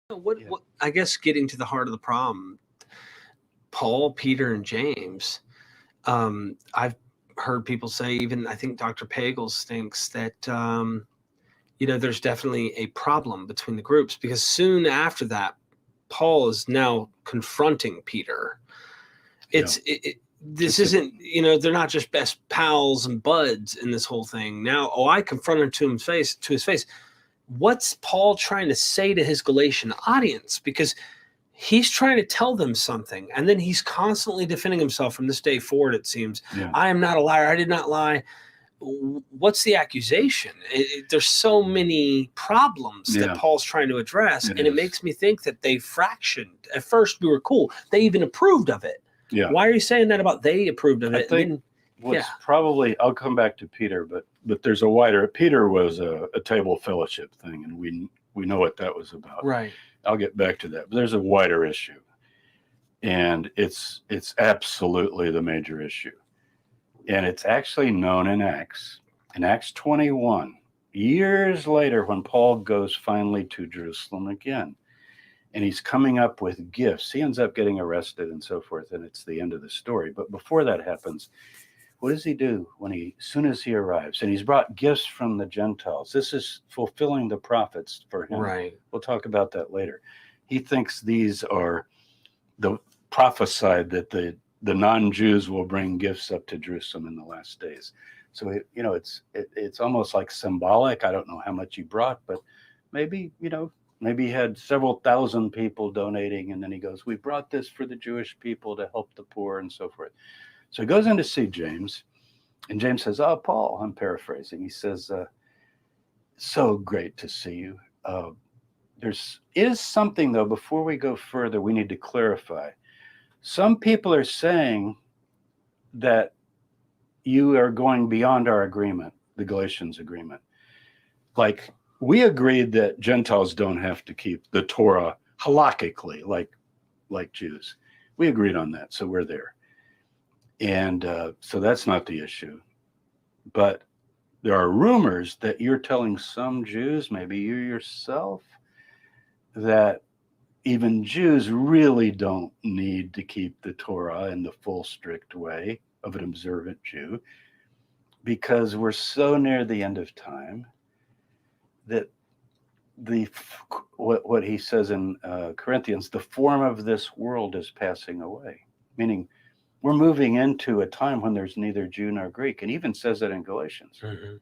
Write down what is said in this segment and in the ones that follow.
What I guess getting to the heart of the problem, Paul, Peter, and James, I've heard people say, even I think Dr. Pagels thinks that, there's definitely a problem between the groups, because soon after that, Paul is now confronting Peter. This isn't, they're not just best pals and buds in this whole thing. Now, I confront him to his face. What's Paul trying to say to his Galatian audience? Because he's trying to tell them something, and then he's constantly defending himself from this day forward, it seems. Yeah. I am not a liar. I did not lie. What's the accusation? There's so many problems that Paul's trying to address, and it makes me think that they fractioned. At first, we were cool. They even approved of it. Yeah. Why are you saying that about they approved of it? I think what's probably, I'll come back to Peter, but there's a wider, Peter was a table fellowship thing, and we know what that was about. Right. I'll get back to that, but there's a wider issue, and it's absolutely the major issue. And it's actually known in Acts 21, years later, when Paul goes finally to Jerusalem again, and he's coming up with gifts. He ends up getting arrested and so forth, and it's the end of the story. But before that happens, what does he do as soon as he arrives? And he's brought gifts from the Gentiles. This is fulfilling the prophets for him. Right. We'll talk about that later. He thinks these are the prophesied that the non-Jews will bring gifts up to Jerusalem in the last days. So, it's almost like symbolic. I don't know how much he brought, but maybe he had several thousand people donating. And then he goes, we brought this for the Jewish people to help the poor and so forth. So he goes in to see James, and James says, oh, Paul, I'm paraphrasing. He says, so great to see you. There is something, though, before we go further, we need to clarify. Some people are saying that you are going beyond our agreement, the Galatians agreement. Like, we agreed that Gentiles don't have to keep the Torah halakhically, like Jews. We agreed on that, so we're there. And so that's not the issue. But there are rumors that you're telling some Jews, maybe you yourself, that even Jews really don't need to keep the Torah in the full strict way of an observant Jew, because we're so near the end of time that what he says in Corinthians, the form of this world is passing away, meaning we're moving into a time when there's neither Jew nor Greek, and even says that in Galatians. Mm-hmm.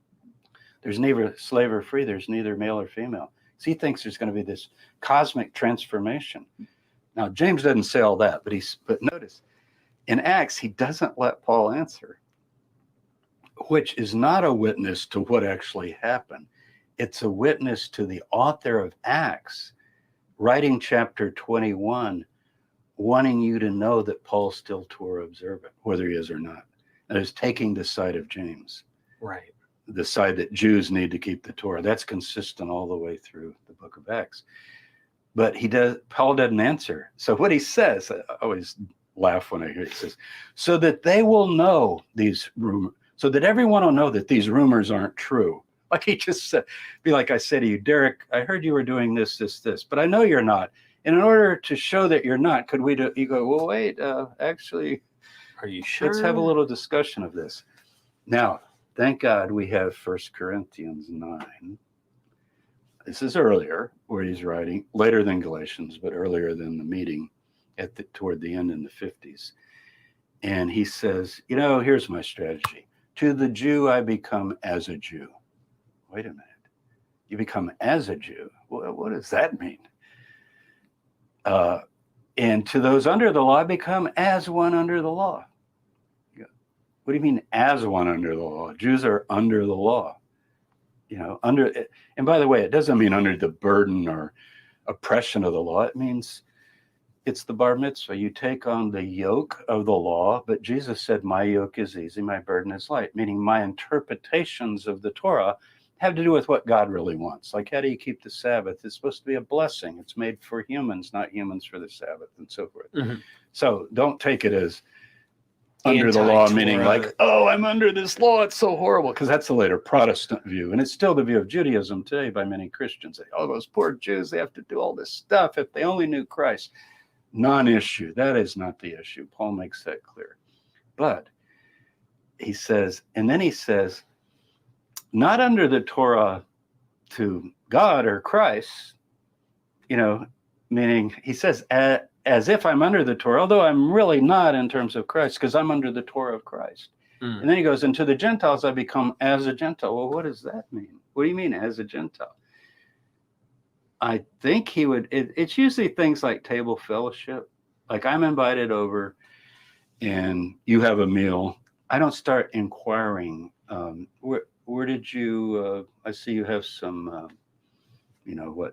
There's neither slave or free, there's neither male or female. So he thinks there's going to be this cosmic transformation. Now, James doesn't say all that, but notice, in Acts, he doesn't let Paul answer, which is not a witness to what actually happened. It's a witness to the author of Acts, writing chapter 21, wanting you to know that Paul's still Torah observant, whether he is or not. And is taking the side of James. Right. The side that Jews need to keep the Torah. That's consistent all the way through the book of Acts. But Paul doesn't answer. So what he says, I always laugh when I hear it, he says, so that they will know these rumors, so that everyone will know that these rumors aren't true. Like he just said, be like I said to you, Derek, I heard you were doing this, but I know you're not. And in order to show that you're not, could we do, you go, well, wait, actually, are you sure? Let's have a little discussion of this. Now, thank God we have 1 Corinthians 9. This is earlier, where he's writing, later than Galatians, but earlier than the meeting toward the end in the 50s. And he says, here's my strategy. To the Jew, I become as a Jew. Wait a minute. You become as a Jew? What does that mean? And to those under the law, I become as one under the law. What do you mean as one under the law? Jews are under the law. And by the way, it doesn't mean under the burden or oppression of the law. It means it's the bar mitzvah. You take on the yoke of the law, but Jesus said, my yoke is easy, my burden is light, meaning my interpretations of the Torah have to do with what God really wants. Like, how do you keep the Sabbath? It's supposed to be a blessing. It's made for humans, not humans for the Sabbath, and so forth. Mm-hmm. So don't take it as under the law, anti-Torah. meaning like, oh, I'm under this law, it's so horrible, because that's the later Protestant view, and it's still the view of Judaism today by many Christians. Oh, those poor Jews, they have to do all this stuff. If they only knew Christ. Non-issue. That is not the issue. Paul makes that clear. But he says, and then he says, not under the Torah to God or Christ, meaning he says, as if I'm under the Torah, although I'm really not in terms of Christ, because I'm under the Torah of Christ. And then he goes, and to the Gentiles, I become as a Gentile. Well, what does that mean? What do you mean as a Gentile? I think he would, it's usually things like table fellowship. Like I'm invited over and you have a meal. I don't start inquiring, where did you, I see you have some,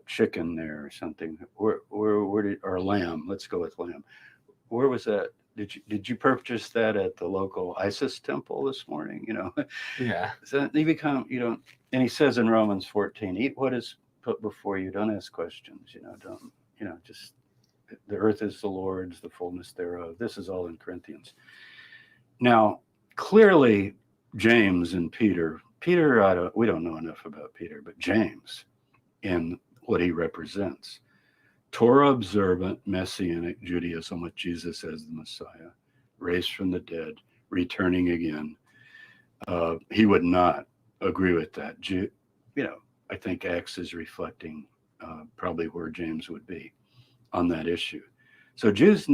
chicken there or something. Where did, or lamb, let's go with lamb. Where was that? Did you purchase that at the local Isis temple this morning? Yeah. So they become, and he says in Romans 14, eat what is put before you, don't ask questions, just the earth is the Lord's, the fullness thereof. This is all in Corinthians. Now, clearly, James and Peter, we don't know enough about Peter, but James, in what he represents, Torah observant Messianic Judaism with Jesus as the Messiah, raised from the dead, returning again. He would not agree with that. I think Acts is reflecting probably where James would be on that issue. So Jews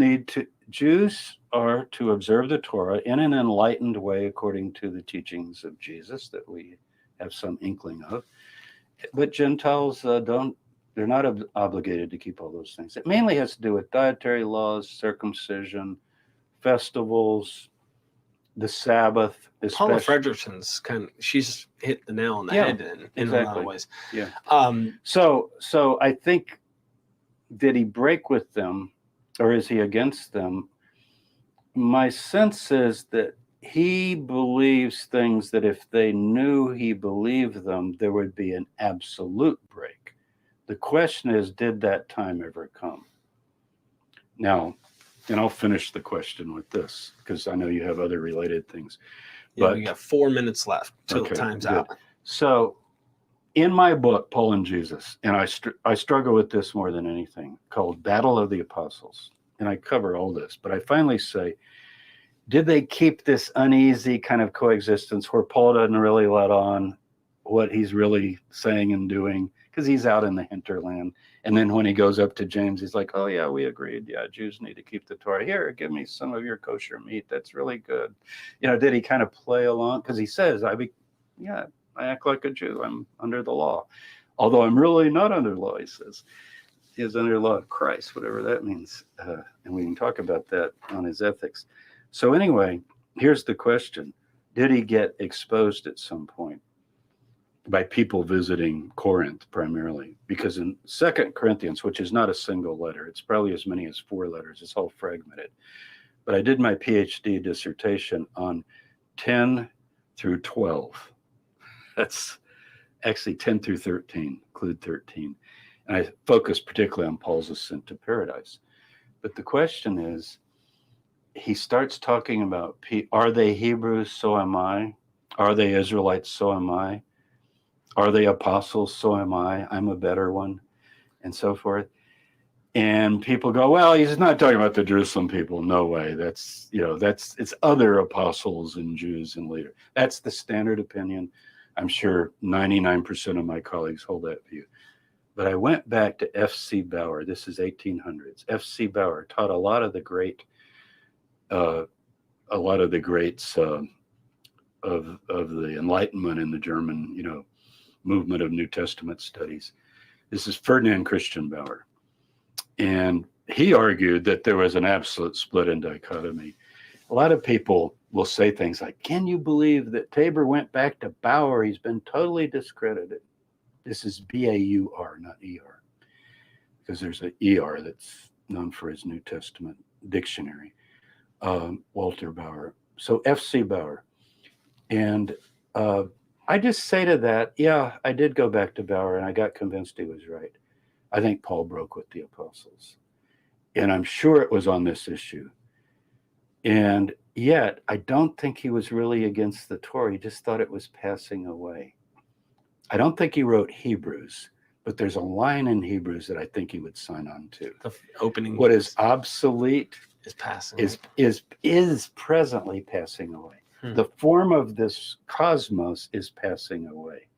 are to observe the Torah in an enlightened way according to the teachings of Jesus that we have some inkling of. But Gentiles they're not obligated to keep all those things. It mainly has to do with dietary laws, circumcision, festivals, the Sabbath. Paula Fredrickson's she's hit the nail on the head in a lot of ways. Yeah. So I think, did he break with them or is he against them? My sense is that he believes things that if they knew he believed them, there would be an absolute break. The question is, did that time ever come? Now, and I'll finish the question with this because I know you have other related things. Yeah, we got 4 minutes left till time's out. So in my book, Paul and Jesus, and I struggle with this more than anything, called Battle of the Apostles. And I cover all this, but I finally say, did they keep this uneasy kind of coexistence where Paul doesn't really let on what he's really saying and doing because he's out in the hinterland? And then when he goes up to James, he's like, oh yeah, we agreed. Yeah, Jews need to keep the Torah. Here, give me some of your kosher meat. That's really good. Did he kind of play along? Because he says, I act like a Jew. I'm under the law. Although I'm really not under the law, he says. He is under the law of Christ, whatever that means. And we can talk about that on his ethics. So anyway, here's the question. Did he get exposed at some point by people visiting Corinth primarily? Because in 2 Corinthians, which is not a single letter, it's probably as many as 4 letters. It's all fragmented. But I did my PhD dissertation on 10 through 12. That's actually 10 through 13, include 13. And I focused particularly on Paul's ascent to paradise. But the question is, he starts talking about, are they Hebrews? So am I. Are they Israelites? So am I. Are they apostles? So am I. I'm a better one, and so forth. And people go, well, he's not talking about the Jerusalem people. No way. It's other apostles and Jews and leaders. That's the standard opinion. I'm sure 99% of my colleagues hold that view. But I went back to F.C. Bauer. This is 1800s. F.C. Bauer taught a lot of the greats of the Enlightenment in the German, movement of New Testament studies. This is Ferdinand Christian Bauer. And he argued that there was an absolute split and dichotomy. A lot of people will say things like, can you believe that Tabor went back to Bauer? He's been totally discredited. This is B-A-U-R, not E-R, because there's an E-R that's known for his New Testament dictionary, Walter Bauer. So F.C. Bauer. And I just say to that, yeah, I did go back to Bauer and I got convinced he was right. I think Paul broke with the apostles. And I'm sure it was on this issue. And yet I don't think he was really against the Torah. He just thought it was passing away. I don't think he wrote Hebrews, but there's a line in Hebrews that I think he would sign on to. The opening. What is obsolete is passing. Is presently passing away. The form of this cosmos is passing away.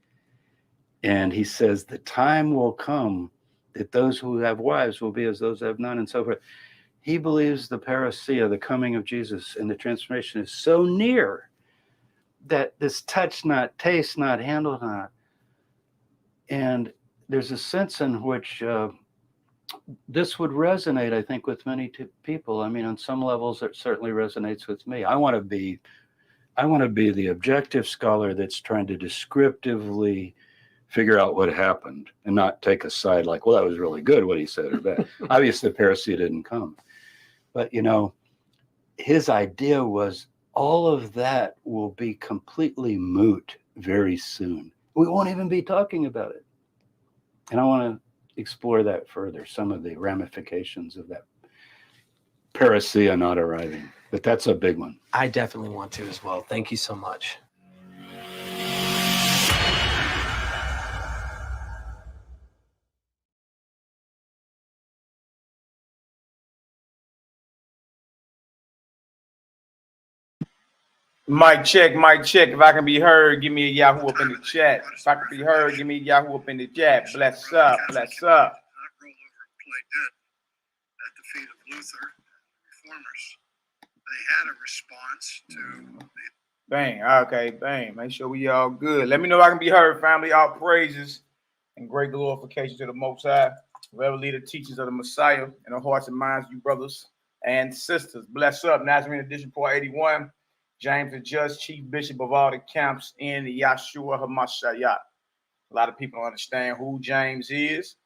And he says the time will come that those who have wives will be as those who have none, and so forth. He believes the parousia, the coming of Jesus and the transformation, is so near that this touch not, taste not, handle not. And there's a sense in which this would resonate, I think, with many people. I mean, on some levels, it certainly resonates with me. I want to be the objective scholar that's trying to descriptively figure out what happened and not take a side like, well, that was really good what he said or bad. Obviously, the parousia didn't come. But, you know, his idea was all of that will be completely moot very soon. We won't even be talking about it. And I want to explore that further, some of the ramifications of that parousia not arriving. But that's a big one. I definitely want to as well. Thank you so much. Mic check, mic check. If I can be heard, give me a Yahoo up in the chat. If I can be heard, give me a Yahoo up in the chat. Bless up, bless up. Not roll over and play dead at the feet of Luther and the reformers. They had a response to the Bang, okay, bang. Make sure we all good. Let me know if I can be heard, family. All praises and great glorification to the Most High. Whoever leader teachers of the Messiah in the hearts and minds of you brothers and sisters. Bless up. Nazarene edition 481. James the Judge, Chief Bishop of all the camps in the Yahshua HaMashiach. A lot of people don't understand who James is.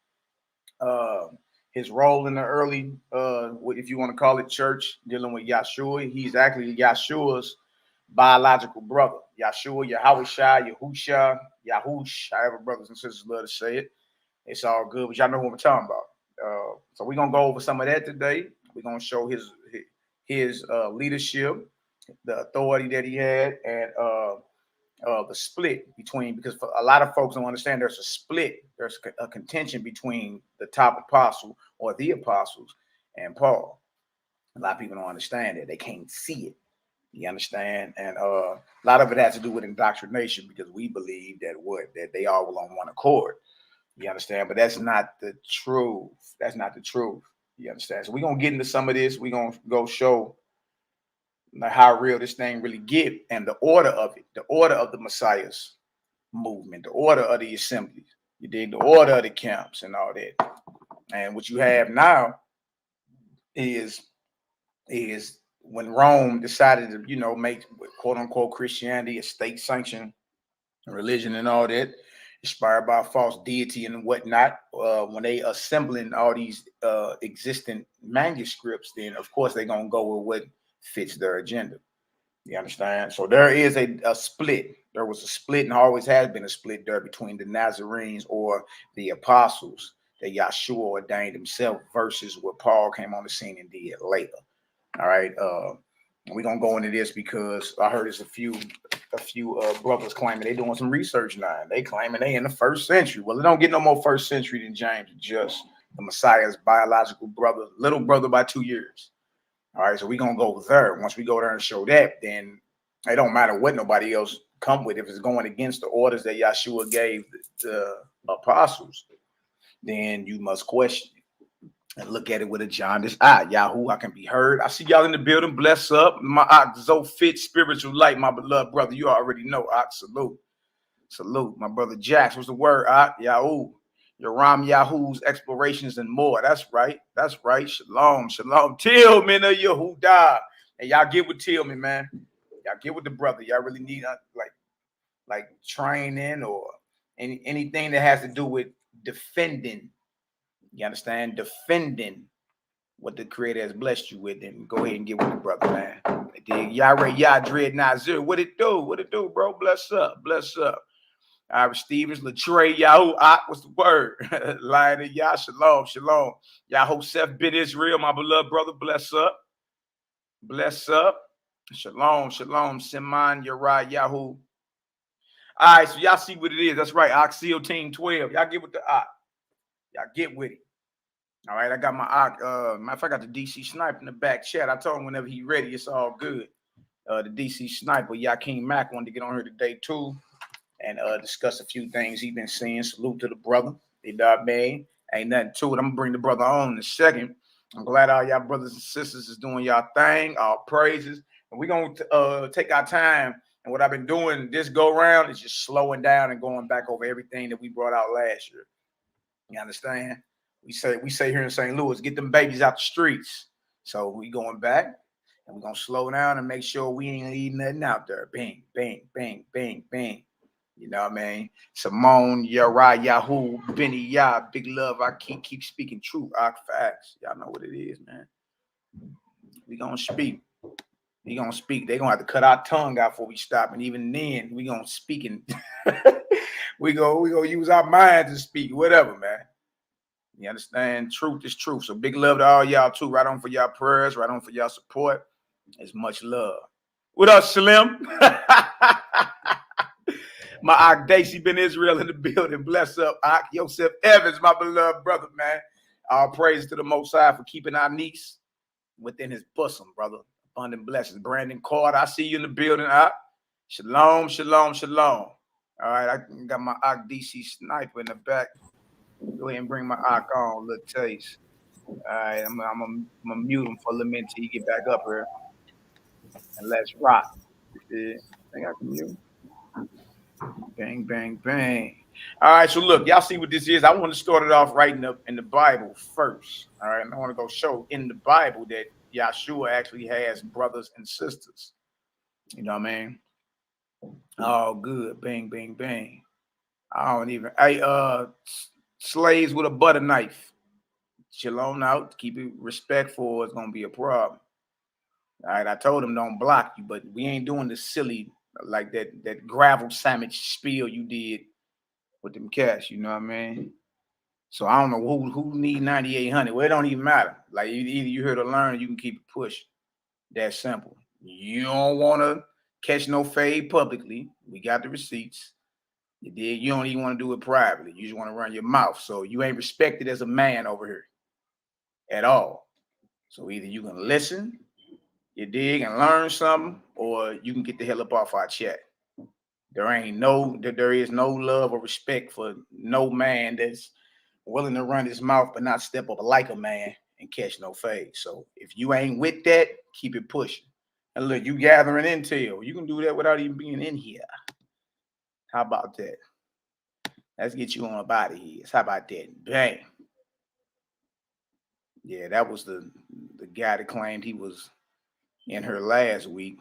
His role in the early, if you want to call it church, dealing with Yahshua. He's actually Yahshua's biological brother. Yahshua, Yahweh, Yahusha, Yahush, however brothers and sisters love to say it. It's all good, but y'all know who I'm talking about. So we're going to go over some of that today. We're going to show his leadership, the authority that he had, and the split between, because for a lot of folks don't understand there's a split, there's a contention between the top apostle or the apostles and Paul. A lot of people don't understand that. They can't see it. You understand? And a lot of it has to do with indoctrination, because we believe that they all were on one accord. You understand? But that's not the truth. That's not the truth. You understand? So we're going to get into some of this. We're going to go show how real this thing really get, and the order of it, the order of the Messiah's movement, the order of the assemblies, you dig, the order of the camps and all that. And what you have now is when Rome decided to, you know, make quote unquote Christianity a state sanctioned religion and all that, inspired by a false deity and whatnot, when they assembling all these existing manuscripts, then of course they're gonna go with what fits their agenda. You understand? So there is a split. There was a split and always has been a split there between the Nazarenes or the apostles that Yahshua ordained himself versus what Paul came on the scene and did later. All right. We're gonna go into this because I heard there's a few brothers claiming they're doing some research now. They claiming they in the first century. Well, it don't get no more first century than James, just the Messiah's biological brother, little brother by 2 years. All right, so we're going to go there. Once we go there and show that, then it don't matter what nobody else come with. If it's going against the orders that Yahshua gave the apostles, then you must question it and look at it with a jaundiced eye. Yahoo, I can be heard. I see y'all in the building. Bless up. My Fit spiritual light, my beloved brother. You already know. Salute. Salute. My brother Jax. What's the word? Yahoo. Yoram Yahu's explorations and more. That's right. That's right. Shalom. Shalom. Tillman of Yehudah. And y'all get with Tillman, man. Y'all get with the brother. Y'all really need like training or anything that has to do with defending. You understand? Defending what the Creator has blessed you with. And go ahead and get with the brother, man. Yah Dread Nazir. What it do? What it do, bro? Bless up. Bless up. Ira Stevens, Latray, Yahoo, what's the word? Lion of Yah, shalom, shalom. Yahoo, Seth, Ben Israel, my beloved brother, bless up. Bless up. Shalom, shalom, Simon, Uriah, Yahoo. All right, so y'all see what it is. That's right, Oxseal Team 12. Y'all get with the Ox. Y'all get with it. All right, I got my Ox. Matter of fact, I got the DC Sniper in the back chat. I told him whenever he's ready, it's all good. The DC Sniper, YAHKI Mac, wanted to get on here today too and discuss a few things he's been seeing. Salute to the brother. You know what I mean? Ain't nothing to it. I'm gonna bring the brother on in a second. I'm glad all y'all brothers and sisters is doing y'all thing, all praises. And we're gonna take our time. And what I've been doing this go round is just slowing down and going back over everything that we brought out last year. You understand? We say here in St. Louis, get them babies out the streets. So we going back and we're gonna slow down and make sure we ain't leaving nothing out there. Bang, bang, bang, bang, bang. You know what I mean? Simone, Uriah, Yahoo, Benny, Yah, big love. I keep speaking truth. Facts. Y'all know what it is, man. We gonna speak. We gonna speak. They gonna have to cut our tongue out before we stop. And even then, we gonna speak and we gonna use our minds to speak. Whatever, man. You understand? Truth is truth. So big love to all y'all too. Right on for y'all prayers. Right on for y'all support. It's much love. What up, Slim? My Ak Daisy Ben Israel in the building. Bless up, Ak Joseph Evans, my beloved brother, man. All praise to the Most High for keeping our niece within his bosom, brother. Abundant blessings. Brandon Carter, I see you in the building, Ak. Shalom, shalom, shalom. All right, I got my Ak DC Sniper in the back. Go ahead and bring my Ak on, little taste. All right, I'm gonna mute him for a little minute till he get back up here. And let's rock. I think I can mute him. Bang, bang, bang. All right, so look, y'all see what this is. I want to start it off right in the Bible first. All right, and I want to go show in the Bible that Yahshua actually has brothers and sisters. You know what I mean? Oh, good. Bang, bang, bang. Slaves with a butter knife. Shalom out. Keep it respectful. It's gonna be a problem. All right, I told him don't block you, but we ain't doing the silly like that gravel sandwich spiel you did with them cats. You know what I mean? So I don't know who need 9800. Well, it don't even matter. Like either you here to learn, or you can keep it pushing. That simple. You don't want to catch no fade publicly. We got the receipts. You dig? You don't even want to do it privately. You just want to run your mouth. So you ain't respected as a man over here at all. So either you can listen, you dig, and learn something, or you can get the hell up off our chat. There is no love or respect for no man that's willing to run his mouth but not step up like a man and catch no fade. So if you ain't with that, keep it pushing. And look, you gathering intel. You can do that without even being in here. How about that? Let's get you on up out of here. How about that? Bang. Yeah, that was the guy that claimed he was in her last week.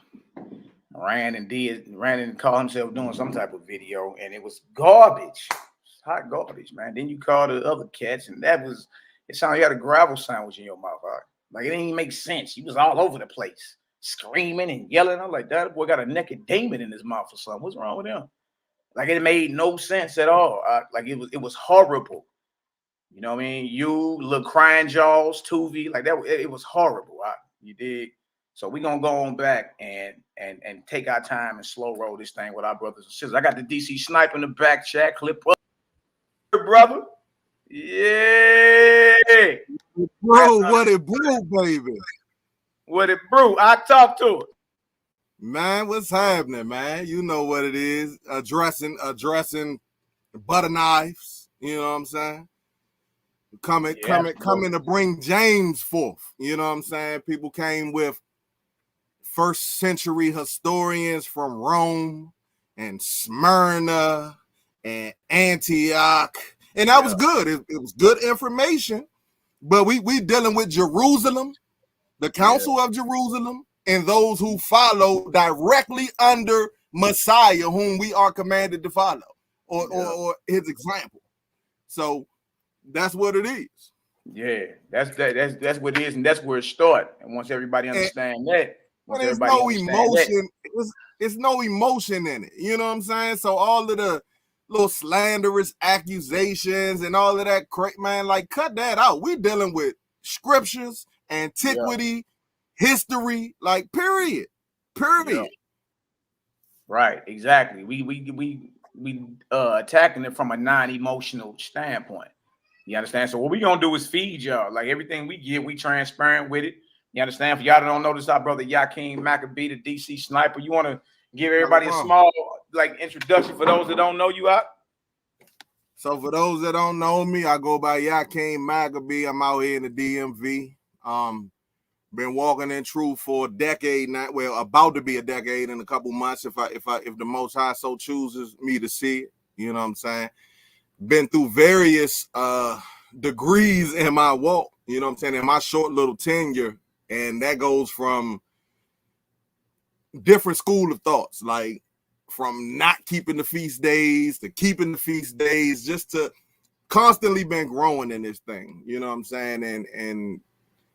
Ran and called himself doing some type of video, and it was garbage. Hot garbage, man. Then you call the other cats, and it sounded like you had a gravel sandwich in your mouth. Right? Like it didn't even make sense. You was all over the place, screaming and yelling. I'm like, that boy got a naked demon in his mouth or something. What's wrong with him? Like it made no sense at all. Like it was horrible. You know what I mean? You little crying jaws, Tuvi, like that. It was horrible. You dig? So we're gonna go on back and take our time and slow roll this thing with our brothers and sisters. I got the DC Sniper in the back chat. Clip up, brother. Yeah. Bro, what it brew, baby? What it brew? I talk to it. Man, what's happening, man? You know what it is. Addressing butter knives. You know what I'm saying? Coming to bring James forth. You know what I'm saying? People came with first century historians from Rome and Smyrna and Antioch. And that was good. It was good information. But we dealing with Jerusalem, the Council of Jerusalem, and those who follow directly under Messiah, whom we are commanded to follow, or his example. So that's what it is. Yeah, that's what it is, and that's where it starts. And once everybody understands that, there's no emotion. It's no emotion in it. You know what I'm saying? So all of the little slanderous accusations and all of that crap, man, like cut that out. We're dealing with scriptures, antiquity, history, like period. Period. Yeah. Right, exactly. We attacking it from a non-emotional standpoint. You understand? So what we gonna do is feed y'all. Like everything we get, we transparent with it. You understand? For y'all that don't know, this our brother YAHKI Maccabee, the DC sniper. You want to give everybody a small like introduction for those that don't know you out? So for those that don't know me, I go by YAHKI Maccabee. I'm out here in the DMV. Been walking in truth for a decade now. Well, about to be a decade in a couple months if the Most High so chooses me to see it. You know what I'm saying? Been through various degrees in my walk, you know what I'm saying, in my short little tenure. And that goes from different school of thoughts, like from not keeping the feast days to keeping the feast days, just to constantly been growing in this thing, you know what I'm saying? And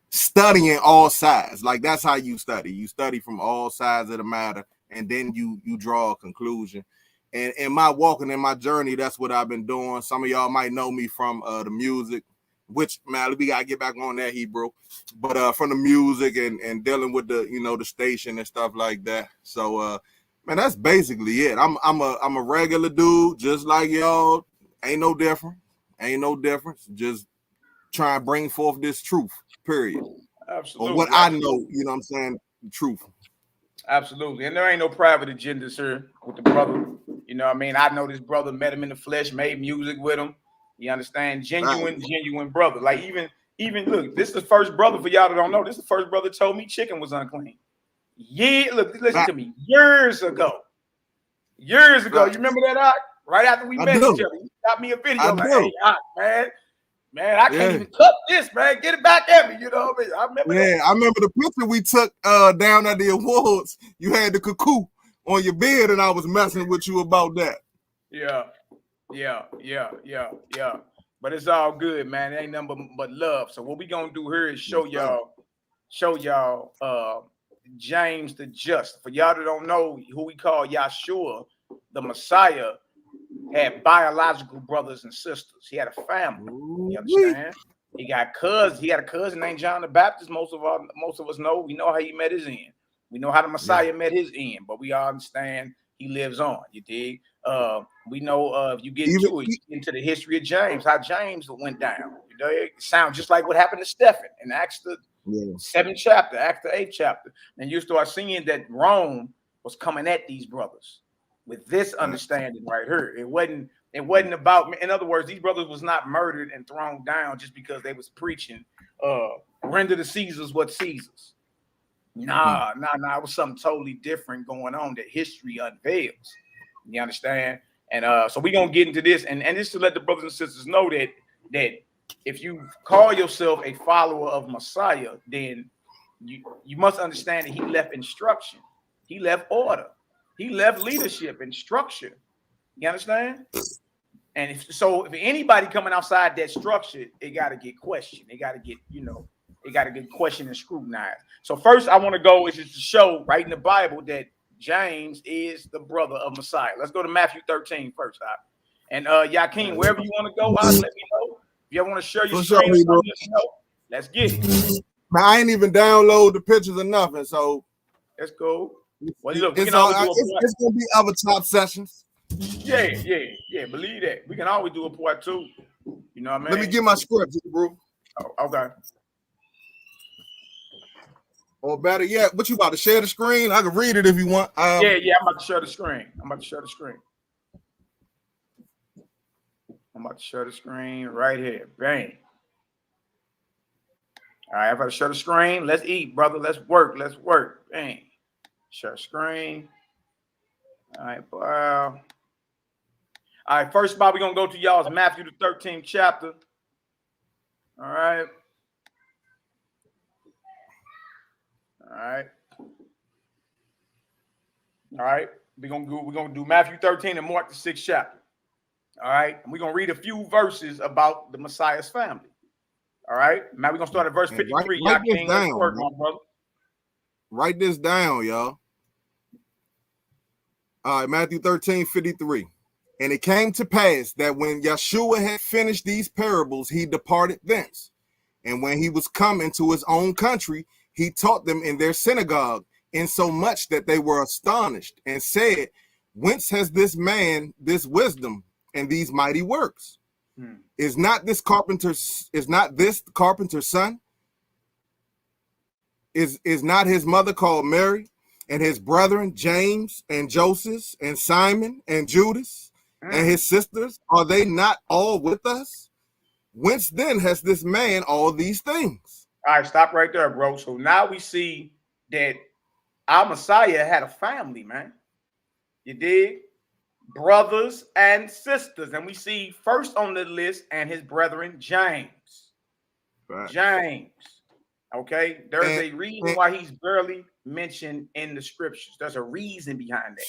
studying all sides. Like that's how you study. You study from all sides of the matter, and then you draw a conclusion. And in my walking in my journey, that's what I've been doing. Some of y'all might know me from the music, which, man, we gotta get back on that, Hebrew. But from the music and dealing with the, you know, the station and stuff like that. So man, that's basically it. I'm a regular dude, just like y'all. Ain't no different. Ain't no difference. Just try and bring forth this truth, period. Absolutely. Or what I know, you know what I'm saying, the truth. Absolutely. And there ain't no private agenda, sir, with the brother. You know what I mean? I know this brother, met him in the flesh, made music with him. You understand? Genuine brother. Like even look, this is the first brother, for y'all that don't know, this is the first brother told me chicken was unclean. Yeah, look, listen to me. Years ago. You remember that? Right after we met each other, you got me a video like, hey, man, I can't even cut this, man. Get it back at me. You know what I mean? I remember that. I remember the picture we took down at the awards. You had the cuckoo on your bed, and I was messing with you about that. Yeah. But it's all good, man. It ain't nothing but love. So what we gonna do here is show y'all James the Just. For y'all that don't know who we call Yahshua, the Messiah, had biological brothers and sisters. He had a family. You understand? He got cousins. He had a cousin named John the Baptist. Most of us know. We know how he met his end. We know how the Messiah met his end, but we all understand he lives on. You dig? We know if you get into the history of James, how James went down. You know, it sounds just like what happened to Stephen in Acts the 7th chapter, Acts the 8th chapter. And you start seeing that Rome was coming at these brothers with this understanding right here. It wasn't about, in other words, these brothers was not murdered and thrown down just because they was preaching render to Caesar's what Caesar's. Nah, it was something totally different going on that history unveils. You understand? And so we're gonna get into this, and just to let the brothers and sisters know that if you call yourself a follower of Messiah, then you must understand that he left instruction, he left order, he left leadership and structure. You understand? And if anybody coming outside that structure, it got to get questioned. It got to get, it got to get questioned and scrutinized. So first I want to go is just to show right in the Bible that James is the brother of Messiah. Let's go to Matthew 13 first. And YAHKI, wherever you want to go, let me know. If you want to share your screen, let me know. Let's get it. Man, I ain't even download the pictures or nothing, so let's go. Well, look, it's gonna be other top sessions. Yeah. Believe that. We can always do a part 2. You know what I mean? Let me get my script, bro. Oh, okay. Or better yet, what you about to share the screen? I can read it if you want. Yeah, I'm about to share the screen. I'm about to share the screen right here. Bang. All right, I'm about to share the screen. Let's eat, brother. Let's work. Bang. Share screen. All right, wow. All right, first spot we're going to go to, y'all, is Matthew the 13th chapter. All right. We're gonna do Matthew 13 and Mark the 6th chapter. All right. And we're gonna read a few verses about the Messiah's family. All right. Now we're gonna start at verse 53. Write this down, my brother. Write this down, y'all. All right, Matthew 13:53. And it came to pass that when Yahshua had finished these parables, he departed thence. And when he was come into his own country, he taught them in their synagogue, in so much that they were astonished and said, whence has this man this wisdom and these mighty works? Is not this carpenter's son? Is not his mother called Mary, and his brethren James and Joseph and Simon and Judas and his sisters? Are they not all with us? Whence then has this man all these things? All right, stop right there, bro. So now we see that our Messiah had a family, man. You dig? Brothers and sisters. And we see first on the list and his brethren, James. Right. James. Okay. There's a reason why he's barely mentioned in the scriptures. There's a reason behind that.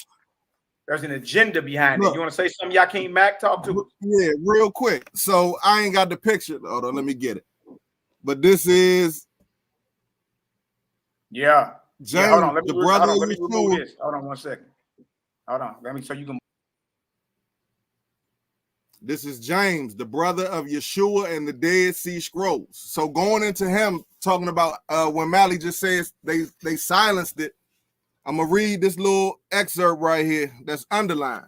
There's an agenda behind it. You want to say something, Yakin Mac? Talk to us. Yeah, real quick. So I ain't got the picture. Hold on, let me get it. But this is James, hold on. Let me remove this. Hold on 1 second. Hold on. Let me so you can. This is James, the brother of Yahshua and the Dead Sea Scrolls. So going into him, talking about when Mally just says they silenced it, I'm going to read this little excerpt right here that's underlined.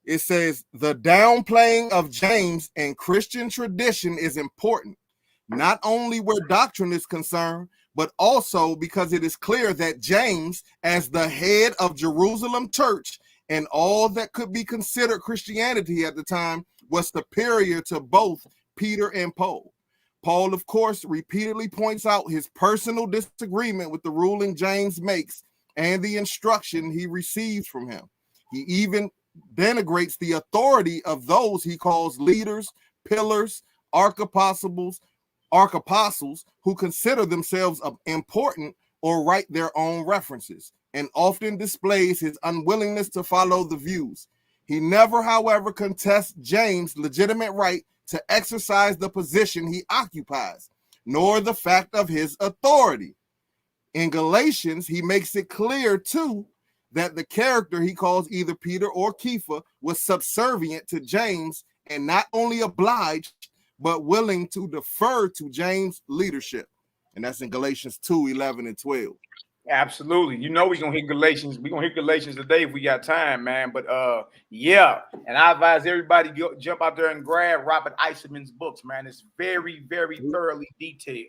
It says, the downplaying of James and Christian tradition is important, not only where doctrine is concerned, but also because it is clear that James, as the head of Jerusalem church and all that could be considered Christianity at the time, was superior to both Peter and Paul. Paul, of course, repeatedly points out his personal disagreement with the ruling James makes and the instruction he receives from him. He even denigrates the authority of those he calls leaders, pillars, archapostles, who consider themselves important or write their own references, and often displays his unwillingness to follow the views. He never, however, contests James' legitimate right to exercise the position he occupies, nor the fact of his authority. In Galatians, he makes it clear, too, that the character he calls either Peter or Kepha was subservient to James and not only obliged, but willing to defer to James' leadership. And that's in Galatians 2:11 and 12. Absolutely. You know we're going to hit Galatians. We're going to hit Galatians today if we got time, man. But yeah, and I advise everybody jump out there and grab Robert Eiserman's books, man. It's very, very thoroughly detailed.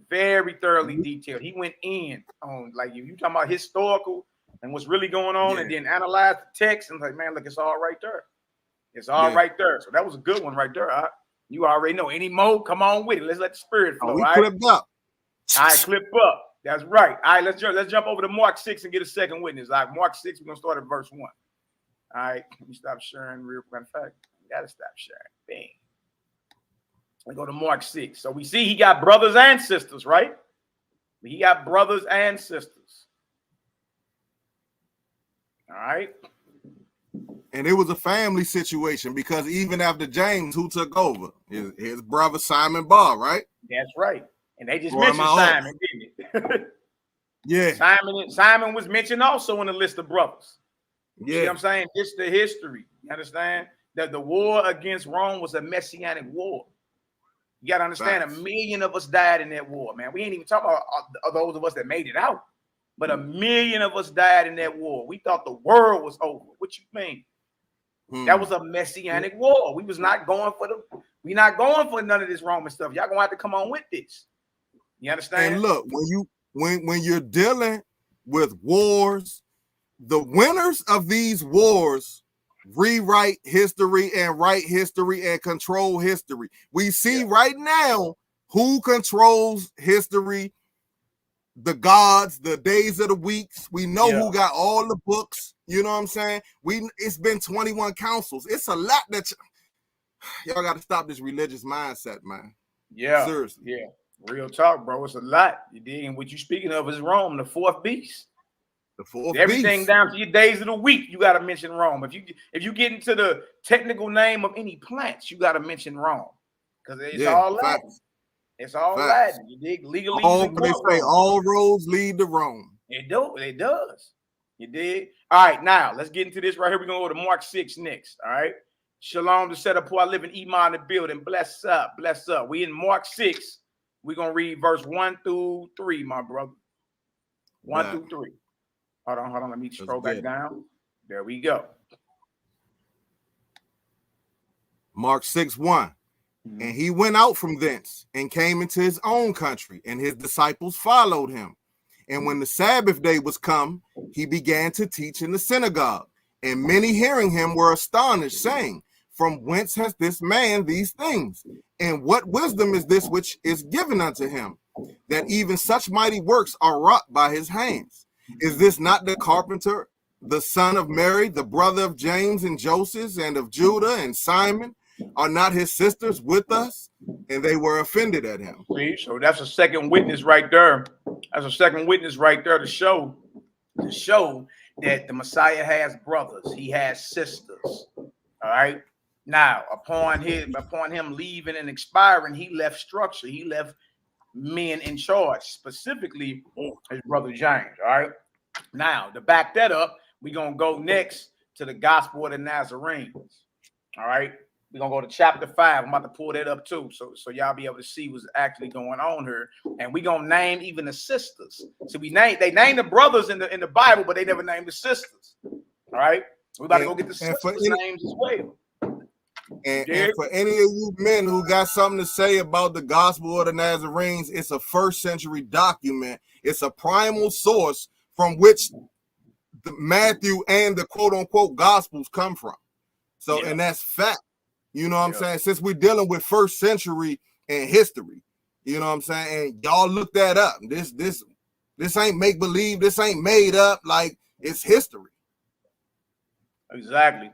Very thoroughly detailed. He went in on, like, if you talking about historical and what's really going on, and then analyze the text and like, man, look, it's all right there. It's all right there. So that was a good one right there. You already know. Any more? Come on with it. Let's let the spirit flow. We clipped up. All right, clip up. That's right. All right, let's jump over to Mark 6 and get a second witness. All right, Mark 6, we're gonna start at verse 1. All right, let me stop sharing real quick. In fact, I gotta stop sharing. Bang. We go to Mark 6. So we see he got brothers and sisters, right? He got brothers and sisters. All right. And it was a family situation because even after James, who took over? His brother Simon Bar, right? That's right. And they just mentioned Simon, didn't it? Yeah. Simon was mentioned also in the list of brothers. Yeah. See what I'm saying? It's the history. You understand? That the war against Rome was a messianic war. You got to understand, 1 million of us died in that war, man. We ain't even talking about those of us that made it out. But 1 million of us died in that war. We thought the world was over. What you mean? That was a messianic war. We was not going for we're not going for none of this Roman stuff. Y'all gonna have to come on with this. You understand? And look, when you're dealing with wars, the winners of these wars rewrite history and write history and control history. We see right now who controls history. The gods, the days of the weeks. We know who got all the books. You know what I'm saying? It's been 21 councils. It's a lot that y'all got to stop this religious mindset, man. Yeah, seriously. Yeah, real talk, bro. It's a lot. You dig? And what you speaking of is Rome, the fourth beast. The fourth Everything beast. down to your days of the week, you got to mention Rome. If you get into the technical name of any plants, you got to mention Rome because it's all Latin. It's all Latin. You dig? Legally, they say all roads lead to Rome. It does. You dig? All right, now let's get into this right here. We're gonna go to Mark 6 next. All right. Shalom to set up who I live in Iman the building. Bless up, bless up. We in Mark 6. We're gonna read verse 1 through 3, my brother. 1 through 3. Hold on. Let me scroll back down. There we go. Mark 6:1. And he went out from thence and came into his own country, and his disciples followed him. And when the Sabbath day was come, he began to teach in the synagogue. And many hearing him were astonished, saying, from whence has this man these things? And what wisdom is this which is given unto him, that even such mighty works are wrought by his hands? Is this not the carpenter, the son of Mary, the brother of James and Joseph, and of Judah and Simon? Are not his sisters with us? And they were offended at him. See, so that's a second witness right there. That's a second witness right there to show that the Messiah has brothers. He has sisters. All right. Now, upon him leaving and expiring, he left structure. He left men in charge, specifically his brother James. All right. Now, to back that up, we're gonna go next to the Gospel of the Nazarenes. All right. We're gonna go to chapter 5. I'm about to pull that up too, so y'all be able to see what's actually going on here. And we're gonna name even the sisters. So they named the brothers in the Bible, but they never named the sisters. All right, we're about to go get the sisters' names as well. And for any of you men who got something to say about the Gospel of the Nazarenes, it's a first century document. It's a primal source from which the Matthew and the quote unquote Gospels come from. So, and that's fact. You know what I'm saying? Since we're dealing with first century and history, you know what I'm saying? And y'all look that up. This ain't make believe. This ain't made up. Like, it's history. Exactly.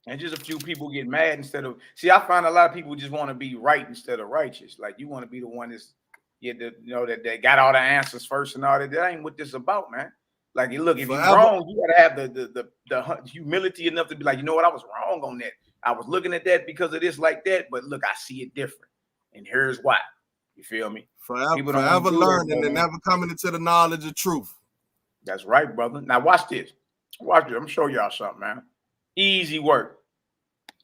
And just a few people get mad instead of. See, I find a lot of people just want to be right instead of righteous. Like, you want to be the one that's that got all the answers first and all that. That ain't what this about, man. Like, look, if you're wrong, you gotta have the humility enough to be like, you know what, I was wrong on that. I was looking at that because of this, like that, but look, I see it different, and here's why. You feel me? Forever learning and never coming into the knowledge of truth. That's right, brother. Now watch this. Watch this. I'm gonna show y'all something, man. Easy work,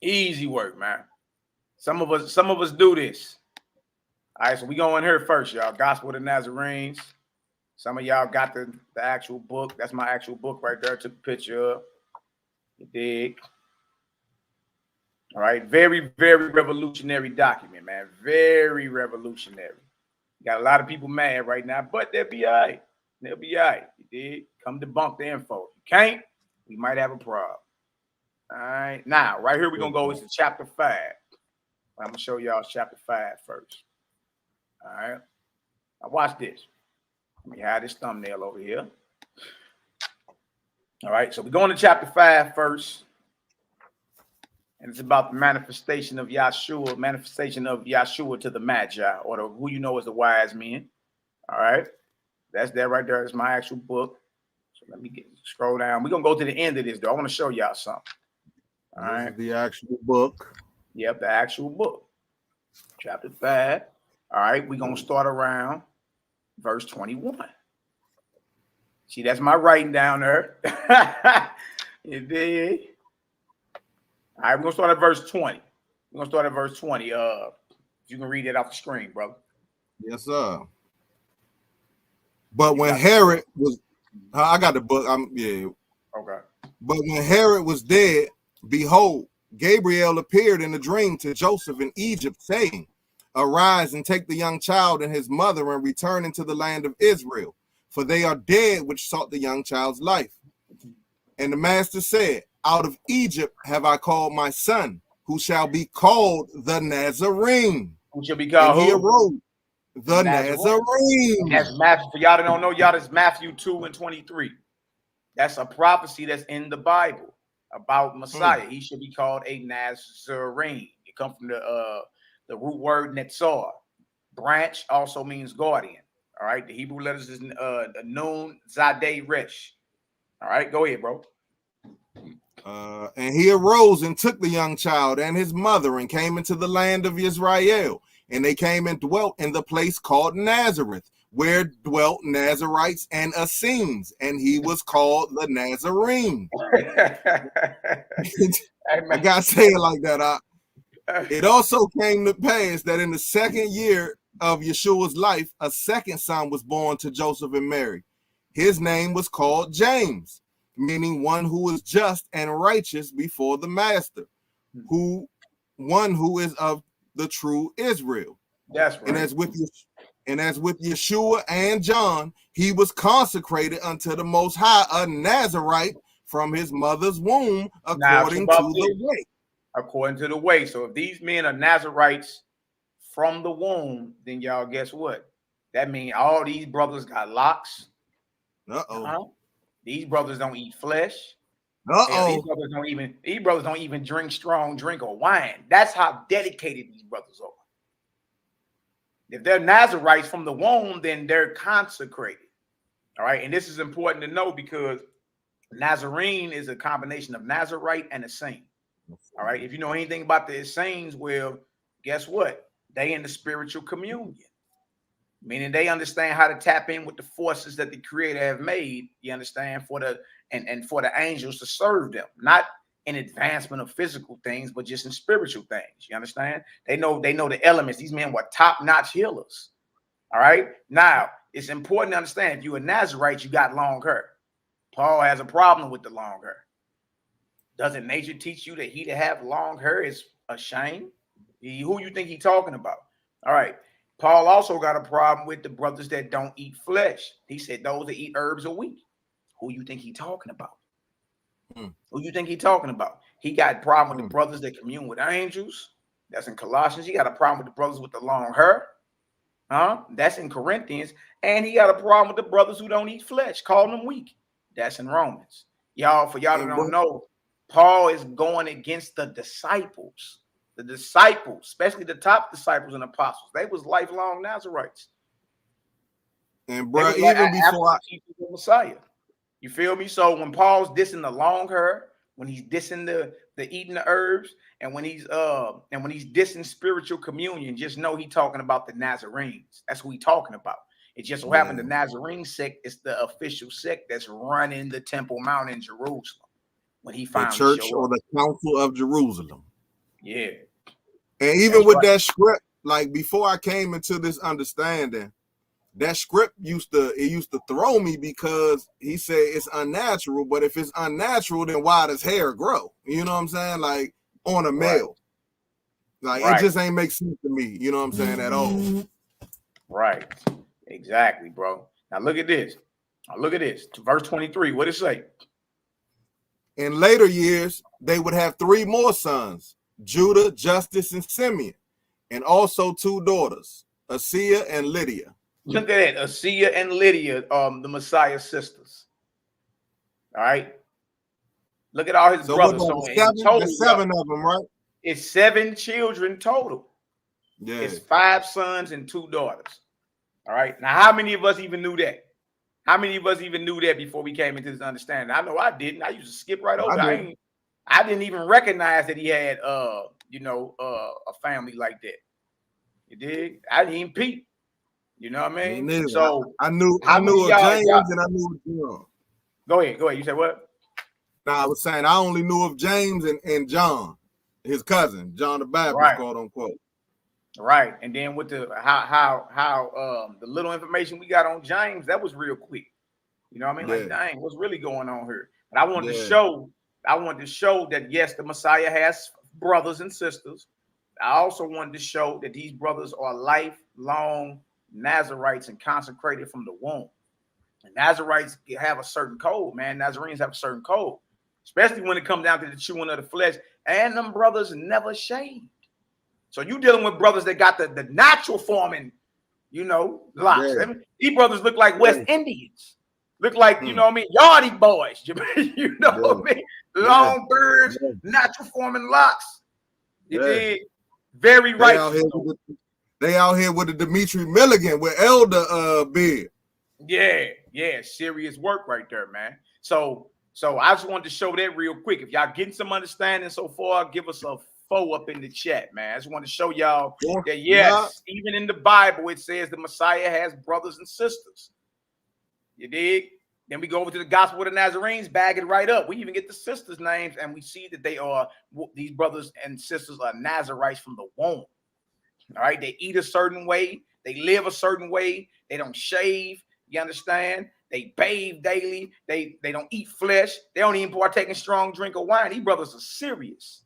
man. Some of us do this. All right, so we go in here first, y'all. Gospel of the Nazarenes. Some of y'all got the actual book. That's my actual book right there. I took a picture of. You dig? All right, very, very revolutionary document, man. Very revolutionary. Got a lot of people mad right now, but they'll be all right. They'll be all right. You did. Come debunk the info. If you can't, we might have a problem. All right. Now, right here, we're going to go into chapter 5. I'm going to show y'all chapter 5 first. All right. Now, watch this. Let me hide this thumbnail over here. All right. So we're going to chapter 5 first. And it's about the manifestation of Yahshua, to the Magi, or who you know as the wise men. All right. That's that right there. It's my actual book. So let me scroll down. We're going to go to the end of this, though. I want to show y'all something. All right. The actual book. Yep, the actual book. Chapter 5. All right. We're going to start around verse 21. See, that's my writing down there. You did. All right, we're going to start at verse 20. We're going to start at verse 20. You can read it off the screen, brother. Yes, sir. But when Herod was, I got the book. Okay. But when Herod was dead, behold, Gabriel appeared in a dream to Joseph in Egypt, saying, arise and take the young child and his mother and return into the land of Israel, for they are dead which sought the young child's life. And the master said, out of Egypt have I called my son, who shall be called the Nazarene. Who shall be called? And he arose, the Nazarene. That's Matthew. For y'all that don't know, y'all, that's Matthew 2:23. That's a prophecy that's in the Bible about Messiah. He should be called a Nazarene. It comes from the root word netzar. Branch also means guardian. All right. The Hebrew letters is Nun Zadeh Resh. All right. Go ahead, bro. And he arose and took the young child and his mother and came into the land of Israel. And they came and dwelt in the place called Nazareth, where dwelt Nazarites and Essenes, and he was called the Nazarene. I gotta say it like that. It also came to pass that in the second year of Yeshua's life, a second son was born to Joseph and Mary. his name was called James, meaning one who is just and righteous before the master, one who is of the true Israel. That's right. And as with Yahshua and John, he was consecrated unto the Most High, a Nazarite from his mother's womb, according to the way. According to the way. So if these men are Nazarites from the womb, then y'all guess what? That means all these brothers got locks. These brothers don't eat flesh. These brothers don't even drink strong drink or wine. That's how dedicated these brothers are. If they're Nazarites from the womb, then they're consecrated. All right. And this is important to know because Nazarene is a combination of Nazarite and a saint. All right. If you know anything about the Essenes, well, guess what? They in the spiritual communion, meaning they understand how to tap in with the forces that the Creator have made. You understand, for the for the angels to serve them, not in advancement of physical things, but just in spiritual things. You understand? They know the elements. These men were top-notch healers. All right. Now it's important to understand if you're a Nazarite, you got long hair. Paul has a problem with the long hair. Doesn't nature teach you that he that have long hair is a shame? Who you think he's talking about? All right. Paul also got a problem with the brothers that don't eat flesh. He said those that eat herbs or wheat. Who you think he's talking about? Who you think he's talking about? He got a problem with the brothers that commune with angels. That's in Colossians. He got a problem with the brothers with the long hair. That's in Corinthians. And he got a problem with the brothers who don't eat flesh, calling them weak. That's in Romans. Y'all, for y'all that don't know, Paul is going against the disciples. The disciples, especially the top disciples and apostles, they was lifelong Nazarites. And bro, even before the Messiah, you feel me? So when Paul's dissing the long hair, when he's dissing the eating the herbs, and when he's dissing spiritual communion, just know he's talking about the Nazarenes. That's who he's talking about. It just so happened the Nazarene sect is the official sect that's running the Temple Mount in Jerusalem. When he found the church or the Council of Jerusalem. Yeah. And even with that script, like before I came into this understanding, that script used to throw me because he said it's unnatural. But if it's unnatural, then why does hair grow? You know what I'm saying? Like on a male. Like it just ain't make sense to me. You know what I'm saying? At all. Right. Exactly, bro. Now look at this. To verse 23. What it say? In later years, they would have 3 more sons, Judah, Justice, and Simeon, and also 2 daughters, Asiya and Lydia. Look at that, Asiya and Lydia, the Messiah's sisters. All right. Look at all his brothers. So there's 7 of them, right? It's 7 children total. Yeah. It's 5 sons and 2 daughters. All right. Now, how many of us even knew that? How many of us even knew that before we came into this understanding? I know I didn't. I used to skip right over. I didn't even recognize that he had a family like that. You dig? I didn't even peep. You know what I mean? So I knew of James and I knew of John. Go ahead. You said what? No, I was saying I only knew of James and John, his cousin, John the Baptist, quote unquote. Right. And then with the how the little information we got on James, that was real quick. You know what I mean? Like, dang, what's really going on here? But I wanted to show that yes, the Messiah has brothers and sisters. I also wanted to show that these brothers are lifelong Nazarites and consecrated from the womb. And Nazarites have a certain code, man. Nazarenes have a certain code, especially when it comes down to the chewing of the flesh. And them brothers never shaved. So you dealing with brothers that got the natural forming, locks. I mean, these brothers look like West Indians. Look like, you know what I mean, Yardie boys. You know what I mean? Long beards, natural forming locks. You did very right. They out here with the Dimitri Milligan with elder beard. Yeah, serious work right there, man. So I just wanted to show that real quick. If y'all getting some understanding so far, give us a 4 up in the chat, man. I just want to show y'all that yes, even in the Bible it says the Messiah has brothers and sisters. You dig? Then we go over to the Gospel of the Nazarenes, bag it right up. We even get the sisters' names, and we see that these brothers and sisters are Nazarites from the womb. All right, they eat a certain way, they live a certain way, they don't shave. You understand? They bathe daily. They don't eat flesh. They don't even partake in strong drink of wine. These brothers are serious.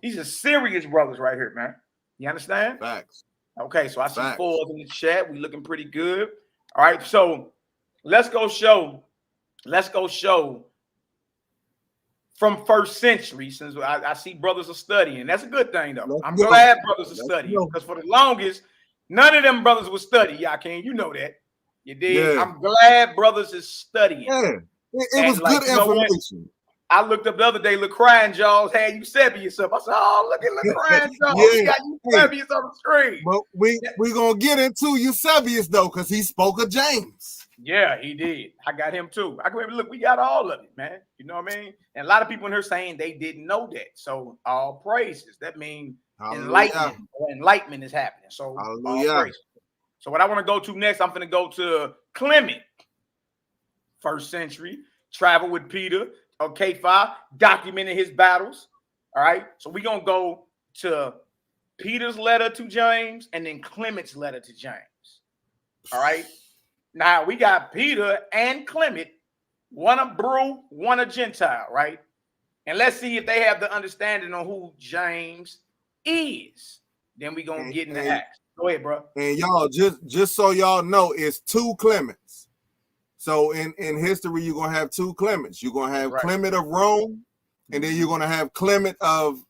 These are serious brothers right here, man. You understand? Facts. Okay, so I see Facts. 4s in the chat. We looking pretty good. All right, so let's go show from first century, since I see brothers are studying. That's a good thing, though. I'm glad brothers are studying, because for the longest, none of them brothers would study. YAHKAN, you know that. You did. Yeah. I'm glad brothers is studying. Yeah, it was good information. I looked up the other day, LaCrying Jaws had Eusebius up. I said, oh, look at LaCrying Jaws. Yeah. He got Eusebius on the screen. But we're going to get into Eusebius, though, because he spoke of James. Yeah, he did. I got him, too. I can look, we got all of it, man. You know what I mean? And a lot of people in here saying they didn't know that. So all praises. That means enlightenment is happening. So all praises. So what I want to go to next, I'm going to go to Clement. First century, travel with Peter. Kepha, documenting his battles. All right. So we're going to go to Peter's letter to James and then Clement's letter to James. All right. Now we got Peter and Clement, one a Brew, one a Gentile, right? And let's see if they have the understanding on who James is. Then we're going to get into Acts. Go ahead, bro. And y'all, just so y'all know, it's 2 Clements. So in history, you're going to have 2 Clements. You're going to have Clement of Rome, and then you're going to have Clement of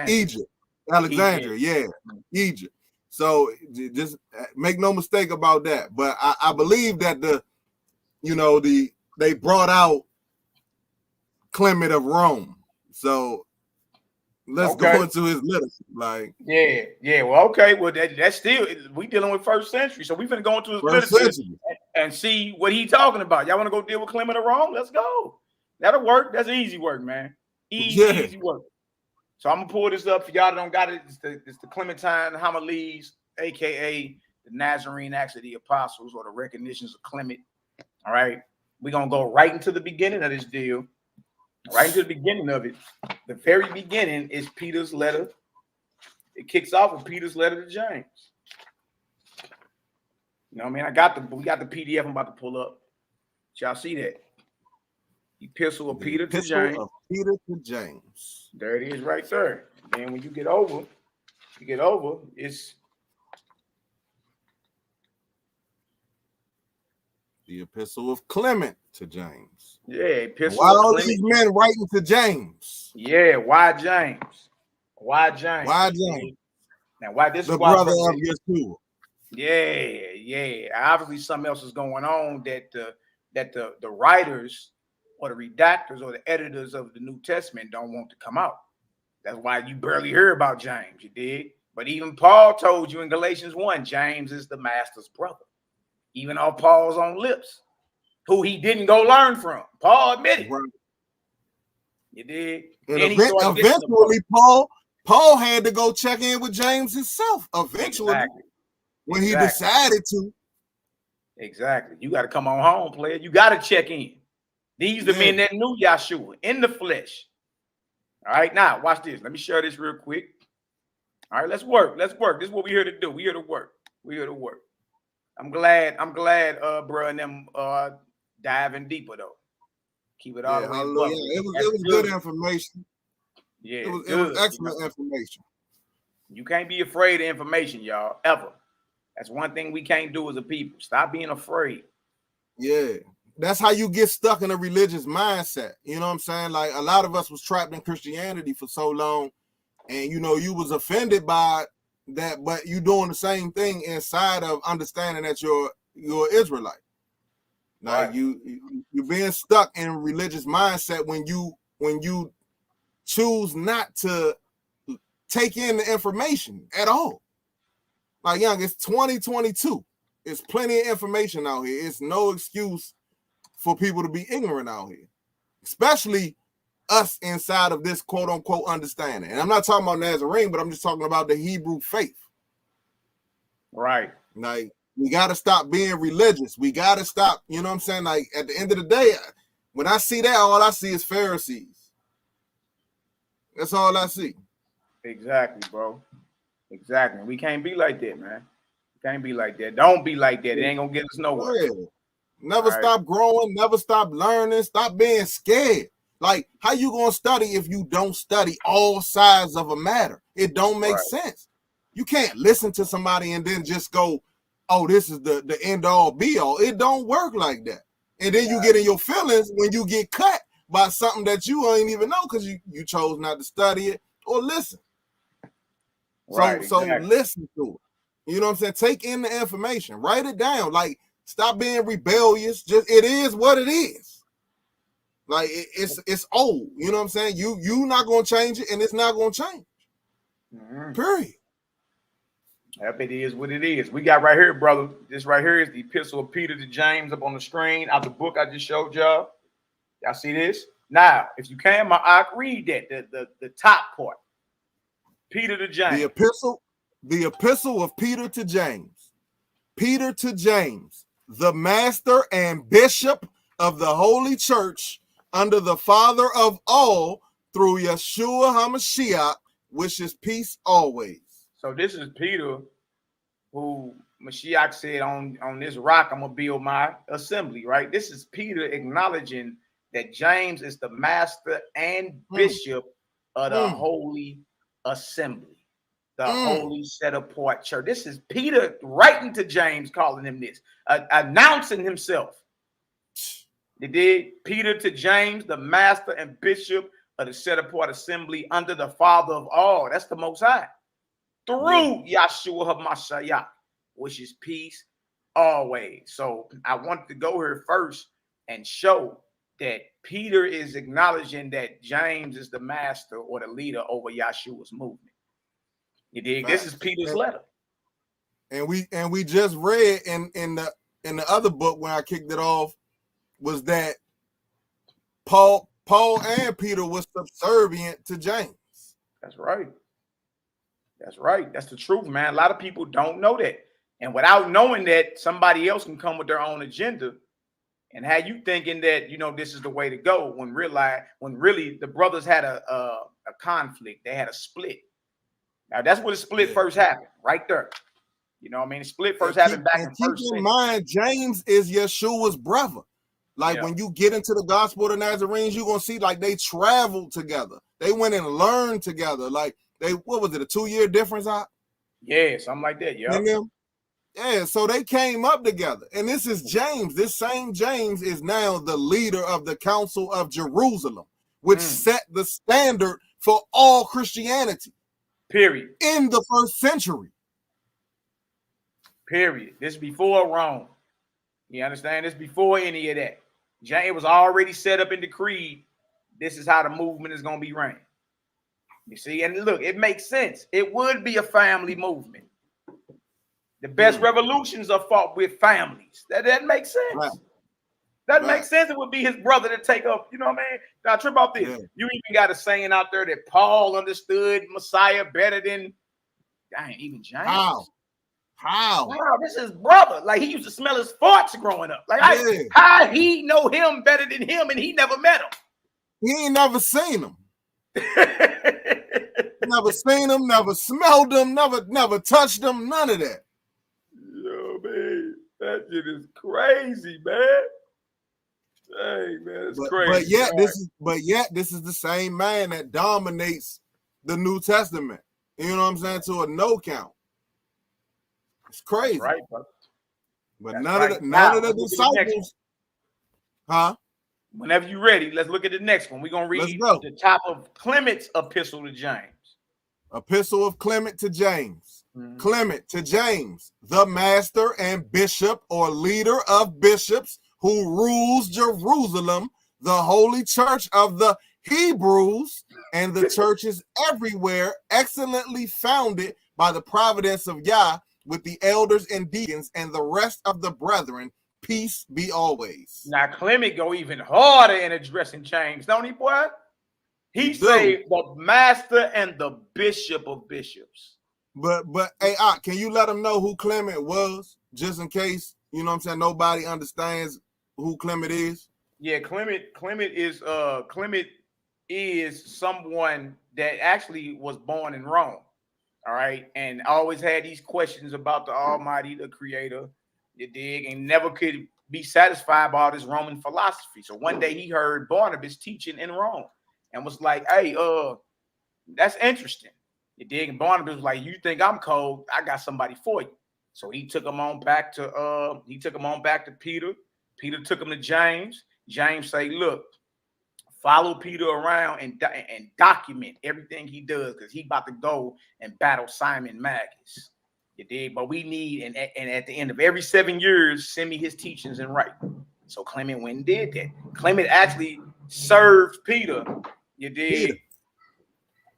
Egypt. Alexandria, Egypt. So just make no mistake about that. But I believe that they brought out Clement of Rome. So let's go into his literature. Like, well, okay. Well, that's still, we dealing with first century. So we finna go into his literature and see what he talking about. Y'all want to go deal with Clement of Rome? Let's go. That'll work. That's easy work, man. Easy work. So I'm gonna pull this up for y'all that don't got it. It's the Clementine homilies, aka the Nazarene Acts of the Apostles, or the recognitions of Clement. All right. We're gonna go right into the beginning of this deal. Right into the beginning of it. The very beginning is Peter's letter. It kicks off with Peter's letter to James. You know what I mean? We got the PDF I'm about to pull up. Y'all see that? Epistle of Peter to James. Peter to James. There it is right there. And when you get over, it's the Epistle of Clement to James. Yeah, Epistle. Why all these men writing to James? Yeah, why James? Why James? Why James? Now, why this? The brother of Yahshua. Yeah. Obviously, something else is going on that the writers or the redactors or the editors of the New Testament don't want to come out. That's why you barely hear about James. You did, but even Paul told you in Galatians 1, James is the master's brother. Even on Paul's own lips, who he didn't go learn from. Paul admitted. Right. You did. And eventually, Paul had to go check in with James himself. Eventually, when he decided to. Exactly. You got to come on home, player. You got to check in. These are the men that knew Yahshua in the flesh. All right, now watch this. Let me share this real quick. All right, let's work. This is what we're here to do. We're here to work. I'm glad, bro, and them diving deeper though. Keep it all the way. It was good information. Yeah, it was excellent information. You can't be afraid of information, y'all, ever. That's one thing we can't do as a people. Stop being afraid. Yeah. That's how you get stuck in a religious mindset. You know what I'm saying? Like, a lot of us was trapped in Christianity for so long, and you was offended by that, but you doing the same thing inside of understanding that you're Israelite. Like, you're being stuck in religious mindset when you choose not to take in the information at all. Like, young, it's 2022. There's plenty of information out here. It's no excuse for people to be ignorant out here, especially us inside of this quote unquote understanding. And I'm not talking about Nazarene, but I'm just talking about the Hebrew faith. Right. Like, we got to stop being religious. We got to stop. You know what I'm saying? Like, at the end of the day, when I see that, all I see is Pharisees. That's all I see. Exactly, bro. Exactly. We can't be like that, man. We can't be like that. Don't be like that. It ain't gonna get us nowhere. Never stop growing, never stop learning, stop being scared. Like, how you gonna study if you don't study all sides of a matter? It don't make sense. You can't listen to somebody and then just go, oh, this is the end all be all. It don't work like that. And then you get in your feelings when you get cut by something that you ain't even know because you chose not to study it or listen. So listen to it. You know what I'm saying? Take in the information, write it down. Like, stop being rebellious. Just it is what it is. Like it's old. You know what I'm saying? You not gonna change it, and it's not gonna change. Period. Yep, it is what it is. We got right here, brother. This right here is the Epistle of Peter to James up on the screen out the book I just showed y'all. Y'all see this? Now, if you can, I read that the top part. Peter to James. The epistle of Peter to James. Peter to James, the master and bishop of the Holy Church, under the Father of all, through Yahshua HaMashiach, which is peace always. So this is Peter, who Mashiach said, on this rock I'm gonna build my assembly, right? This is Peter acknowledging that James is the master and bishop of the Holy Assembly, the holy set apart church. This is Peter writing to James, calling him this, announcing himself. They did. Peter to James, the master and bishop of the set apart assembly under the Father of all. That's the Most High. Through Yahshua HaMashiach, which is peace always. So I wanted to go here first and show that Peter is acknowledging that James is the master or the leader over Yahshua's movement. You dig? This is Peter's letter. And we just read in the other book when I kicked it off was that Paul and Peter was subservient to James. That's right. That's right. That's the truth, man. A lot of people don't know that. And without knowing that, somebody else can come with their own agenda and have you thinking that, you know, this is the way to go when really the brothers had a conflict. They had a split. Now, that's where the split first happened, right there. You know what I mean? The split first happened back in first century. Keep in mind, James is Yeshua's brother. Like when you get into the gospel of the Nazarenes, you're going to see like they traveled together. They went and learned together. Like, what was it, a 2-year difference? Yeah, something like that. Yeah, so they came up together. And this is James. This same James is now the leader of the Council of Jerusalem, which set the standard for all Christianity. Period. In the first century. Period. This is before Rome. You understand? This is before any of that. James was already set up in the creed. This is how the movement is going to be ran. You see, and look, it makes sense. It would be a family movement. The best revolutions are fought with families. That makes sense. Right. That makes sense. It would be his brother to take up. You know what I mean? Now, trip out this. Yeah. You even got a saying out there that Paul understood Messiah better than even James. How? Wow, this is brother. Like, he used to smell his farts growing up. Like, how he know him better than him and he never met him? He ain't never seen him. Never seen him, never smelled him, never touched him, none of that. Yo, man, that shit is crazy, man. Hey, man, it's crazy. But yet this is the same man that dominates the New Testament. You know what I'm saying? To a no count. It's crazy. That's right, brother. But none of the disciples. Huh? Whenever you're ready, let's look at the next one. We're going to read the top of Clement's epistle to James. Epistle of Clement to James. Clement to James, the master and bishop or leader of bishops who rules Jerusalem, the holy church of the Hebrews, and the churches everywhere excellently founded by the providence of Yah, with the elders and deacons and the rest of the brethren. Peace be always. Now, Clement go even harder in addressing James, don't he, boy? He say the master and the bishop of bishops. But hey, can you let them know who Clement was, just in case, you know what I'm saying, nobody understands who Clement is? Yeah, Clement is someone that actually was born in Rome, all right, and always had these questions about the Almighty, the Creator, you dig, and never could be satisfied by all this Roman philosophy. So one day he heard Barnabas teaching in Rome and was like, hey, that's interesting. You dig? And Barnabas was like, you think I'm cold? I got somebody for you. So he took him on back to Peter. Peter took him to James. James say, look, follow Peter around and document everything he does, because he about to go and battle Simon Magus. You dig? But we need, and at the end of every 7 years, send me his teachings and write. So Clement went and did that. Clement actually served Peter. You dig? Peter.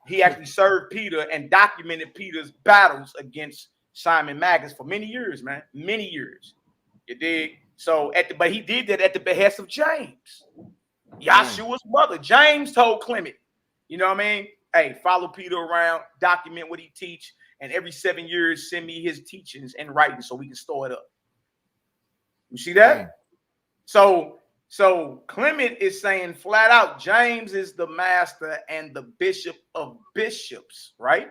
He actually served Peter and documented Peter's battles against Simon Magus for many years, man. Many years. You dig? So but he did that at the behest of James, Yahshua's mother. James told Clement, you know what I mean? Hey, follow Peter around, document what he teach, and every 7 years send me his teachings in writing so we can store it up. You see that? So Clement is saying flat out, James is the master and the bishop of bishops, right?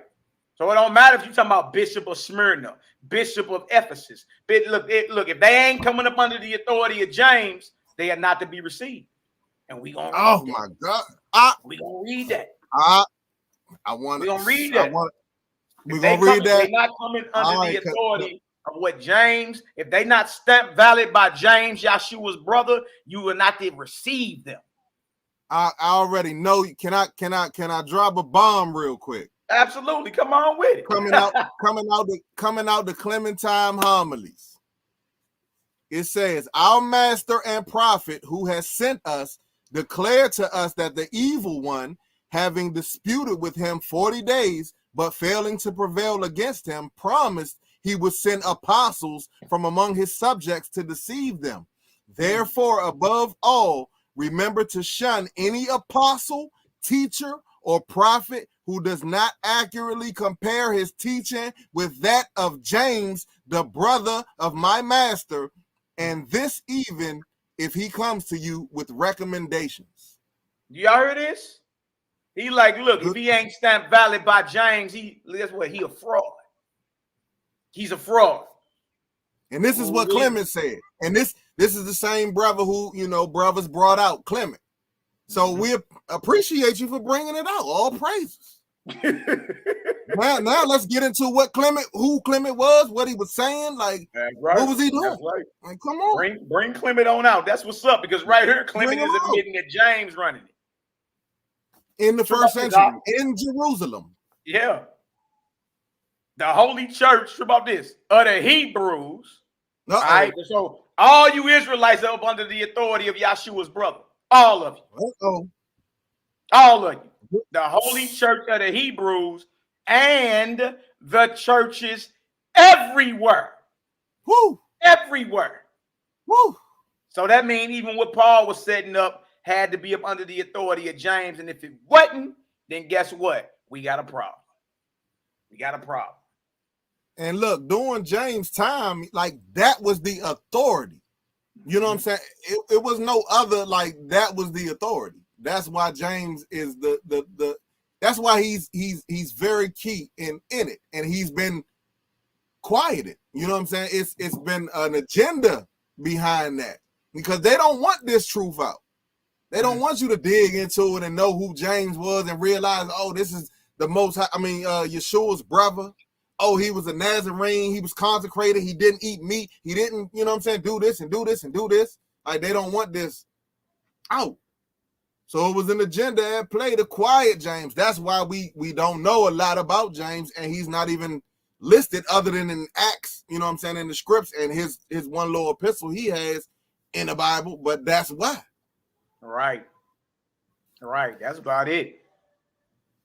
So it don't matter if you're talking about Bishop of Smyrna, Bishop of Ephesus. But look, if they ain't coming up under the authority of James, they are not to be received. And we gonna read my God. We gonna read that. We gonna read that. We're gonna read that. They're not coming under the authority of what James, if they not stamped valid by James, Yahshua's brother, you will not receive them. I already know. Can I drop a bomb real quick? Absolutely, come on with it. coming out the Clementine homilies. It says, our master and prophet who has sent us declared to us that the evil one, having disputed with him 40 days, but failing to prevail against him, promised he would send apostles from among his subjects to deceive them. Therefore, above all, remember to shun any apostle, teacher, or prophet who does not accurately compare his teaching with that of James, the brother of my master, and this even if he comes to you with recommendations. Y'all heard this? He like, look, if he ain't stamped valid by James, that's what, he a fraud. He's a fraud. And this is what Clement said. And this is the same brother who, brothers brought out Clement. So we appreciate you for bringing it out. All praises. now let's get into who Clement was, what he was saying. Like, right. What was he doing? Right. Like, come on. Bring Clement on out. That's what's up, because right here, Clement is admitting that James running it. In the first century, in Jerusalem. Yeah. The holy church, about this, of the Hebrews. All right. So all you Israelites are up under the authority of Yahshua's brother. All of you. All of you. The holy church of the Hebrews and the churches everywhere. Woo. Everywhere. Woo. So that means even what Paul was setting up had to be up under the authority of James. And if it wasn't, then guess what? We got a problem. And look, during James' time, like, that was the authority. You know what I'm saying? It was no other, like, that was the authority. That's why James is that's why he's very key in it. And he's been quieted. You know what I'm saying? It's been an agenda behind that, because they don't want this truth out. They don't want you to dig into it and know who James was and realize, oh, this is the most, Yeshua's brother. Oh, he was a Nazarene. He was consecrated. He didn't eat meat. He didn't, you know what I'm saying, do this and do this and do this. Like, they don't want this out. So it was an agenda at play to quiet James. That's why we don't know a lot about James, and he's not even listed other than in Acts, you know what I'm saying, in the scripts and his one little epistle he has in the Bible, but that's why. Right. That's about it.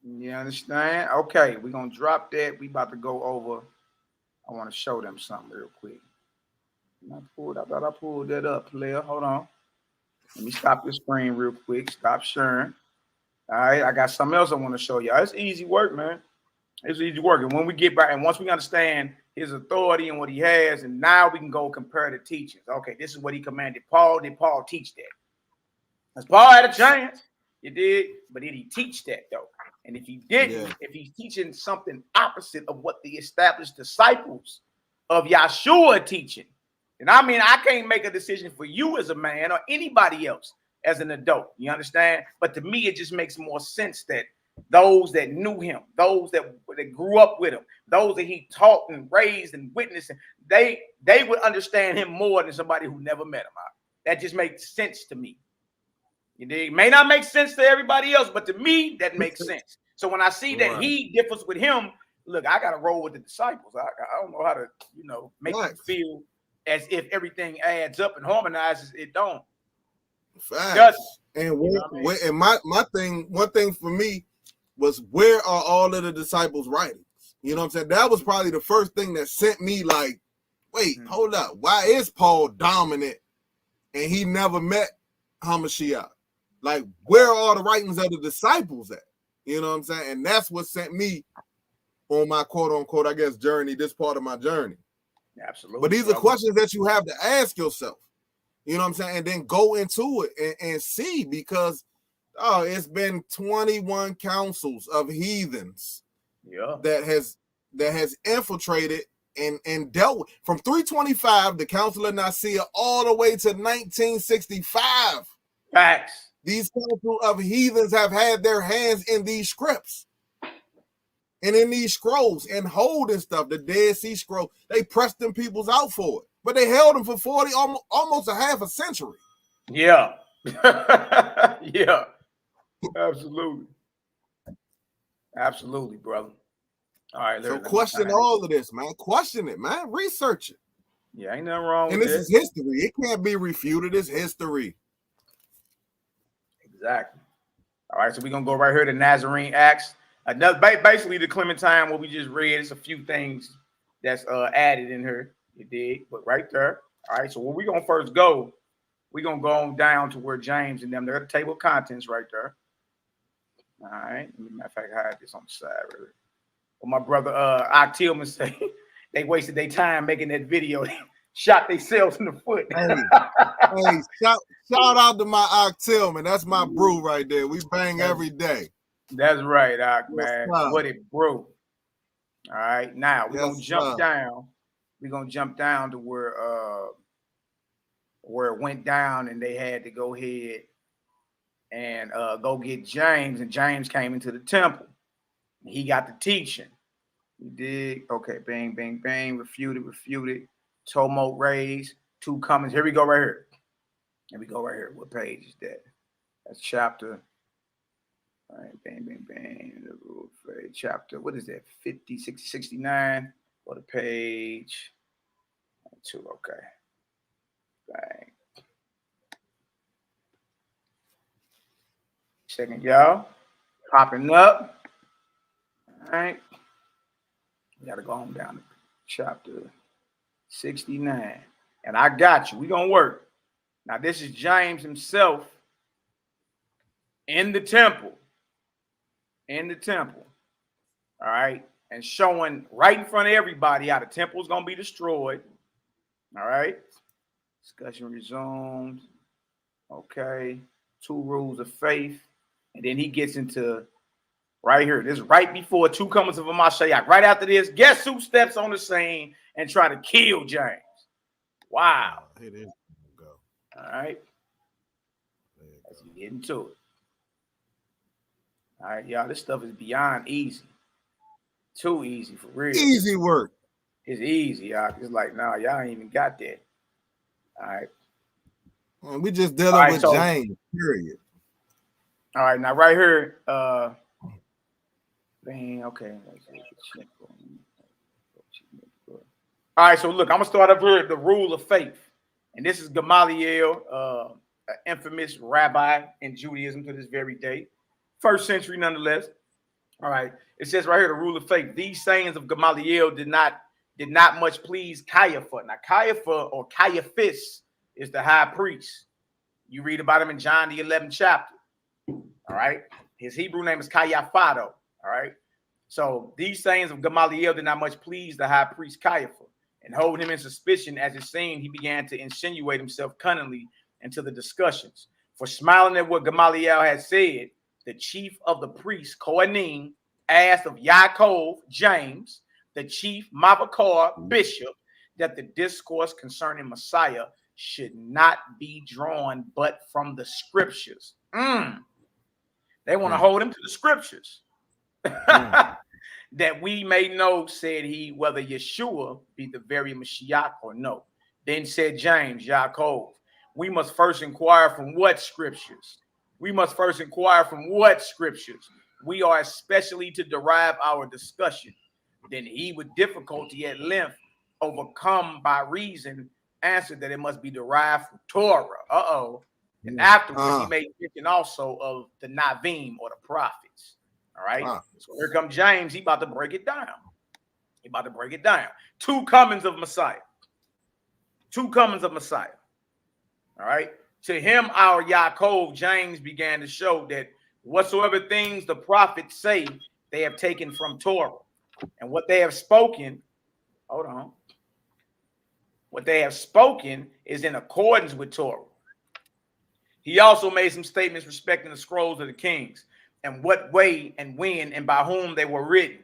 You understand? Okay, we're going to drop that. We about to go over. I want to show them something real quick. I thought I pulled that up, player. Hold on. Let me stop this screen real quick. Stop sharing. All right, I got something else I want to show you. It's easy work, man. It's easy work. And when we get back, and once we understand his authority and what he has, and now we can go compare the teachings. Okay, this is what he commanded Paul. Did Paul teach that? Because Paul had a chance. He did, but did he teach that, though? And if he didn't, if he's teaching something opposite of what the established disciples of Yahshua teaching, And I mean, I can't make a decision for you as a man or anybody else as an adult. You understand? But to me, it just makes more sense that those that knew him, those that grew up with him, those that he taught and raised and witnessed, they would understand him more than somebody who never met him. That just makes sense to me. It may not make sense to everybody else, but to me, that makes sense. So when I see that he differs with him, look, I got to roll with the disciples. I don't know how to, make them feel as if everything adds up and harmonizes. It don't. Facts. And one thing for me was, where are all of the disciples' writings? You know what I'm saying? That was probably the first thing that sent me like, wait, hold up. Why is Paul dominant and he never met HaMashiach? Like, where are all the writings of the disciples at? You know what I'm saying? And that's what sent me on my quote unquote, I guess, journey, this part of my journey. Absolutely. But these are questions that you have to ask yourself. You know what I'm saying? And then go into it and see, because it's been 21 councils of heathens that has infiltrated and dealt with, from 325, the Council of Nicaea, all the way to 1965. Facts. These council of heathens have had their hands in these scripts and in these scrolls and holding stuff. The Dead Sea Scroll, they pressed them peoples out for it, but they held them for 40, almost a half a century. Yeah. Yeah. Absolutely. Absolutely, brother. All right. So question all of this, man. Question it, man. Research it. Yeah, ain't nothing wrong with it. And this is history. It can't be refuted. It's history. Exactly. All right, so we're gonna go right here to Nazarene Acts. Another basically the Clementine, what we just read. It's a few things that's added in here. You did, but right there. All right, so where we gonna first go, we're gonna go on down to where James and them, they're at the table of contents right there. All right, matter of fact, I had this on the side really. Well, my brother Ock Tillman say they wasted their time making that video. Shot themselves in the foot. Hey, shout out to my Ock Tillman. That's my brew right there. We bang every day. That's right, Ock, man. What it brew. All right, now we're gonna jump down. We're gonna jump down to where it went down, and they had to go ahead and go get James, and James came into the temple. He got the teaching. He did. Okay, bang, bang, bang. Refuted. Tumult raised. Two comings. Here we go right here. Here we go right here. What page is that? That's chapter. All right, bang, bang, bang. Chapter, what is that? 50, 60, 69. Or the page. 2, okay. Bang. Second, y'all. Popping up. All right. We got to go on down to chapter 69. And I got you. We're going to work. Now, this is James himself in the temple. In the temple. All right. And showing right in front of everybody how the temple is going to be destroyed. All right. Discussion resumed. Okay. 2 rules of faith. And then he gets into right here. This is right before 2 comings of HaMashiach. Right after this, guess who steps on the scene and try to kill James? Wow. It is. All right. Let's get into it. All right, y'all. This stuff is beyond easy. Too easy for real. Easy work. It's easy, y'all. It's like, nah, y'all ain't even got that. All right. Man, we just dealing with James, period. All right, now right here, okay. All right, so look, I'm gonna start up here the rule of faith, and this is Gamaliel, an infamous rabbi in Judaism to this very day, 1st century nonetheless. All right, it says right here the rule of faith. These sayings of Gamaliel did not much please Caiaphas. Now Caiaphas or Caiaphas is the high priest. You read about him in John the 11th chapter. All right, his Hebrew name is Caiaphado. All right, so these sayings of Gamaliel did not much please the high priest Caiaphas, and hold him in suspicion, as it seemed he began to insinuate himself cunningly into the discussions. For smiling at what Gamaliel had said, the chief of the priests, Kohanim, asked of Yaakov, James, the chief Mavakar, bishop, that the discourse concerning Messiah should not be drawn but from the scriptures. They want to hold him to the scriptures. That we may know, said he, whether Yahshua be the very Mashiach or no. Then said James, Yaakov, we must first inquire from what scriptures? We must first inquire from what scriptures? We are especially to derive our discussion. Then he, with difficulty at length, overcome by reason, answered that it must be derived from Torah. And afterwards, he made mention also of the Navim, or the prophets. All right. So here comes James. He about to break it down. He about to break it down. Two comings of Messiah. Two comings of Messiah. All right. To him, our Yaakov, James began to show that whatsoever things the prophets say, they have taken from Torah. And what they have spoken, what they have spoken is in accordance with Torah. He also made some statements respecting the scrolls of the kings and what way and when and by whom they were written.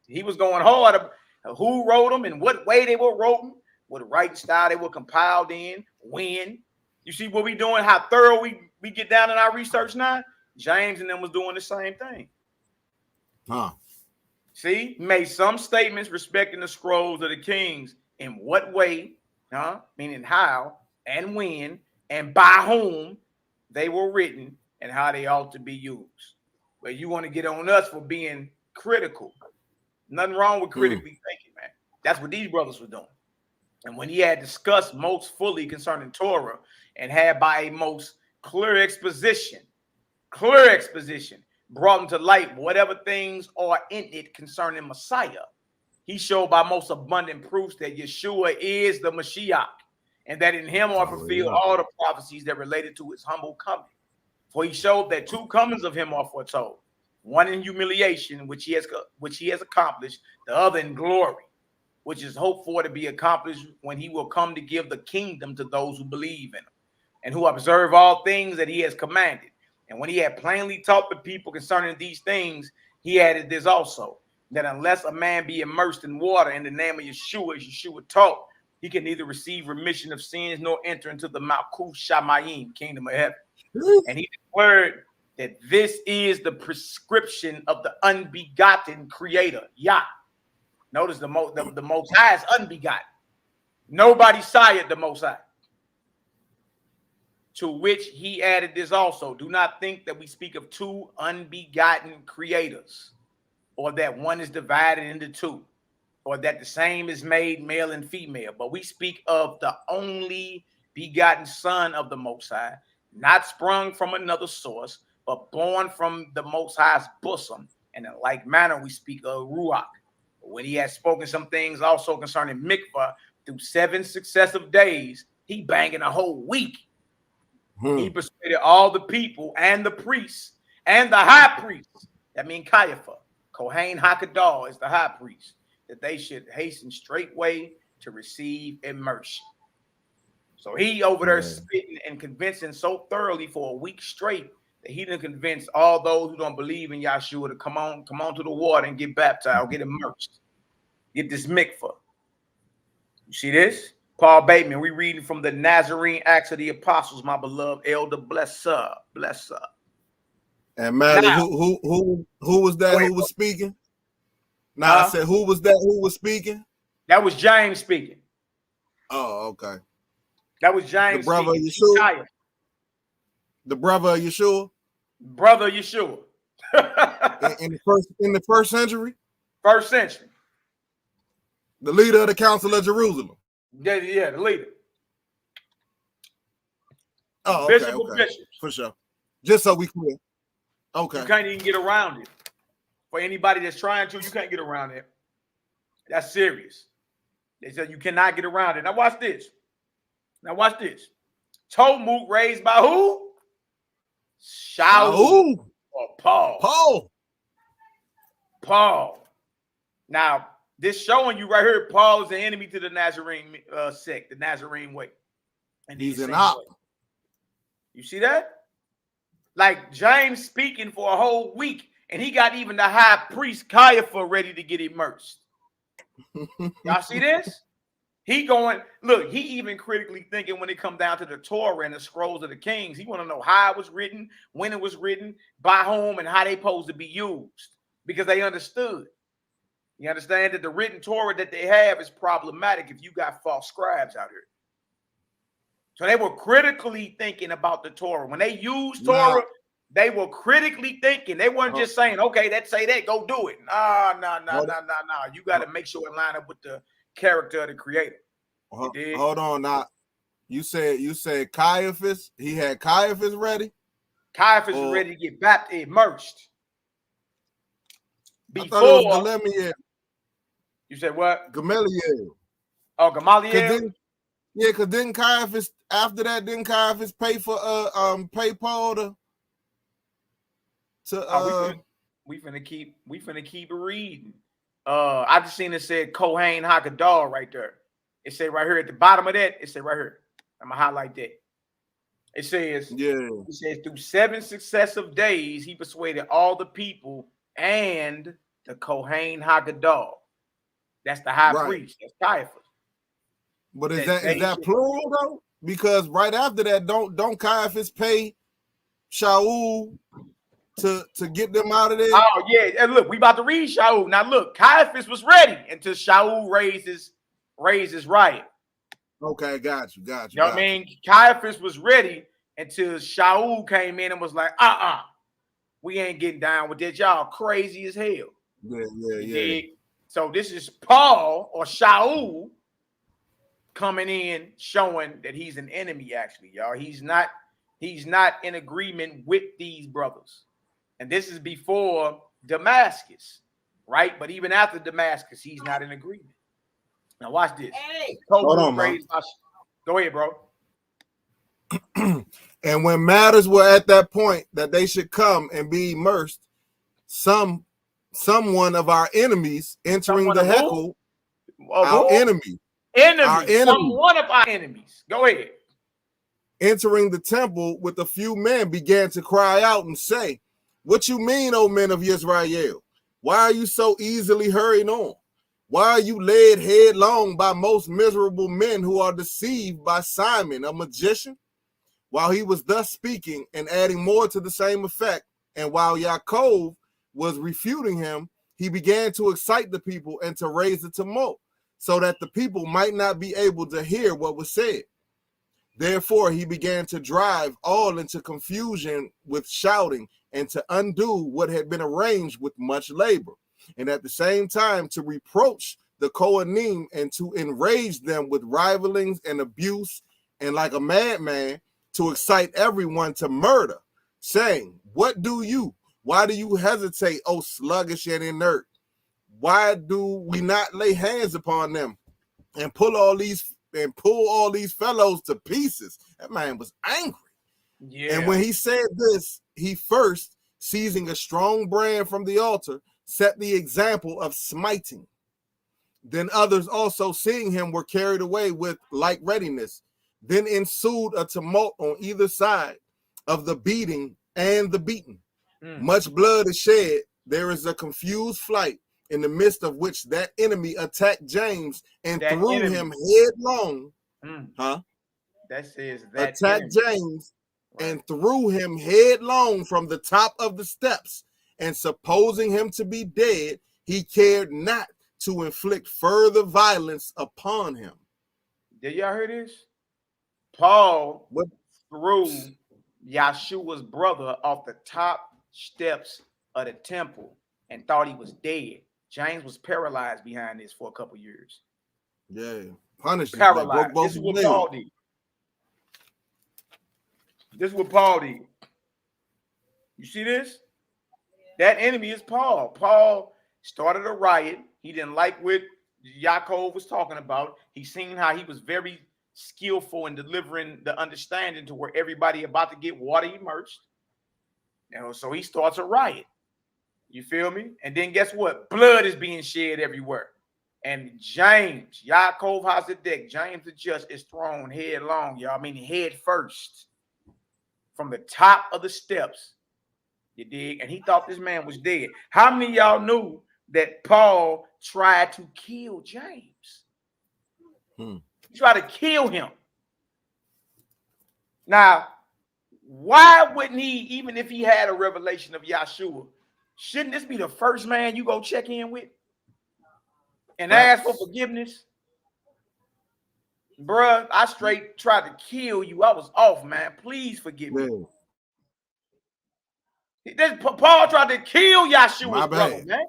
He was going hard who wrote them and what way they were written, what writing style they were compiled in, when. You see what we doing, how thorough we get down in our research now? James and them was doing the same thing. See, he made some statements respecting the scrolls of the kings in what way, meaning how and when and by whom they were written and how they ought to be used. But you want to get on us for being critical. Nothing wrong with critically thinking, man. That's what these brothers were doing. And when he had discussed most fully concerning Torah and had by a most clear exposition, brought into light whatever things are in it concerning Messiah, he showed by most abundant proofs that Yahshua is the Mashiach, and that in him are fulfilled all the prophecies that related to his humble coming. For he showed that two comings of him are foretold, one in humiliation, which he has accomplished, the other in glory, which is hoped for to be accomplished when he will come to give the kingdom to those who believe in him and who observe all things that he has commanded. And when he had plainly taught the people concerning these things, he added this also, that unless a man be immersed in water in the name of Yahshua, as Yahshua taught, he can neither receive remission of sins nor enter into the Malkuth Shamayim, kingdom of heaven. And he declared that this is the prescription of the unbegotten creator, Yah. Notice the Most High is unbegotten. Nobody sired the Most High. To which he added this also, do not think that we speak of two unbegotten creators, or that one is divided into two, or that the same is made male and female, but we speak of the only begotten Son of the Most High, not sprung from another source, but born from the Most High's bosom. And in like manner, we speak of Ruach. When he had spoken some things also concerning mikvah through 7 successive days, he banging a whole week. He persuaded all the people and the priests and the high priest. That means Caiaphas. Kohen Hakadah is the high priest, that they should hasten straightway to receive immersion. So he over there spitting and convincing so thoroughly for a week straight that he didn't convince all those who don't believe in Yahshua to come on to the water and get baptized, get immersed, get this mikvah. You see this? Paul Bateman, we reading from the Nazarene Acts of the Apostles, my beloved elder. Bless up. And Mally, who was that who was speaking? I said, who was that who was speaking? That was James speaking. Oh, okay. That was James, the brother speaking. Yahshua. The brother of Yahshua. Brother Yahshua. in the first century. First century. The leader of the Council of Jerusalem. Yeah, the leader. Oh, Bishop okay. Bishop. For sure. Just so we clear. Okay. You can't even get around it. For anybody that's trying to, you can't get around it. That's serious. They said you cannot get around it. Now watch this. Talmud raised by who? Shaul or Paul. Paul. Now, this showing you right here, Paul is an enemy to the Nazarene sect, the Nazarene way. And he's an op. You see that? Like James speaking for a whole week, and he got even the high priest Caiaphas ready to get immersed. Y'all see this? He going, look, he even critically thinking when it come down to the Torah and the scrolls of the kings, he want to know how it was written, when it was written, by whom, and how they supposed to be used, because they understood. You understand that the written Torah that they have is problematic if you got false scribes out here. So they were critically thinking about the Torah. When they used Torah, they were critically thinking. They weren't just saying, okay, let's say that, go do it. No. You got to make sure it line up with the character of the creator. Hold on now. You said Caiaphas, he had Caiaphas ready? Caiaphas was ready to get baptized, immersed. Before I thought it was Gamaliel. You said what? Gamaliel. Oh, Gamaliel? Because didn't Caiaphas, after that, didn't Caiaphas pay for pay Paul we finna keep reading. I just seen it said Kohen Hakadah right there. It said right here at the bottom of that, it said right here. I'm gonna highlight that. It says, it says through 7 successive days, he persuaded all the people and the Kohen Hakadah. That's the high priest. That's Caiaphas. But is that plural though? Because right after that, don't Caiaphas pay Shaul to get them out of there? Oh yeah, and look, we about to read Shaul. Now look, Caiaphas was ready until Shaul raises riot. Okay, got you. You know what I mean? Caiaphas was ready until Shaul came in and was like, we ain't getting down with that. Y'all crazy as hell. Yeah. So this is Paul or Shaul coming in showing that he's an enemy, actually, y'all. He's not in agreement with these brothers. And this is before Damascus, right? But even after Damascus, he's not in agreement. Now watch this. Hey, hold on, man. Go ahead, bro. And when matters were at that point that they should come and be immersed, someone of our enemies entering the heckle, our enemy. One of our enemies. Go ahead. Entering the temple with a few men began to cry out and say, "What you mean, O men of Israel? Why are you so easily hurrying on? Why are you led headlong by most miserable men who are deceived by Simon, a magician?" While he was thus speaking and adding more to the same effect, and while Yaakov was refuting him, he began to excite the people and to raise a tumult, so that the people might not be able to hear what was said. Therefore, he began to drive all into confusion with shouting and to undo what had been arranged with much labor, and at the same time to reproach the Kohanim and to enrage them with rivalings and abuse, and like a madman to excite everyone to murder, saying, "What do you? Why do you hesitate, O sluggish and inert? Why do we not lay hands upon them and pull all these fellows to pieces?" That man was angry. Yeah. And when he said this, he first, seizing a strong brand from the altar, set the example of smiting. Then others also, seeing him, were carried away with like readiness. Then ensued a tumult on either side of the beating and the beaten. Much blood is shed. There is a confused flight, in the midst of which that enemy attacked James and threw him headlong. That says that attacked James and threw him headlong from the top of the steps. And supposing him to be dead, he cared not to inflict further violence upon him. Did y'all hear this? Paul threw Yahshua's brother off the top steps of the temple and thought he was dead. James was paralyzed behind this for a couple years. Yeah, punished. Paralyzed. This is what Paul did. This is what Paul did. You see this? That enemy is Paul. Paul started a riot. He didn't like what Yaakov was talking about. He seen how he was very skillful in delivering the understanding to where everybody about to get water immersed. So he starts a riot. You feel me? And then guess what? Blood is being shed everywhere. And James, Yaakov HaZedek, James the Just, is thrown headlong, y'all. I mean, head first from the top of the steps. You dig? And he thought this man was dead. How many of y'all knew that Paul tried to kill James? He tried to kill him. Now, why wouldn't he, even if he had a revelation of Yahshua, shouldn't this be the first man you go check in with and ask for forgiveness? Bruh, I straight tried to kill you. I was off, man. Please forgive me. Paul tried to kill Yahshua's brother, man.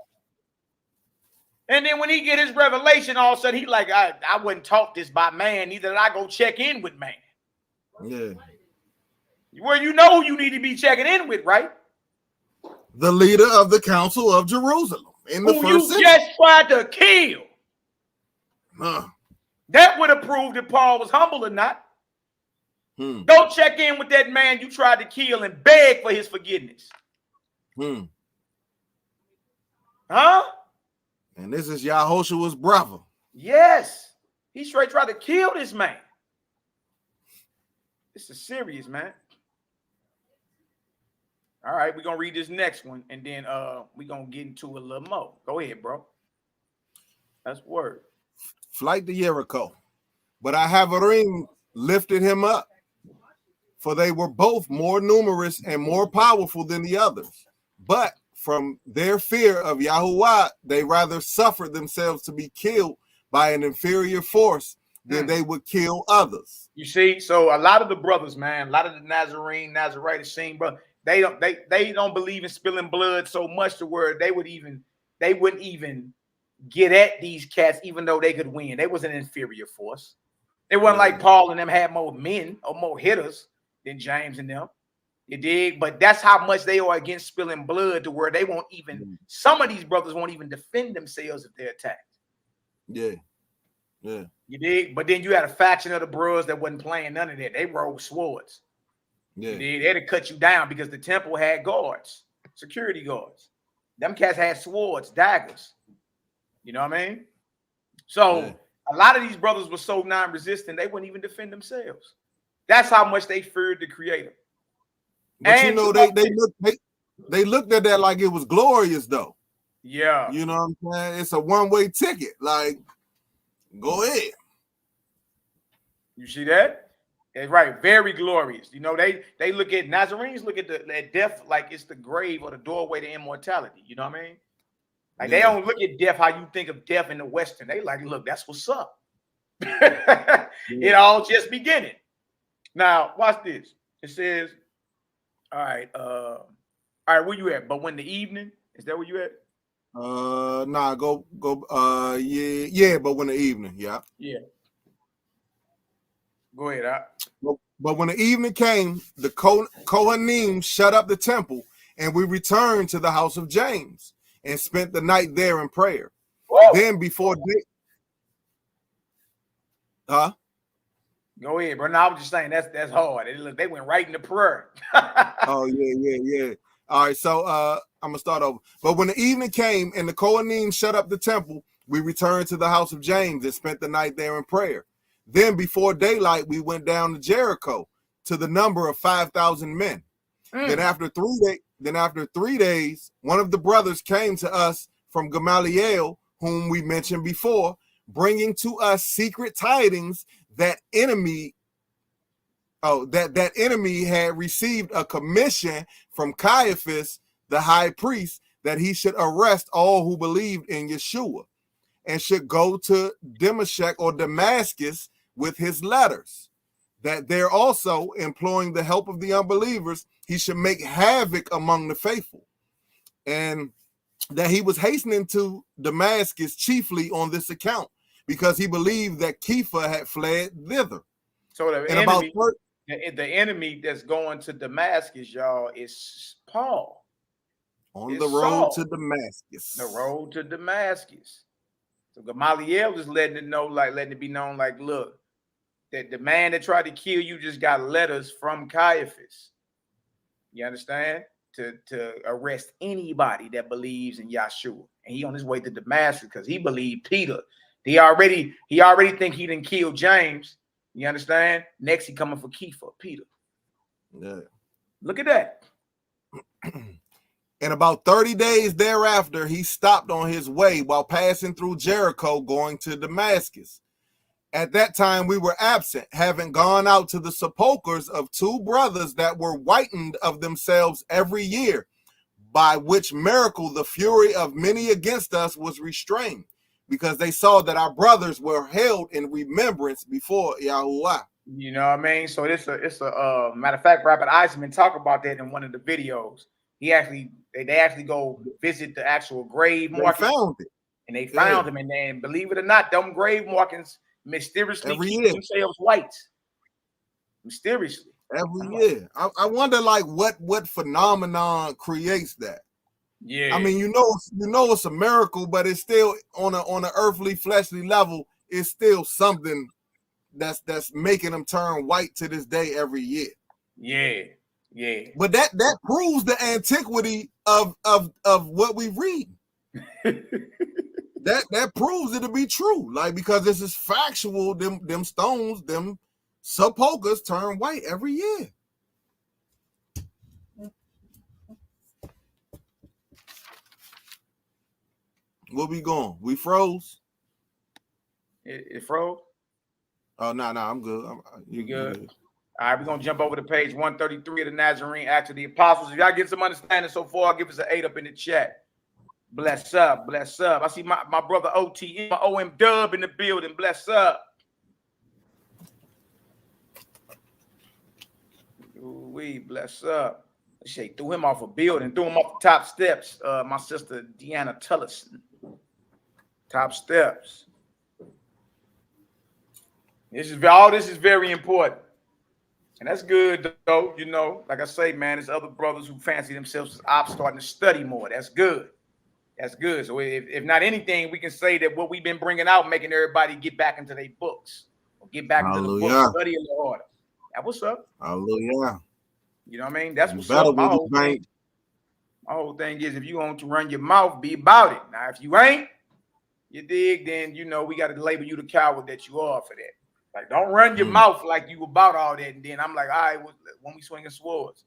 And then when he get his revelation, all of a sudden he like, I wasn't taught this by man, neither did I go check in with man. Yeah. Well, you know who you need to be checking in with, right? The leader of the Council of Jerusalem in the who first you just tried to kill. That would have proved if Paul was humble or not. Go check in with that man you tried to kill and beg for his forgiveness. Huh? And this is Yahshua's brother. Yes. He straight tried to kill this man. This is serious, man. All right, we're going to read this next one, and then we're going to get into a little more. Go ahead, bro. That's word. Flight to Jericho. But I have a ring lifted him up, for they were both more numerous and more powerful than the others. But from their fear of Yahuwah, they rather suffered themselves to be killed by an inferior force than they would kill others. You see, so a lot of the brothers, man, a lot of the Nazarene scene, bro, they don't believe in spilling blood so much to where they wouldn't even get at these cats, even though they could win. They was an inferior force. It wasn't like Paul and them had more men or more hitters than James and them. You dig? But that's how much they are against spilling blood to where they won't even, some of these brothers won't even defend themselves if they're attacked. Yeah. Yeah. You dig? But then you had a faction of the bros that wasn't playing none of that. They rolled swords. Yeah. They'd have cut you down because the temple had guards, security guards. Them cats had swords, daggers. You know what I mean? So a lot of these brothers were so non-resistant, they wouldn't even defend themselves. That's how much they feared the Creator. But and you know, they looked at that like it was glorious, though. Yeah. You know what I'm saying? It's a one-way ticket. Like, go ahead. You see that? That's right. Very glorious. You know, they look at Nazarenes, look at death like it's the grave or the doorway to immortality. You know what I mean? Like they don't look at death how you think of death in the Western. They like, look, that's what's up. It all just beginning. Now, watch this. It says, all right, where you at? But when the evening, is that where you at? Nah, go, yeah, but when the evening, yeah. Go ahead. But when the evening came, the Kohanim shut up the temple, and we returned to the house of James and spent the night there in prayer. Woo! Then before day, Go ahead, bro. No, I was just saying that's hard. They went right into prayer. Oh yeah. All right, so I'm gonna start over. But when the evening came and the Kohanim shut up the temple, we returned to the house of James and spent the night there in prayer. Then before daylight, we went down to Jericho to the number of 5,000 men. Then after 3 days, one of the brothers came to us from Gamaliel, whom we mentioned before, bringing to us secret tidings that enemy had received a commission from Caiaphas, the high priest, that he should arrest all who believed in Yahshua and should go to Damascus with his letters, that there also, employing the help of the unbelievers, he should make havoc among the faithful, and that he was hastening to Damascus chiefly on this account, because he believed that Kepha had fled thither. So the enemy that's going to Damascus, y'all, is Paul. On the road to Damascus. The road to Damascus. So Gamaliel was letting it be known, like, look, that the man that tried to kill you just got letters from Caiaphas. You understand? To arrest anybody that believes in Yahshua. And he on his way to Damascus because he believed Peter. He already think he didn't kill James. You understand? Next he coming for Kepha, Peter. Yeah. Look at that. And about 30 days thereafter, he stopped on his way while passing through Jericho going to Damascus. At that time we were absent, having gone out to the sepulchres of 2 brothers that were whitened of themselves every year, by which miracle the fury of many against us was restrained, because they saw that our brothers were held in remembrance before Yahuwah. You know what I mean? So it's a matter of fact, Robert Eisman talked about that in one of the videos. They actually go visit the actual grave markings. They found it. And they found him, and then believe it or not, them grave markings mysteriously every keep year themselves white. Mysteriously. Every year. I wonder like what phenomenon creates that. Yeah. I mean, you know it's a miracle, but it's still on an earthly, fleshly level, it's still something that's making them turn white to this day every year. Yeah. Yeah. But that proves the antiquity of what we read. that proves it to be true. Like, because this is factual, them stones, them sepulchres turn white every year. Where we going? We froze? It froze? Oh, no, I'm good. You good? All right, we're going to jump over to page 133 of the Nazarene Acts of the Apostles. If y'all get some understanding so far, give us an 8 up in the chat. Bless up, bless up. I see my brother OTE, my OM Dub in the building. Bless up. We bless up. She threw him off a building, threw him off the top steps. My sister Deanna Tullison. Top steps. This is very important. And that's good, though. You know, like I say, man, there's other brothers who fancy themselves as ops starting to study more. That's good. That's good. So if not anything, we can say that what we've been bringing out, making everybody get back into their books. Or get back into the books, study a little harder. That what's up. Hallelujah. You know what I mean? That's what's up. My whole thing is, if you want to run your mouth, be about it. Now, if you ain't, you dig, then, you know, we got to label you the coward that you are for that. Like, don't run your mouth like you about all that. And then I'm like, all right, when we swinging swords.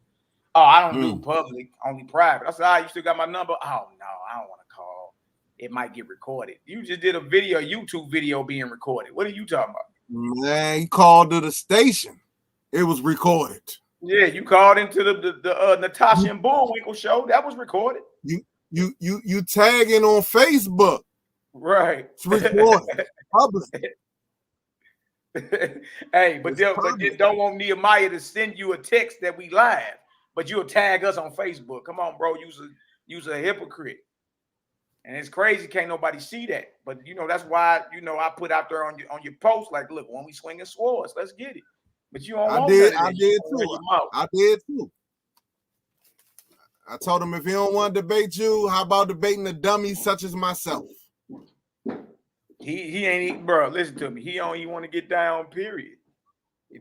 Oh, I don't do public, only private. I said, all right, you still got my number? Oh, no, I don't want to call. It might get recorded. You just did a YouTube video being recorded. What are you talking about? Man, he called to the station. It was recorded. Yeah, you called into the Natasha and Bullwinkle show. That was recorded. You tagging on Facebook. Right. It's recorded. Published. Hey, but you don't want NehemiYAH to send you a text that we live, but you'll tag us on Facebook. Come on, bro. Use a hypocrite. And it's crazy, can't nobody see that. But you know, that's why, you know, I put out there on your post, like, look, when we swinging swords, let's get it. But you don't want that. I did too. I told him, if he don't want to debate you, how about debating a dummy such as myself? He ain't, bro, listen to me. He don't even want to get down, period.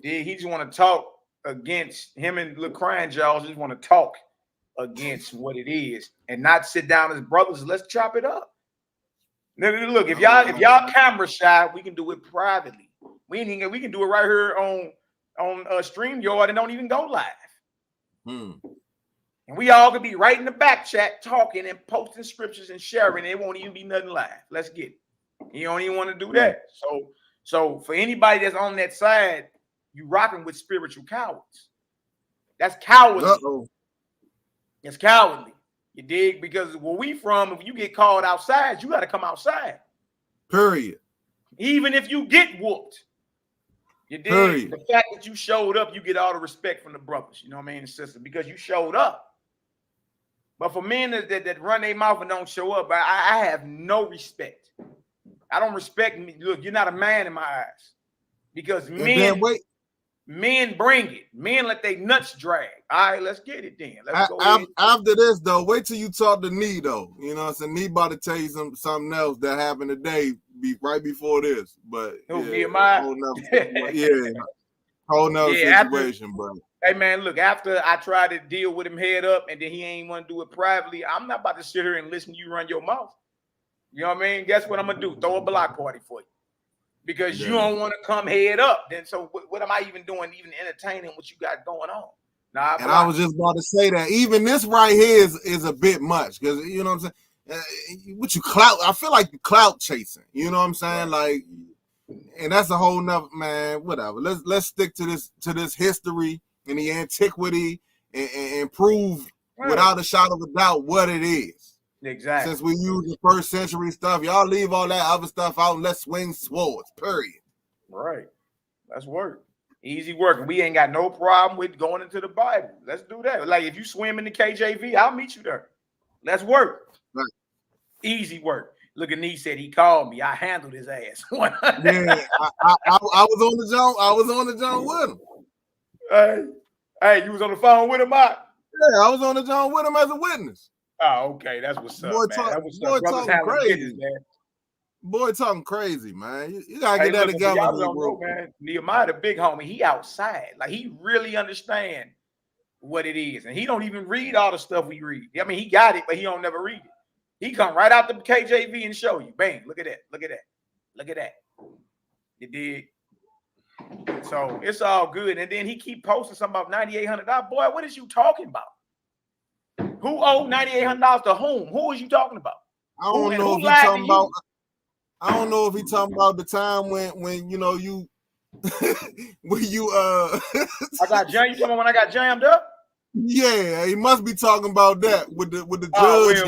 He just want to talk against him, and Lil Crying Jaws just want to talk against what it is and not sit down as brothers. Let's chop it up. Look, if y'all camera shy, we can do it privately. We can do it right here on StreamYard and don't even go live. And we all could be right in the back chat talking and posting scriptures and sharing. It won't even be nothing live. Let's get it. You don't even want to do that. So for anybody that's on that side, you rocking with spiritual cowards. That's cowardly. It's cowardly. You dig? Because where we from, if you get called outside, you got to come outside. Period. Even if you get whooped. You dig? Period. The fact that you showed up, you get all the respect from the brothers. You know what I mean, and sisters, because you showed up. But for men that run their mouth and don't show up, I have no respect. I don't respect me. Look, you're not a man in my eyes. Because men bring it. Men let their nuts drag. All right, let's get it then. Let's go after this, though, wait till you talk to Nee, though. You know what I'm saying? Nee about to tell you something else that happened today, right before this. But whole nother situation, bro. Hey, man, look, after I tried to deal with him head up and then he ain't want to do it privately, I'm not about to sit here and listen to you run your mouth. You know what I mean? Guess what I'm going to do? Throw a block party for you. Because you don't want to come head up. Then so what am I even doing, even entertaining what you got going on? Nah, and I was just about to say that even this right here is a bit much, because you know what I'm saying. What you clout? I feel like you clout chasing. You know what I'm saying? Like, and that's a whole nother, man. Whatever. Let's stick to this history and the antiquity and prove without a shadow of a doubt what it is. Exactly. Since we use the first century stuff, y'all leave all that other stuff out and let's swing swords. Period. Right. Let's work. Easy work. We ain't got no problem with going into the Bible. Let's do that. Like if you swim in the KJV, I'll meet you there. Let's work. Right. Easy work. Look at Nee said he called me. I handled his ass. Yeah, I was on the John. I was on the John with him. Hey, you was on the phone with him, Mike? Yeah, I was on the John with him as a witness. Oh, okay. That's what's up, Boy, man. Boy talking crazy, man. Boy talking crazy, man. You gotta get that together, bro. Man. NehemiYAH, the big homie, he outside. Like he really understand what it is, and he don't even read all the stuff we read. I mean, he got it, but he don't never read it. He come right out the KJV and show you. Bang! Look at that! Look at that! Look at that! You did. So it's all good, and then he keep posting something about $9,800. Boy, what is you talking about? Who owed $9,800 to whom? Who is you talking about? I don't know if he talking about. I don't know if he talking about the time when you know you when you I got jammed. You talking about when I got jammed up? Yeah, he must be talking about that with the judge.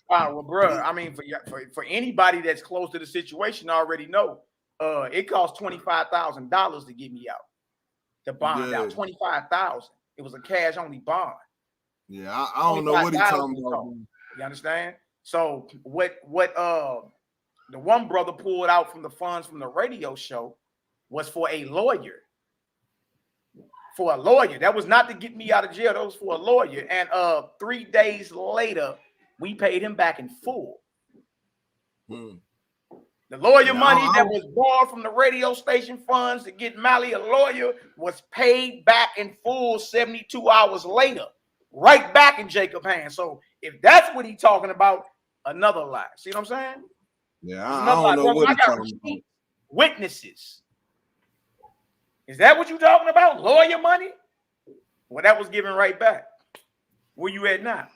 Well, bro, I mean, for anybody that's close to the situation, already know. It cost $25,000 to get me out. The bond out $25,000. It was a cash only bond. Yeah, I don't know what he's talking about. You understand? So what the one brother pulled out from the funds from the radio show was for a lawyer. For a lawyer. That was not to get me out of jail. That was for a lawyer. And 3 days later, we paid him back in full. The lawyer money that was borrowed from the radio station funds to get Mally a lawyer was paid back in full 72 hours later. Right back in Jacob's hands. So if that's what he's talking about, another lie. See what I'm saying? Yeah, I don't know what he's talking about. Witnesses. Is that what you're talking about? Lawyer money? Well, that was given right back. Where you at now?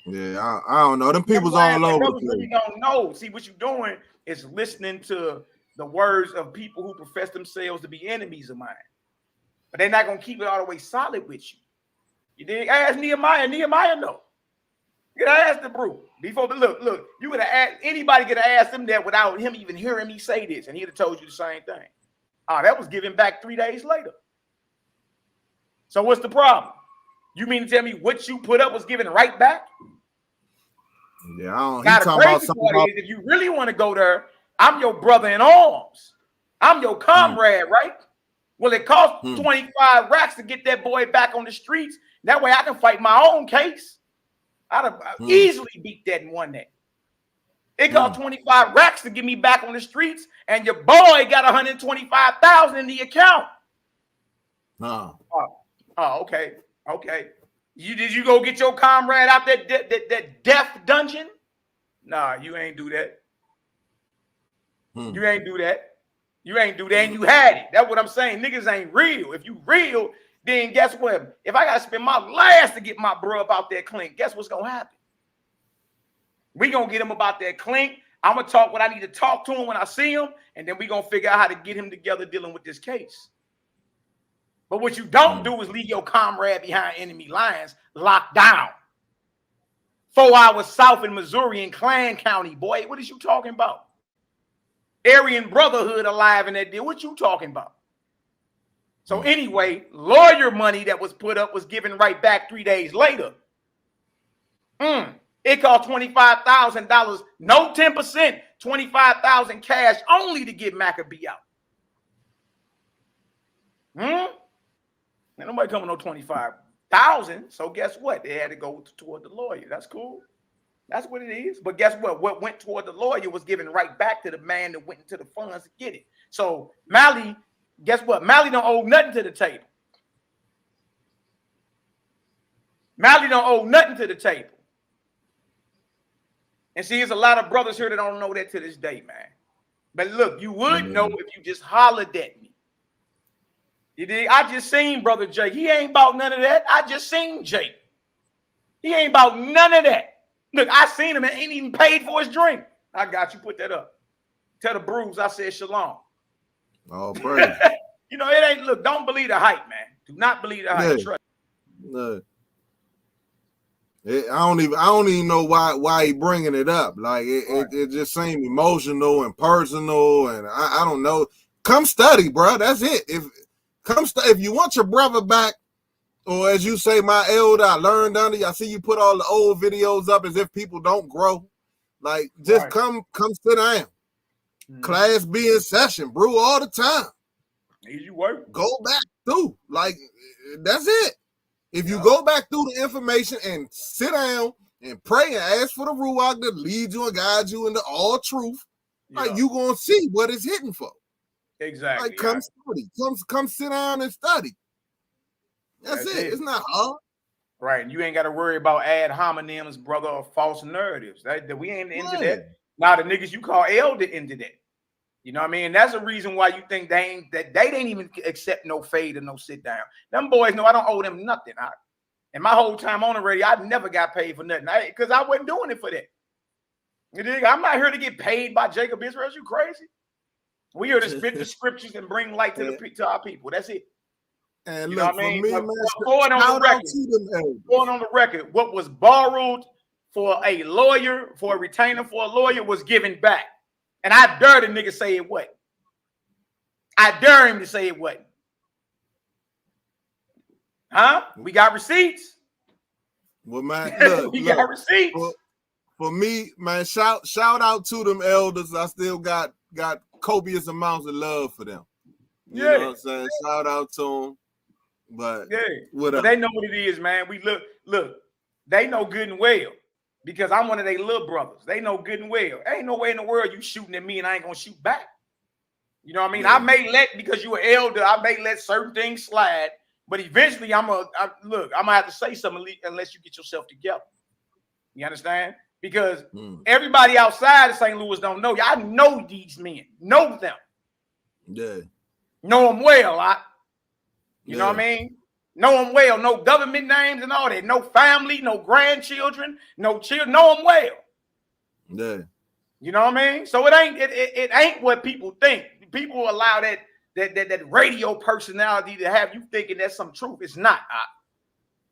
Yeah, I don't know. Them people's all over the place. Really don't know. See, what you're doing is listening to the words of people who profess themselves to be enemies of mine. But they're not going to keep it all the way solid with you. You did ask NehemiYAH. NehemiYAH know. You gotta ask the bro. Before the look, you could have asked anybody could have asked him that without him even hearing me say this, and he'd have told you the same thing. That was given back 3 days later. So what's the problem? You mean to tell me what you put up was given right back? Yeah, I don't. Now, the crazy part is, if you really want to go there, I'm your brother in arms. I'm your comrade, right? Well, it cost 25 racks to get that boy back on the streets. That way I can fight my own case. I'd have easily beat that and won that. It cost 25 racks to get me back on the streets, and your boy got 125,000 in the account. Okay. Did you go get your comrade out that death dungeon? Nah, you ain't do that. You ain't do that. You ain't do that, and you had it. That's what I'm saying. Niggas ain't real. If you real, then guess what? If I got to spend my last to get my bro up out that clink, guess what's going to happen? We going to get him about that clink. I'm going to talk what I need to talk to him when I see him, and then we going to figure out how to get him together dealing with this case. But what you don't do is leave your comrade behind enemy lines locked down. 4 hours south in Missouri in Clan County, boy. What is you talking about? Aryan Brotherhood alive in that deal. What you talking about? So anyway, lawyer money that was put up was given right back 3 days later. It cost $25,000, no 10%, $25,000 cash only to get Maccabee out. And nobody coming no $25,000. So guess what? They had to go toward the lawyer. That's cool. That's what it is. But guess what? What went toward the lawyer was given right back to the man that went into the funds to get it. So Mally, guess what? Mally don't owe nothing to the table. Mally don't owe nothing to the table. And see, there's a lot of brothers here that don't know that to this day, man. But look, you would know if you just hollered at me. You did. I just seen Brother Jake. He ain't about none of that. I just seen Jake. He ain't about none of that. Look, I seen him and ain't even paid for his drink. I got you. Put that up. Tell the bruise I said shalom. Oh, praise. You know, it ain't, look, don't believe the hype, man. Do not believe the hype. Trust. No. I don't even know why he bringing it up. Like it just seemed emotional and personal, and I don't know. Come study, bro. That's it. If you want your brother back, or as you say, my elder, I learned under you. I see you put all the old videos up as if people don't grow. Like just come sit down. Class be in session, brew all the time. Easy work. Go back through. Like that's it. If you go back through the information and sit down and pray and ask for the Ruach to lead you and guide you into all truth, like you gonna see what it's hitting for. Exactly. Like come study. Come sit down and study. That's it. It's not hard. Right. And you ain't got to worry about ad hominems, brother, or false narratives. That we ain't into that. Now the niggas you call elder into that. You know what I mean? That's the reason why you think they didn't even accept no fade or no sit down. Them boys know I don't owe them nothing. And my whole time on the radio, I never got paid for nothing because I wasn't doing it for that. You dig? I'm not here to get paid by Jacob Israel. You crazy? We here to spit the scriptures and bring light to our people. That's it. And you look, know what I mean? Me, man, going on the record, what was borrowed for a lawyer, for a retainer for a lawyer, was given back. And I dare the nigga say it wasn't. I dare him to say it wasn't. Huh? We got receipts. Well, man, look, we got receipts. For me, man, shout out to them elders. I still got copious amounts of love for them. You know what I'm saying? Shout out to them. But but they know what it is, man. We look, they know good and well. Because I'm one of their little brothers. They know good and well. Ain't no way in the world you shooting at me and I ain't gonna shoot back. You know what I mean? I may let, because you're an elder, I may let certain things slide, but eventually I'm gonna have to say something unless you get yourself together. You understand? Because everybody outside of St. Louis don't know you. I know these men, know them. Yeah. Know them well. You know what I mean? Know them well, no government names and all that, no family, no grandchildren, no children, know them well. Yeah. You know what I mean? So it ain't what people think. People allow that radio personality to have you thinking that's some truth. It's not.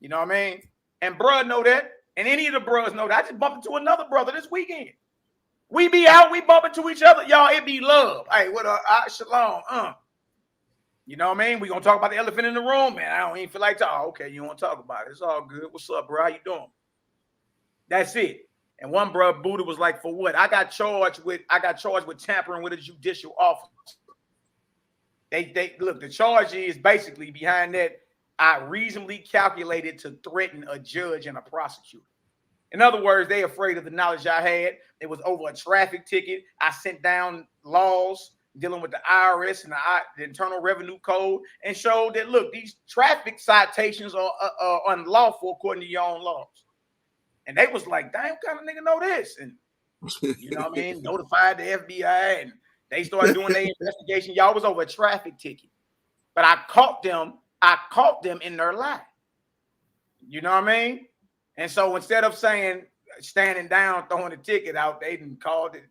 You know what I mean? And bruh know that, and any of the bruhs know that. I just bumped into another brother this weekend. We be out, we bump into each other, y'all. It be love. Hey, what up? Shalom. You know what I mean? We're going to talk about the elephant in the room, man. I don't even feel like talking. Oh, okay, you want to talk about it. It's all good. What's up, bro? How you doing? That's it. And one bro, Buddha, was like, for what? I got charged with tampering with a judicial officer. They look, the charge is basically behind that, I reasonably calculated to threaten a judge and a prosecutor. In other words, they afraid of the knowledge I had. It was over a traffic ticket. I sent down laws dealing with the IRS and the Internal Revenue Code and showed that, look, these traffic citations are unlawful according to your own laws. And they was like, damn, kind of nigga know this. And you know what I mean? Notified the FBI and they started doing their investigation. Y'all was over a traffic ticket. But I caught them in their lie. You know what I mean? And so instead of saying, standing down, throwing the ticket out, they didn't call the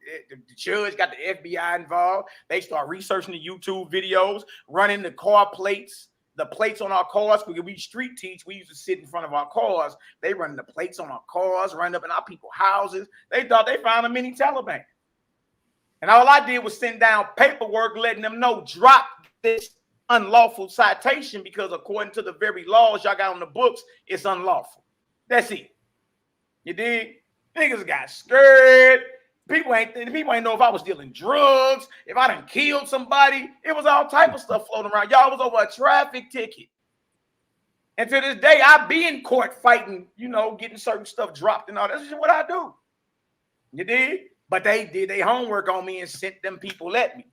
judge, got the FBI involved. They start researching the YouTube videos, running the car plates, the plates on our cars. Because we street teach, we used to sit in front of our cars. They run the plates on our cars, run up in our people's houses. They thought they found a mini Taliban. And all I did was send down paperwork letting them know, drop this unlawful citation because according to the very laws y'all got on the books, it's unlawful. That's it. You dig? Niggas got scared. People ain't know if I was dealing drugs, if I done killed somebody. It was all type of stuff floating around. Y'all was over a traffic ticket. And to this day, I be in court fighting, you know, getting certain stuff dropped and all. That's just what I do. You dig? But they did their homework on me and sent them people at me.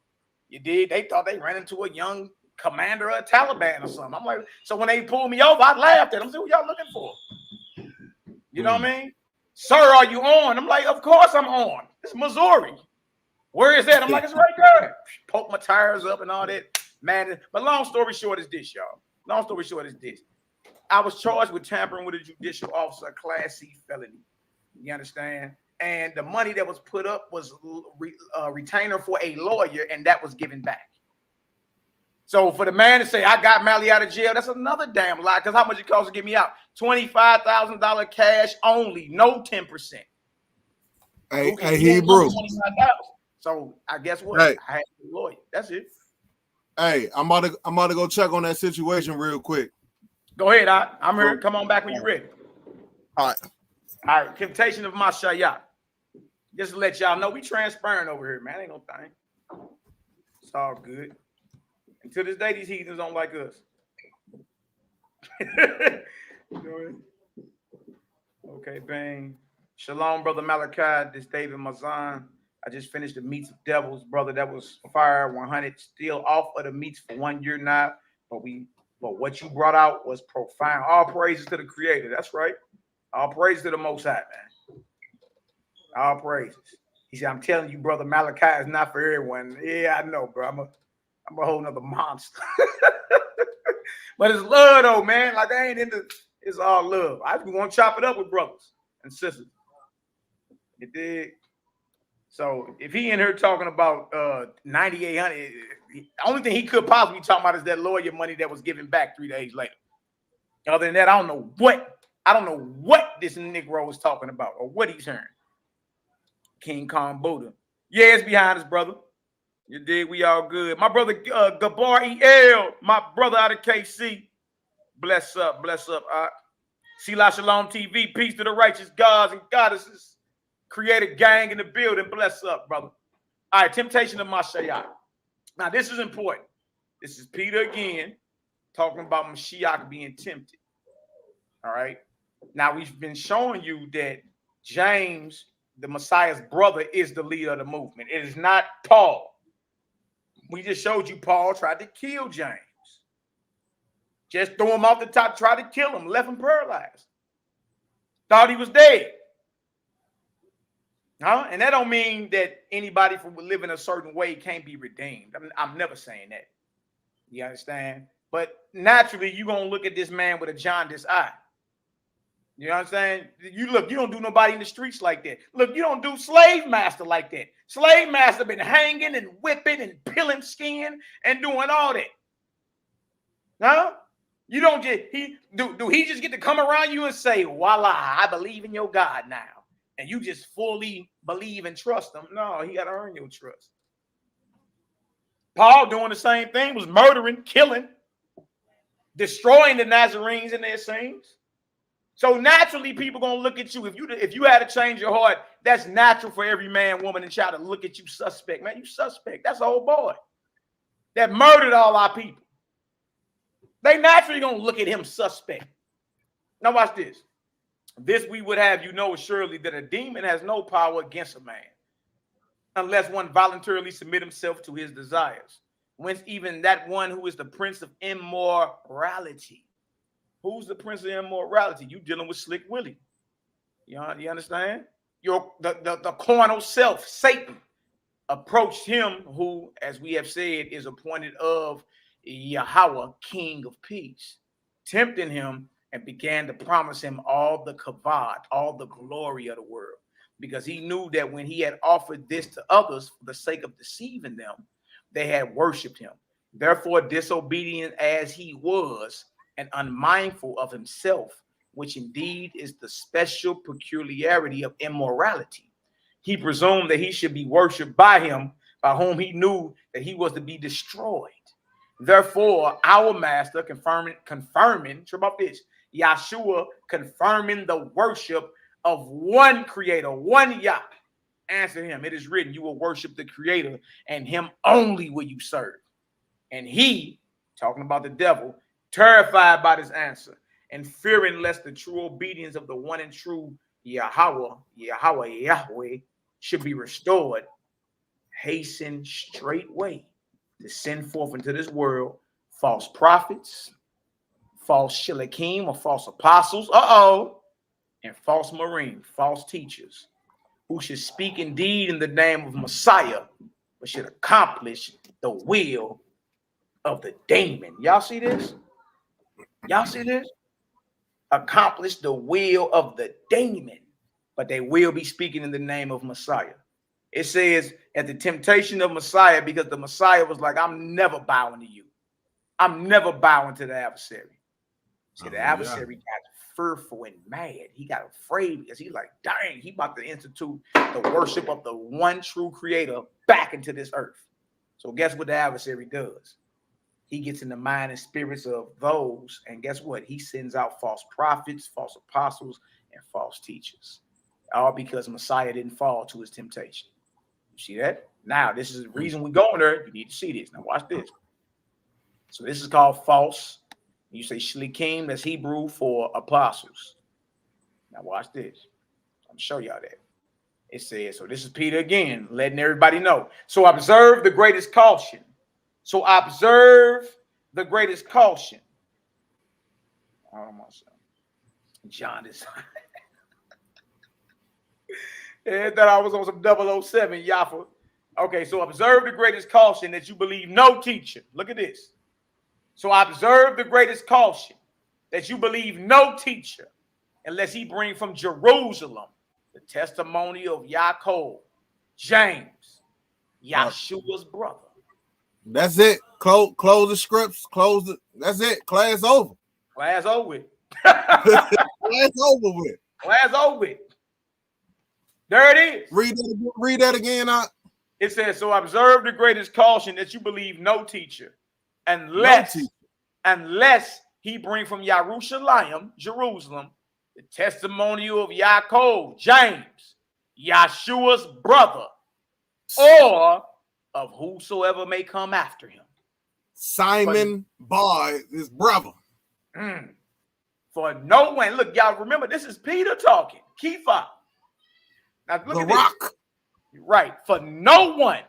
You dig? They thought they ran into a young commander of Taliban or something. I'm like, so when they pulled me over, I laughed at them. I said, what y'all looking for? You know what I mean? Sir, are you on? I'm like, of course I'm on. It's Missouri. Where is that? I'm like, it's right there. Poke my tires up and all that. Man, but long story short is this, y'all. Long story short is this. I was charged with tampering with a judicial officer, Class C felony. You understand? and the money that was put up was retainer for a lawyer, and that was given back. So for the man to say, I got Mally out of jail, that's another damn lie, because how much it costs to get me out? $25,000 cash only, no 10%. Hey, Hebrew. So I guess what? Hey. I had a lawyer. That's it. Hey, I'm about to go check on that situation real quick. Go ahead, I'm here. Come on back when you're ready. All right. Temptation of YAHKI. Just to let y'all know, we transparent over here, man. Ain't no thing. It's all good. And to this day, these heathens don't like us. Okay, bang. Shalom, brother Malaki. This David Mazan. I just finished the Meats of Devils, brother. That was fire 100. Still off of the meats for 1 year now. But what you brought out was profound. All praises to the Creator. That's right. All praises to the Most High, man. All praises. He said, I'm telling you, brother, Malaki is not for everyone. Yeah, I know, bro. I'm a whole nother monster. But it's love, though, man. Like, I ain't into, it's all love. I just want to chop it up with brothers and sisters. You dig? So if he in here talking about 9,800, the only thing he could possibly be talking about is that lawyer money that was given back 3 days later. Other than that, I don't know what this Negro was talking about or what he's hearing. King Kong Buddha. Yeah, it's behind us, brother. You dig? We all good. My brother Gabar EL, my brother out of KC. Bless up. Sila Shalom TV. Peace to the righteous gods and goddesses. Creator gang in the building. Bless up, brother. All right, temptation of Mashiach. Now, this is important. This is Peter again talking about Mashiach being tempted. All right. Now, we've been showing you that James, the Messiah's brother, is the leader of the movement. It is not Paul. We just showed you Paul tried to kill James. Just threw him off the top, tried to kill him, left him paralyzed. Thought he was dead. And that don't mean that anybody from living a certain way can't be redeemed. I'm never saying that. You understand? But naturally, you're going to look at this man with a jaundiced eye. You know what I'm saying? You don't do nobody in the streets like that. Look, you don't do slave master like that. Slave master been hanging and whipping and peeling skin and doing all that. No? You don't just, he just get to come around you and say, voila, I believe in your God now. And you just fully believe and trust him. No, he got to earn your trust. Paul doing the same thing, was murdering, killing, destroying the Nazarenes and their saints. So naturally, people gonna look at you. If you had to change your heart, that's natural for every man, woman, and child to look at you suspect. Man, you suspect. That's an old boy that murdered all our people. They naturally gonna look at him suspect. Now watch this. This we would have you know surely that a demon has no power against a man unless one voluntarily submit himself to his desires. Whence even that one who is the prince of immorality. Who's the prince of immorality? You dealing with Slick Willie. You understand? The carnal self, Satan, approached him who, as we have said, is appointed of Yahweh, King of Peace, tempting him and began to promise him all the kavod, all the glory of the world, because he knew that when he had offered this to others for the sake of deceiving them, they had worshipped him. Therefore, disobedient as he was and unmindful of himself, which indeed is the special peculiarity of immorality, he presumed that he should be worshipped by him, by whom he knew that he was to be destroyed. Therefore, our master confirming, about this, Yahshua confirming the worship of one creator, one Yah, answered him, it is written, you will worship the creator and him only will you serve. And he, talking about the devil, terrified by this answer and fearing lest the true obedience of the one and true Yahweh should be restored, hasten straightway to send forth into this world false prophets, false shalakim or false apostles, and false marine, false teachers, who should speak indeed in the name of Messiah, but should accomplish the will of the demon. Y'all see this? Y'all see this? Accomplish the will of the demon. but they will be speaking in the name of Messiah. It says at the temptation of Messiah, because the Messiah was like, I'm never bowing to you. I'm never bowing to the adversary. See, the adversary got fearful and mad. He got afraid because he's like, dang, he about to institute the worship of the one true creator back into this earth. So guess what the adversary does? He gets in the mind and spirits of those, and guess what? He sends out false prophets, false apostles, and false teachers. All because Messiah didn't fall to his temptation. You see that? Now, this is the reason we're going there. You need to see this. Now, watch this. So this is called false. You say shlikim, that's Hebrew for apostles. Now, watch this. I'm going to show y'all that. It says, so this is Peter again, letting everybody know. So observe the greatest caution. So observe the greatest caution. John is. I thought I was on some 007 Yahweh. Okay, so observe the greatest caution that you believe no teacher. Look at this. So observe the greatest caution that you believe no teacher, unless he bring from Jerusalem the testimony of Yaakov, James, Yahshua's brother. That's it. Close the scripts. That's it. Class over. Class over with. Class over with. Class over with. There it is. Read that again. It says, so observe the greatest caution that you believe no teacher, unless he bring from Jerusalem, the testimony of Yaakov, James, Yahshua's brother, or of whosoever may come after him. Simon Bar, his brother. For no one, look, y'all remember, this is Peter talking. Kepha. Now look the at rock. This. Right. For no one,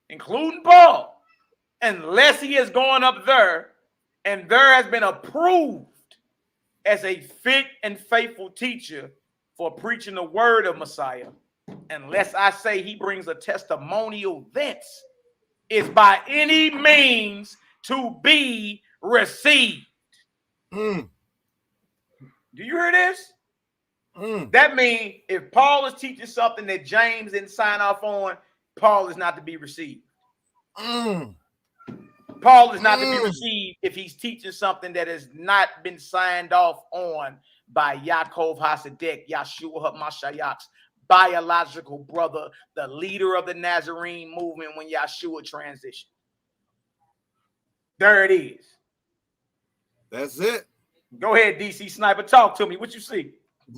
including Paul, unless he has gone up there and there has been approved as a fit and faithful teacher for preaching the word of Messiah, unless I say he brings a testimonial thence, is by any means to be received. Do you hear this? That means if Paul is teaching something that James didn't sign off on, Paul is not to be received. Paul is not to be received if he's teaching something that has not been signed off on by Yaakov HaSedek, Yahshua HaMashiach's biological brother, the leader of the Nazarene movement when Yahshua transitioned. There it is. That's it. Go ahead, DC Sniper. Talk to me. What you see?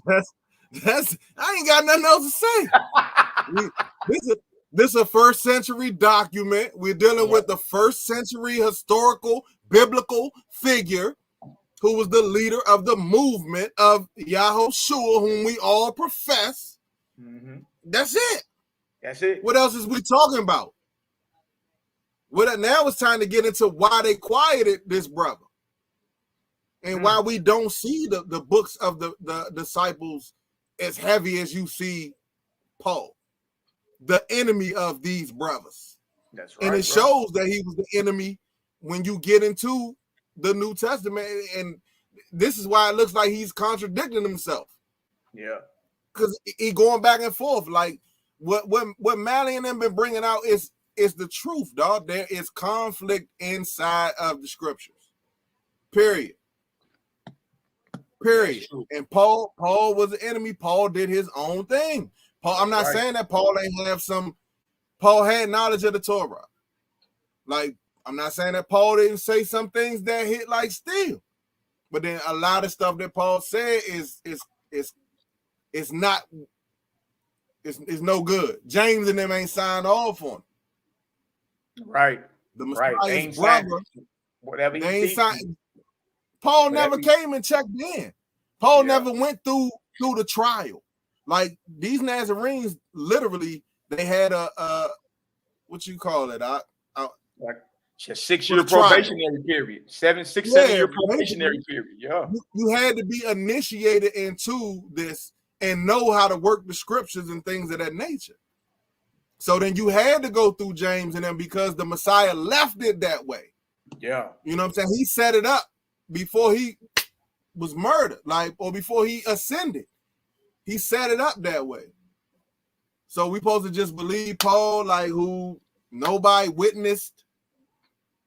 That's I ain't got nothing else to say. This is a first century document. We're dealing with the first century historical biblical figure who was the leader of the movement of Yahushua, whom we all profess. That's it. That's it. What else is we talking about? Now it's time to get into why they quieted this brother and why we don't see the books of the disciples as heavy as you see Paul, the enemy of these brothers. That's right. And it shows that he was the enemy when you get into the New Testament. And this is why it looks like he's contradicting himself. Yeah. Because he going back and forth. Like what Mally and them been bringing out is the truth, dog. There is conflict inside of the scriptures. Period. And Paul was the enemy. Paul did his own thing. I'm not saying that Paul ain't have Paul had knowledge of the Torah. Like, I'm not saying that Paul didn't say some things that hit like steel. But then a lot of stuff that Paul said is no good. James and them ain't signed off on it. Right. The Messiah's brother. Whatever they ain't signed. Paul never came and checked in. Paul never went through the trial. Like these Nazarenes, literally, they had a what you call it? Like a 6-year probationary period. 6-7-year probationary period. Yeah. You had to be initiated into this and know how to work the scriptures and things of that nature. So then you had to go through James and them because the Messiah left it that way. Yeah. You know what I'm saying? He set it up before he was murdered, like, or before he ascended. He set it up that way. So we supposed to just believe Paul, like, who nobody witnessed,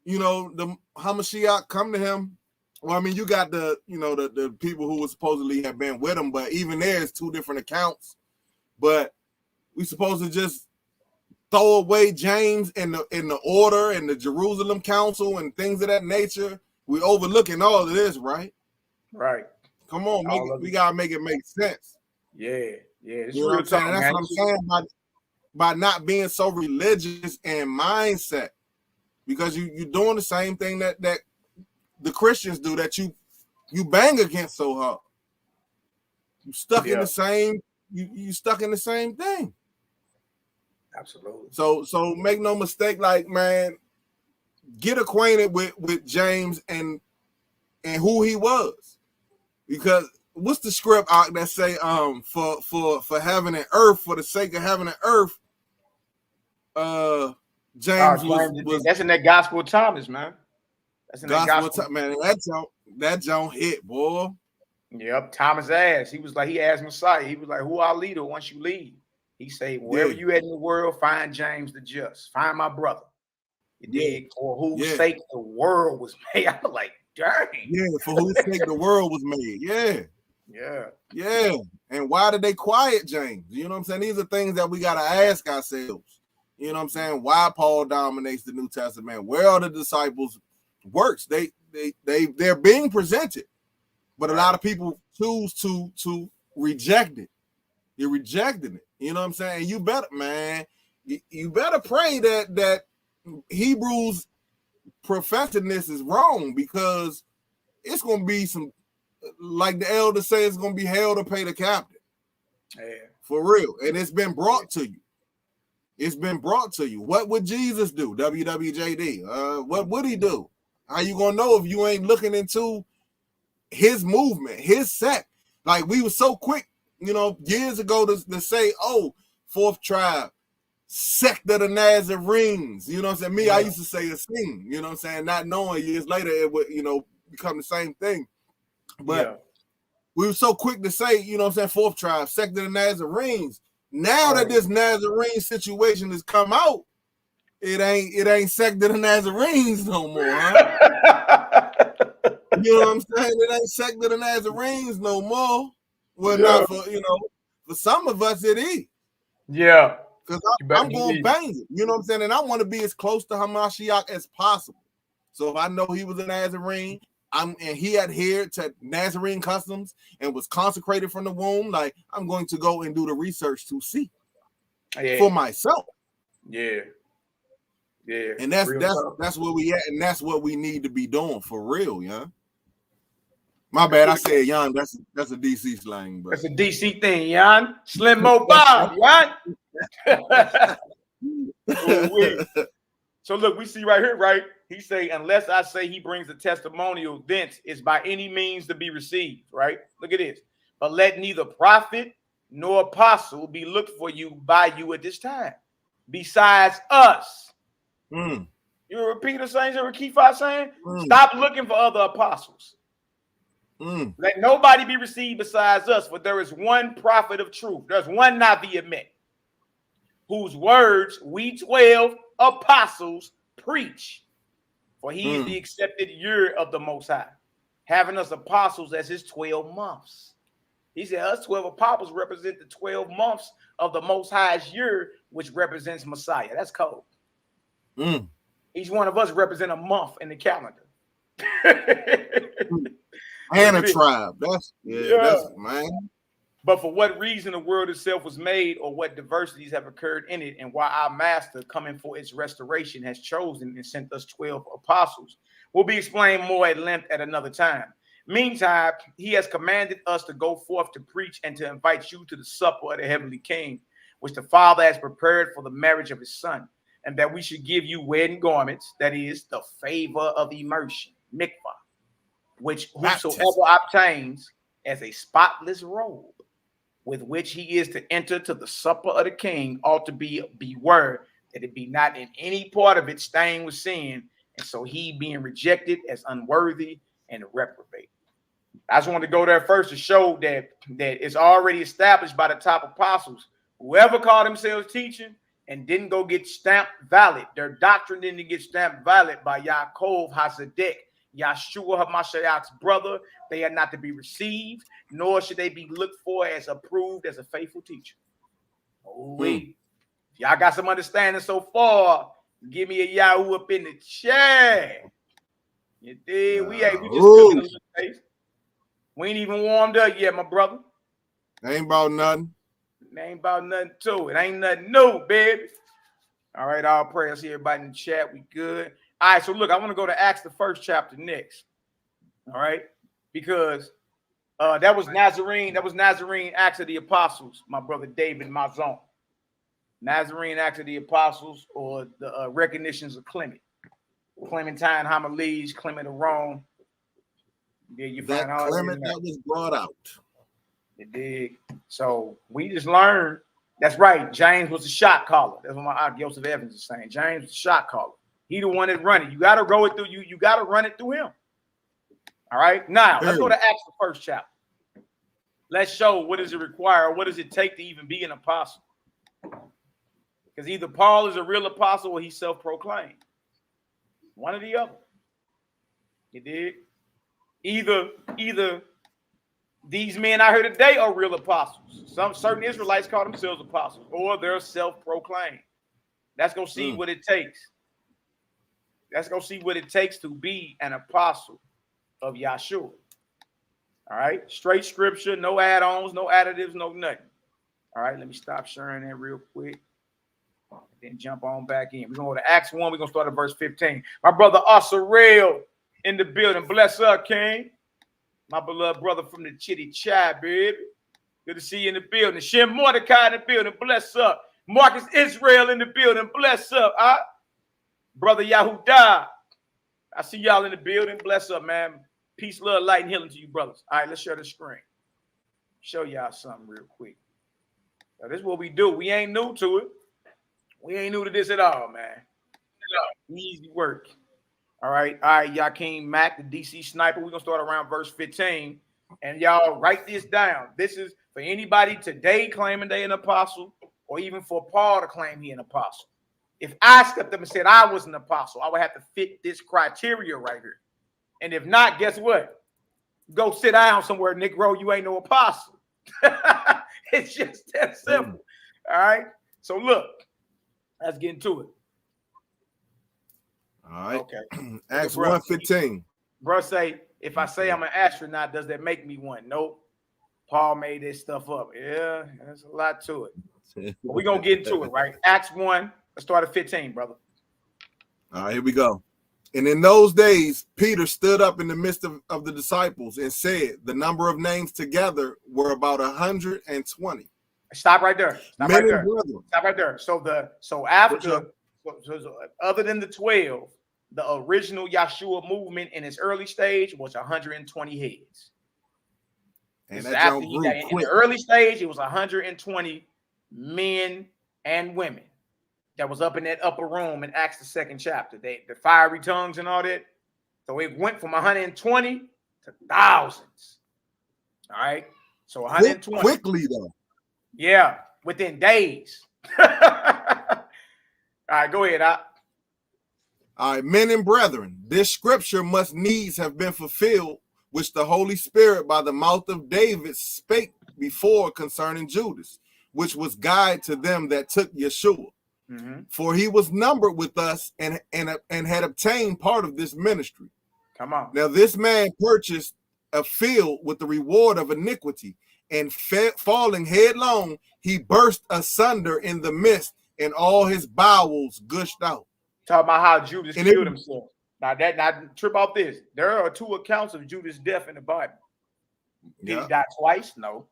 you know, the HaMashiach come to him. Well, I mean, you got the, you know, the people who would supposedly have been with him, but even there's two different accounts. But we supposed to just throw away James in the order and the Jerusalem Council and things of that nature. We overlooking all of this, right? Right. Come on, we gotta make it make sense. Yeah. It's you know what I'm saying? That's what I'm saying by not being so religious and mindset, because you're doing the same thing that the Christians do, that you bang against so hard. You stuck in the same. You stuck in the same thing. Absolutely. So make no mistake, like, man, get acquainted with James and who he was, because what's the script out that say for heaven and earth, for the sake of heaven and earth, James was that's in that Gospel of Thomas, man. That's in that Gospel. Man, that don't hit, boy. Yep, Thomas asked. He asked Messiah. He was like, "Who our leader once you leave?" He said, "Wherever you at in the world, find James the just. Find my brother." You dig? For whose sake the world was made. I was like, dang. Yeah, for whose sake the world was made. Yeah. And why did they quiet James? You know what I'm saying? These are things that we gotta ask ourselves. You know what I'm saying? Why Paul dominates the New Testament? Where are the disciples' works? They're being presented. But a lot of people choose to reject it. You're rejecting it. You know what I'm saying? You better, man, you better pray that Hebrews professing this is wrong, because it's going to be some, like the elder says, it's going to be hell to pay the captain. Yeah. For real. And it's been brought to you. It's been brought to you. What would Jesus do? WWJD. What would he do? How you going to know if you ain't looking into his movement, his sect? Like, we were so quick, you know, years ago to say, oh, fourth tribe, sect of the Nazarenes. You know what I'm saying? I used to say a thing, you know what I'm saying? Not knowing years later it would, you know, become the same thing. But we were so quick to say, you know what I'm saying, fourth tribe, sect of the Nazarenes. Now that this Nazarene situation has come out, it ain't sect of the Nazarenes no more, huh? You know what I'm saying? It ain't sect of the Nazarenes no more. Well, not for, you know, for some of us it is. Yeah. Because I'm going bang it. You know what I'm saying? And I want to be as close to HaMashiach as possible. So if I know he was a Nazarene, and he adhered to Nazarene customs and was consecrated from the womb, like, I'm going to go and do the research to see for myself. Yeah. And that's where we at, and that's what we need to be doing for real, yeah. My bad, I said Jan. That's a DC slang, but that's a DC thing, Jan. Slim Mo Bob, Jan. So look, we see right here, right? He say, unless I say he brings a testimonial, thence is by any means to be received, right? Look at this. But let neither prophet nor apostle be looked for you by you at this time, besides us. You repeat the same thing Kepha saying? Stop looking for other apostles. Let nobody be received besides us, for there is one prophet of truth. There's one NehemiYAH, whose words we 12 apostles preach. For he is the accepted year of the Most High, having us apostles as his 12 months. He said us 12 apostles represent the 12 months of the Most High's year, which represents Messiah. That's cold. Each one of us represent a month in the calendar. And a tribe. That's man. But for what reason the world itself was made, or what diversities have occurred in it, and why our master, coming for its restoration, has chosen and sent us 12 apostles, will be explained more at length at another time. Meantime, he has commanded us to go forth to preach and to invite you to the supper of the heavenly King, which the Father has prepared for the marriage of his Son, and that we should give you wedding garments, that is, the favor of immersion, mikvah, which whosoever obtains as a spotless robe, with which he is to enter to the supper of the King, ought to beware that it be not in any part of it stained with sin, and so he being rejected as unworthy and reprobate. I just wanted to go there first to show that it's already established by the top apostles. Whoever called themselves teaching and didn't go get stamped valid, their doctrine didn't get stamped valid by YHWH'S, Yahshua HaMashiach's brother, they are not to be received, nor should they be looked for as approved as a faithful teacher. If y'all got some understanding so far, give me a Yahoo up in the chat. You did. We just cooking a little taste. We ain't even warmed up yet, my brother. Ain't about nothing. Ain't about nothing to it. Ain't nothing new, baby. All right, all prayers here, everybody in the chat. We good. All right, so look, I want to go to Acts, the first chapter next. All right, because that was Nazarene. That was Nazarene, Acts of the Apostles, my brother David Mazon. Nazarene, Acts of the Apostles, or the recognitions of Clement. Clementine homilies, Clement of Rome. Yeah, you that find all Clement that was brought out. It did. So we just learned. That's right. James was the shot caller. That's what my Joseph Evans is saying. James was the shot caller. He the one that run it. You got to go it through you. You got to run it through him. All right. Now let's go to Acts, the first chapter. Let's show what does it require. What does it take to even be an apostle? Because either Paul is a real apostle or he's self-proclaimed. One or the other. You did. Either these men out here today are real apostles. Some certain Israelites call themselves apostles, or they're self-proclaimed. Let's go see what it takes. Let's go see what it takes to be an apostle of Yahshua. All right, straight scripture, no add-ons, no additives, no nothing. All right, let me stop sharing that real quick. Then jump on back in. We're going to go to Acts 1. We're going to start at verse 15. My brother Yisrael in the building. Bless up, King. My beloved brother from the Chitty Chai, baby. Good to see you in the building. Shem Mordecai in the building. Bless up. Marcus Israel in the building. Bless up. Brother Yahudah. I see y'all in the building. Bless up, man. Peace, love, light, and healing to you, brothers. All right, let's share the screen. Show y'all something real quick. Now, this is what we do. We ain't new to it. We ain't new to this at all, man. Easy work. All right, Yakin Mac, the DC sniper. We're going to start around verse 15. And y'all write this down. This is for anybody today claiming they an apostle, or even for Paul to claim he an apostle. If I stepped up and said I was an apostle, I would have to fit this criteria right here. And if not, guess what? Go sit down somewhere, Nick Rowe. You ain't no apostle. It's just that simple. All right. So look, let's get into it. All right. Okay. Acts 1:15. Bro, say if I say I'm an astronaut, does that make me one? Nope. Paul made this stuff up. Yeah, there's a lot to it. But we're gonna get into it, right? Acts 1. Let's start at 15, brother. All right, here we go. And in those days, Peter stood up in the midst of the disciples and said, the number of names together were about 120. Stop right there. Stop right there. Stop right there. So other than the 12, the original Yahshua movement in its early stage was 120 heads. And in the early stage, it was 120 men and women that was up in that upper room in Acts, the 2nd chapter. The fiery tongues and all that. So it went from 120 to thousands. All right. So 120. Quickly, though. Yeah, within days. All right, go ahead. All right, men and brethren, this scripture must needs have been fulfilled, which the Holy Spirit by the mouth of David spake before concerning Judas, which was guide to them that took Yahshua. Mm-hmm. For he was numbered with us and had obtained part of this ministry. Come on. Now this man purchased a field with the reward of iniquity, and falling headlong, he burst asunder in the midst, and all his bowels gushed out. Talk about how Judas killed himself. Now trip off this. There are 2 accounts of Judas' death in the Bible. Did he die twice? No.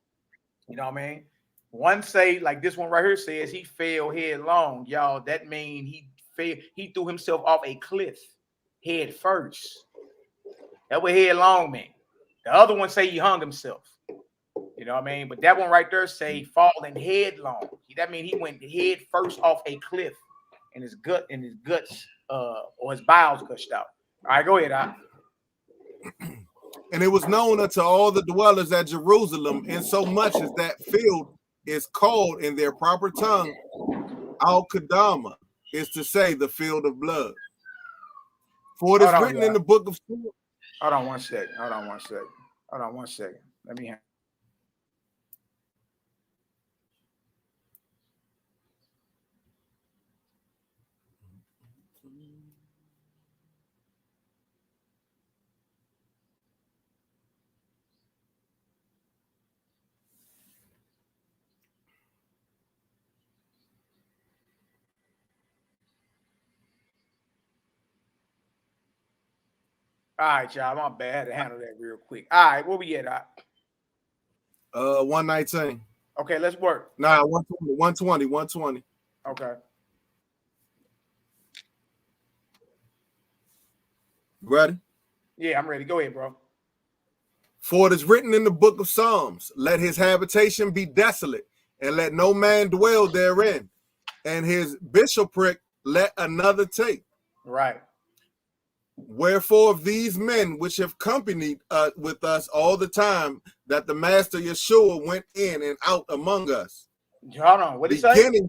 You know what I mean? One say, like this one right here says, he fell headlong. Y'all, that means he threw himself off a cliff head first. That what headlong mean. The other one say he hung himself. You know what I mean? But that one right there say falling headlong. That means he went head first off a cliff, and his guts or his bowels gushed out. All right, go ahead. And it was known unto all the dwellers at Jerusalem, insomuch as that field is called in their proper tongue Al-Qadama, is to say the field of blood. For it is written in the book of Hold on one second. Hold on one second. Hold on one second. Let me. All right, y'all. My bad. I had to handle that real quick. All right, where we at? 119. Okay, let's work. Nah, 120. Okay. Ready? Yeah, I'm ready. Go ahead, bro. For it is written in the book of Psalms, let his habitation be desolate, and let no man dwell therein, and his bishopric let another take. Right. Wherefore of these men which have companied with us all the time that the Master Yahshua went in and out among us. Hold on. What did it say?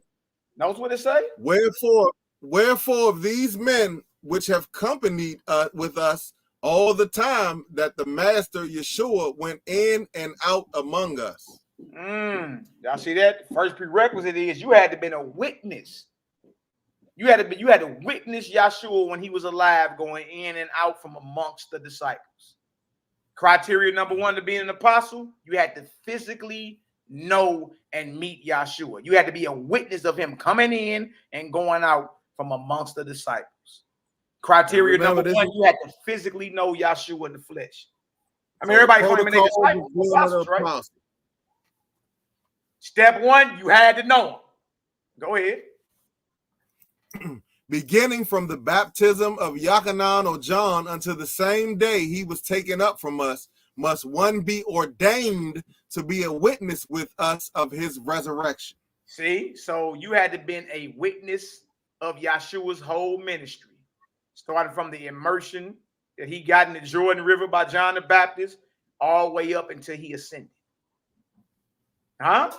Knows what it say? Wherefore of these men which have companied with us all the time that the Master Yahshua went in and out among us. Y'all see that? First prerequisite is you had to been a witness. You had to witness Yahshua when he was alive, going in and out from amongst the disciples. Criteria number one to being an apostle, you had to physically know and meet Yahshua. You had to be a witness of him coming in and going out from amongst the disciples. Criteria number one, you had to physically know Yahshua in the flesh. I mean, everybody claiming they disciples, apostles, right? Step one, you had to know him. Go ahead. Beginning from the baptism of YAHKANON or John until the same day he was taken up from us, must one be ordained to be a witness with us of his resurrection. See, so you had to been a witness of Yahshua's whole ministry, starting from the immersion that he got in the Jordan River by John the Baptist, all the way up until he ascended. Huh?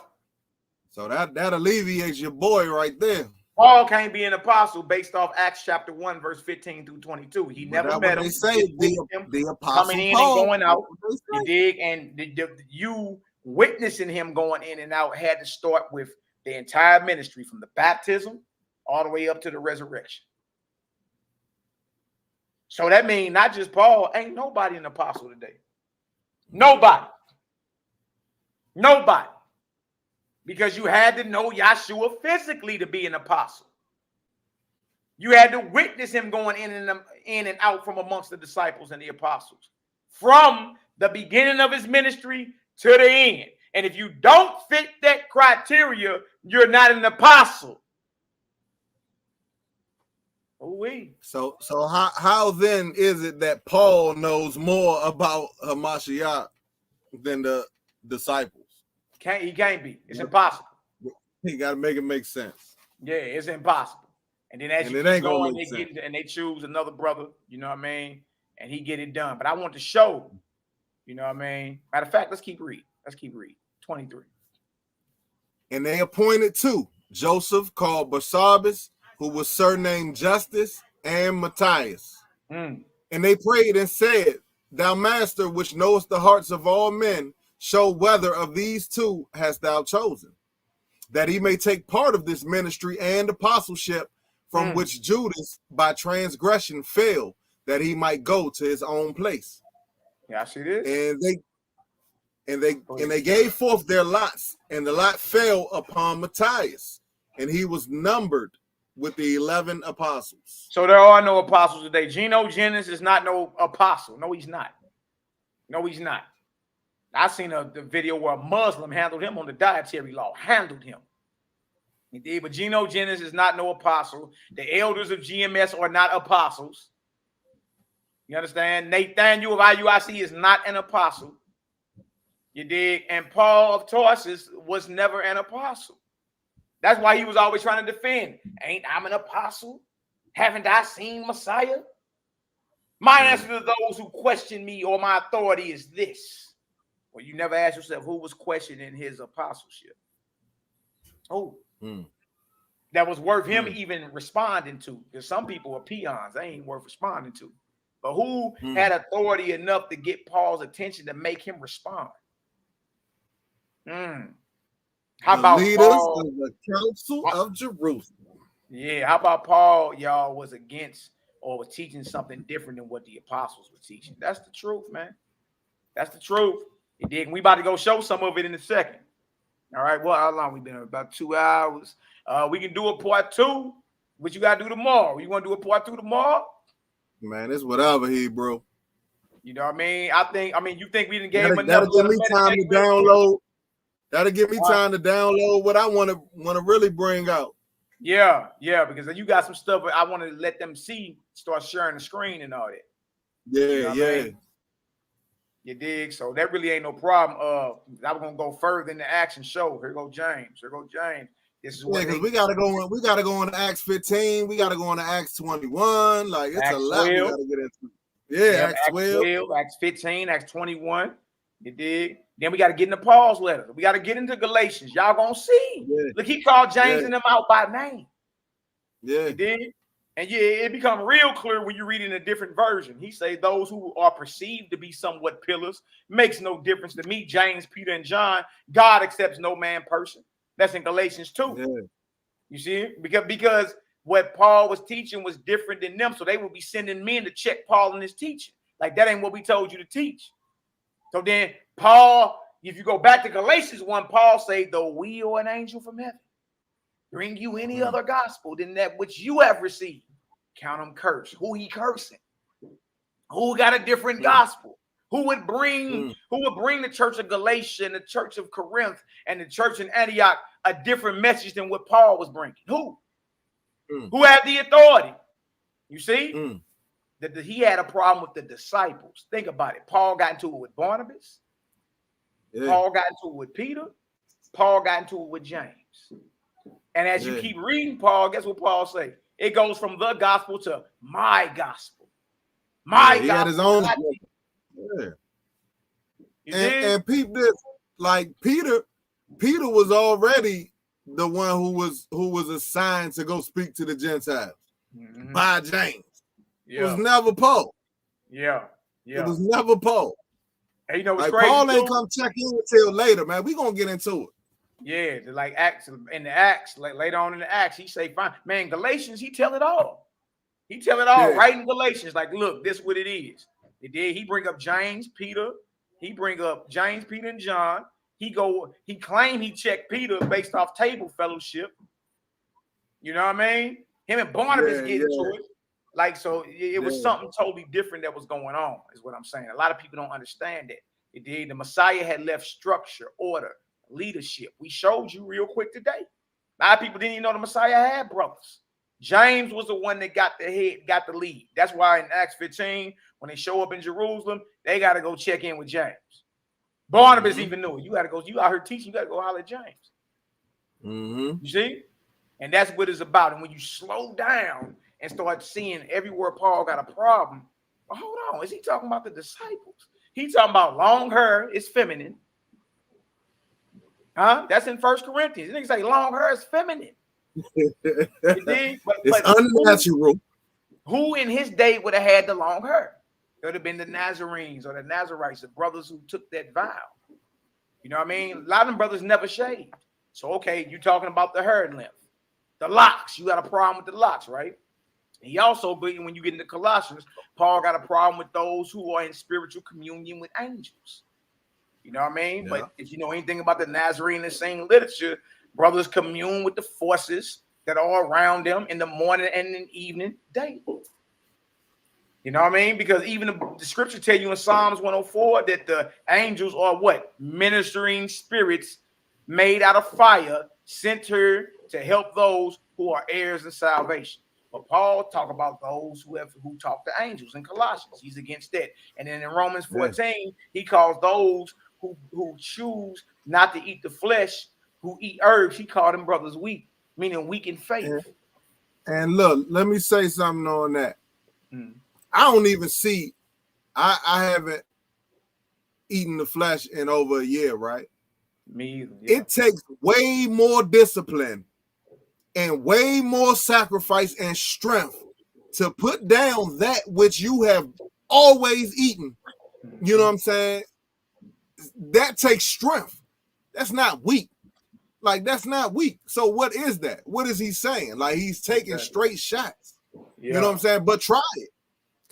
So that alleviates your boy right there. Paul can't be an apostle based off Acts chapter 1, verse 15 through 22. He never met him. They say the apostle coming in Paul, and going out. You dig? And you witnessing him going in and out had to start with the entire ministry from the baptism all the way up to the resurrection. So that means not just Paul, ain't nobody an apostle today. Nobody. Nobody. Because you had to know Yahshua physically to be an apostle. You had to witness him going in and out from amongst the disciples and the apostles, from the beginning of his ministry to the end. And if you don't fit that criteria, you're not an apostle. Oh-wee. So how then is it that Paul knows more about HaMashiach than the disciples? He can't be. It's impossible. He got to make it make sense. Yeah, it's impossible. And then as you keep going, they choose another brother, you know what I mean? And he get it done. But I want to show, you know what I mean? Matter of fact, let's keep reading. 23. And they appointed two, Joseph called Barsabbas, who was surnamed Justus, and Matthias. And they prayed and said, Thou Master, which knowest the hearts of all men, show whether of these two hast thou chosen, that he may take part of this ministry and apostleship from which Judas by transgression fell, that he might go to his own place. Yeah, I see this. And they gave forth their lots, and the lot fell upon Matthias, and he was numbered with the 11 apostles. So there are no apostles today. Geno Jennings is not no apostle. No, he's not. No, he's not. I seen the video where a Muslim handled him on the dietary law. Handled him. He did, but Geno Jennings is not no apostle. The elders of GMS are not apostles. You understand? Nathaniel of IUIC is not an apostle. You dig? And Paul of Tarsus was never an apostle. That's why he was always trying to defend. Ain't I'm an apostle? Haven't I seen Messiah? My answer to those who question me or my authority is this. Well, you never ask yourself who was questioning his apostleship. Oh, that was worth him even responding to. Because some people are peons. They ain't worth responding to. But who had authority enough to get Paul's attention to make him respond? How about leaders Paul? of the Council of Jerusalem? Yeah, how about Paul, y'all, was against or was teaching something different than what the apostles were teaching? That's the truth, man. That's the truth. We about to go show some of it in a second. All right, well, how long we been? About 2 hours. We can do a part 2. What you got to do tomorrow? You want to do a part 2 tomorrow? Man, it's whatever bro. You know what I mean? You think we didn't give him enough? That'll give me time to download. That'll give me time to download what I want to really bring out. Yeah, because you got some stuff I want to let them see, start sharing the screen and all that. Yeah, you know I mean? You dig? So that really ain't no problem. I'm gonna go further in the action show. Here go James. This is what because we gotta go into Acts 15, we gotta go into Acts 21. Like it's Acts a lot 12. We gotta get into. Yeah, Acts 12, Acts 15, Acts 21. You dig? Then we got to get into Paul's letter. We got to get into Galatians. Y'all gonna see. Yeah. Look, he called James and them out by name. Yeah. You dig? And it become real clear when you read in a different version. He say those who are perceived to be somewhat pillars makes no difference to me. James, Peter, and John. God accepts no man person. That's in Galatians 2. Yeah. You see? Because what Paul was teaching was different than them. So they would be sending men to check Paul in his teaching. Like that ain't what we told you to teach. So then Paul, if you go back to Galatians 1, Paul say, though we or an angel from heaven bring you any other gospel than that which you have received, count them cursed. Who he cursing? Who got a different gospel? Who would bring the church of Galatia and the church of Corinth and the church in Antioch a different message than what Paul was bringing? Who? Who had the authority? You see? That he had a problem with the disciples. Think about it. Paul got into it with Barnabas. Yeah. Paul got into it with Peter. Paul got into it with James. And as you keep reading Paul, guess what Paul say? It goes from the gospel to my gospel. My gospel. He had his own. And peep this, like Peter was already the one who was assigned to go speak to the Gentiles by James. Yeah. It was never Paul. Yeah. It was never Paul. And you know what's like crazy? Paul ain't come check in until later, man. We gonna get into it. Yeah, like Acts in the Acts, like later on in the Acts, he say, "Fine, man." Galatians, he tell it all. He tell it all right in Galatians. Like, look, this is what it is. He bring up James, Peter. He bring up James, Peter, and John. He claimed he checked Peter based off table fellowship. You know what I mean? Him and Barnabas get into it. Like, so it was something totally different that was going on, is what I'm saying. A lot of people don't understand that. The Messiah had left structure, order, leadership. We showed you real quick today. A lot of people didn't even know the Messiah had brothers. James was the one that got the lead. That's why in Acts 15, when they show up in Jerusalem, they got to go check in with James. Barnabas even knew it. You out here teaching, you got to go holler at James. You see? And that's what it's about. And when you slow down and start seeing everywhere Paul got a problem, well, hold on, is he talking about the disciples? He talking about long hair is feminine. That's in 1 Corinthians. Niggas say long hair is feminine. It's unnatural. Who in his day would have had the long hair? It would have been the Nazarenes or the Nazarites, the brothers who took that vow. You know what I mean? A lot of them brothers never shaved. So, okay, you're talking about the hair length. The locks, you got a problem with the locks, right? He also, when you get into Colossians, Paul got a problem with those who are in spiritual communion with angels. You know what I mean? Yeah. But if you know anything about the Nazarene and Saint literature, brothers commune with the forces that are around them in the morning and in the evening daily. You know what I mean? Because even the scripture tell you in Psalms 104 that the angels are what? Ministering spirits made out of fire, sent here to help those who are heirs of salvation. But Paul talk about those who talk to angels in Colossians. He's against that. And then in Romans 14, he calls those who choose not to eat the flesh, who eat herbs, he called them brothers weak, meaning weak in faith. And look, let me say something on that. I don't even see. I haven't eaten the flesh in over a year, right? Me either. Yeah. It takes way more discipline and way more sacrifice and strength to put down that which you have always eaten. You know what I'm saying? That takes strength. That's not weak. Like, that's not weak. So what is that? What is he saying? Like, he's taking straight shots. Yeah. You know what I'm saying? But try it.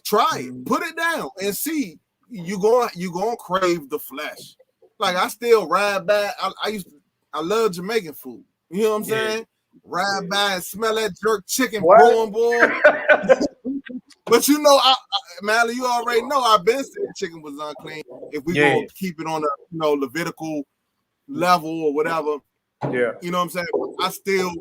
Try it. Put it down and see. You gonna crave the flesh. Like, I still ride by. I love Jamaican food. You know what I'm saying? Ride by and smell that jerk chicken porn, boy. But you know, Mally, you already know I've been saying chicken was unclean. If we gonna keep it on a Levitical level or whatever. Yeah. You know what I'm saying? I still,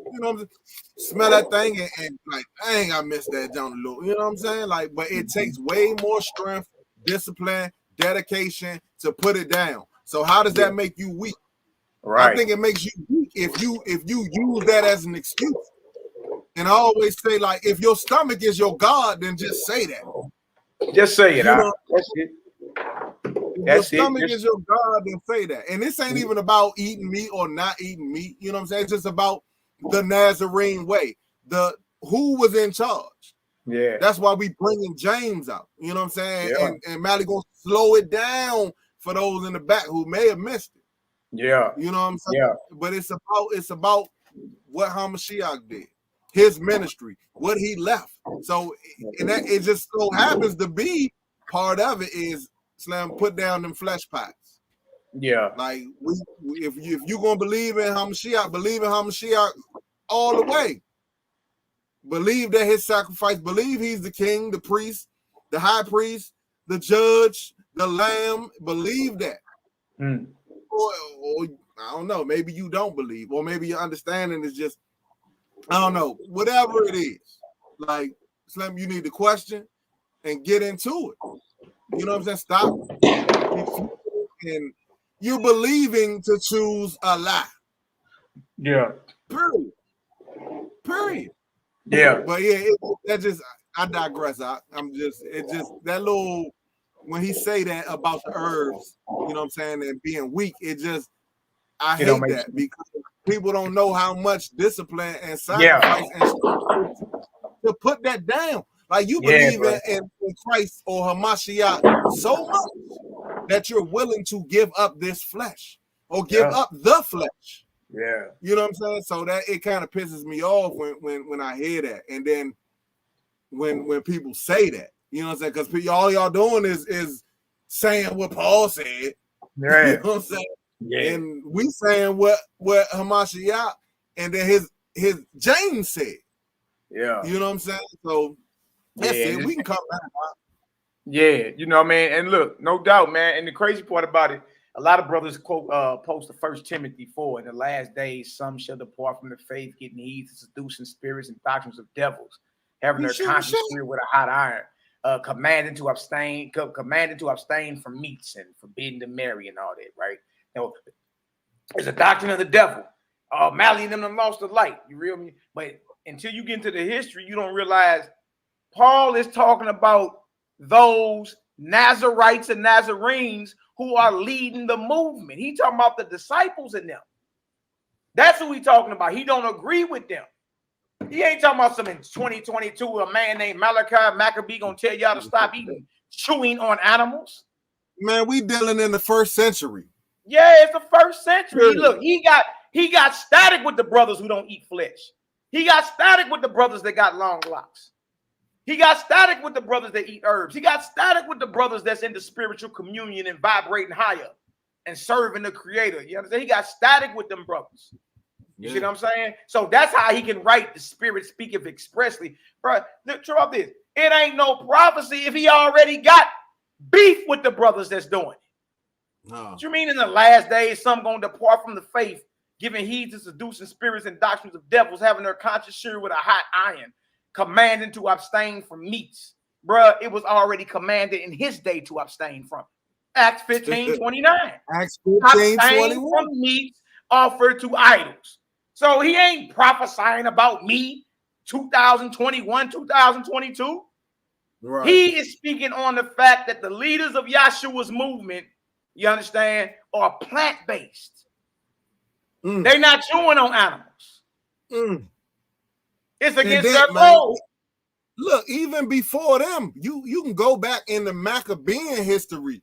smell that thing and like, dang, I miss that down a little. You know what I'm saying? Like, but it takes way more strength, discipline, dedication to put it down. So how does that make you weak? Right. I think it makes you weak if you use that as an excuse. And I always say, like, if your stomach is your God, then just say that. Just say it. That's it. If your stomach is your God, then say that. And this ain't even about eating meat or not eating meat. You know what I'm saying? It's just about the Nazarene way. Who was in charge. Yeah. That's why we bringing James out. You know what I'm saying? Yeah. And Mally gonna slow it down for those in the back who may have missed it. Yeah. You know what I'm saying? Yeah. But it's about what HaMashiach did, his ministry, what he left. So, and that it just so happens to be part of it is Slam put down them flesh pots. Yeah. Like if you gonna believe in HaMashiach, believe in HaMashiach all the way. Believe that his sacrifice, believe he's the king, the priest, the high priest, the judge, the lamb. Believe that. Or I don't know, maybe you don't believe, or maybe your understanding is just, I don't know, whatever it is. Like, Slim, you need to question and get into it. You know what I'm saying? Stop. And you're believing to choose a lie. Yeah. Period. Yeah. But yeah, I digress. I'm just that little, when he say that about the herbs, you know what I'm saying, and being weak, I hate that because people don't know how much discipline and sacrifice and to put that down. Like, you believe in Christ or Hamashiach so much that you're willing to give up this flesh or give up the flesh. Yeah. You know what I'm saying? So that it kind of pisses me off when I hear that. And then when people say that, you know what I'm saying? Because all y'all doing is saying what Paul said. Yeah. You know what I'm saying? Yeah. And we saying what Hamashiach and then his James said. Yeah. You know what I'm saying? So that's it. We can come back. Yeah, you know, man. And look, no doubt, man. And the crazy part about it, a lot of brothers quote post the 1 Timothy 4. In the last days, some shall depart from the faith, getting heed to seducing spirits and doctrines of devils, having their conscience seared with a hot iron, commanding to abstain from meats and forbidding to marry and all that, right? You know, it's a doctrine of the devil. Mally and them lost the light. You real me? But until you get into the history, you don't realize Paul is talking about those Nazarites and Nazarenes who are leading the movement. He talking about the disciples in them. That's who he talking about. He don't agree with them. He ain't talking about some in 2022, a man named Malaki Maccabee gonna tell y'all to stop chewing on animals. Man, we dealing in the 1st century. Yeah, it's the 1st century. Look, he got static with the brothers who don't eat flesh. He got static with the brothers that got long locks. He got static with the brothers that eat herbs. He got static with the brothers that's into spiritual communion and vibrating higher and serving the Creator. You understand? He got static with them brothers. You see what I'm saying? So that's how he can write the Spirit speaketh expressly. Bro, look, about this. It ain't no prophecy if he already got beef with the brothers that's doing it. No. What you mean in the last days, some going to depart from the faith, giving heed to seducing spirits and doctrines of devils, having their conscience seared with a hot iron, commanding to abstain from meats. Bruh, it was already commanded in his day to abstain from it. Acts 15:29. Acts 15:21. From meats offered to idols. So he ain't prophesying about me 2021, 2022. Right. He is speaking on the fact that the leaders of Yahshua's movement, you understand, are plant-based. They're not chewing on animals. It's against their code. Look, even before them, you can go back in the Maccabean history.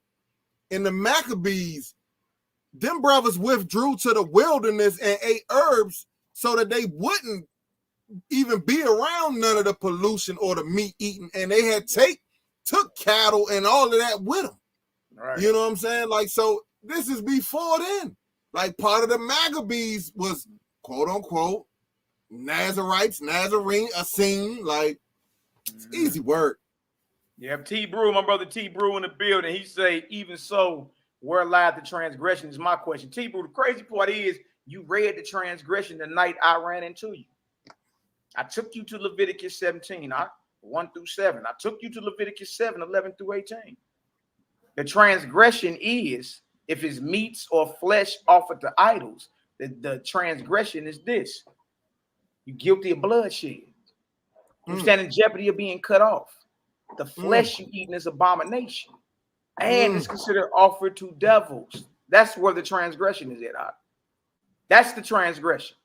In the Maccabees, them brothers withdrew to the wilderness and ate herbs so that they wouldn't even be around none of the pollution or the meat eating, and they had took cattle and all of that with them. Right. You know what I'm saying? Like, so this is before then. Like, part of the Maccabees was quote unquote Nazarites, Nazarene, a scene. Like, it's easy work. Yeah, T Brew, my brother T Brew in the building. He say, even so, where lied the transgression is my question. T Brew, the crazy part is you read the transgression the night I ran into you. I took you to Leviticus 17, 1 through 7. I took you to Leviticus 7, 11 through 18. The transgression is if it's meats or flesh offered to idols. The transgression is this. You're guilty of bloodshed. You stand in jeopardy of being cut off. The flesh you eating is abomination. And it's considered offered to devils. That's where the transgression is at. That's the transgression.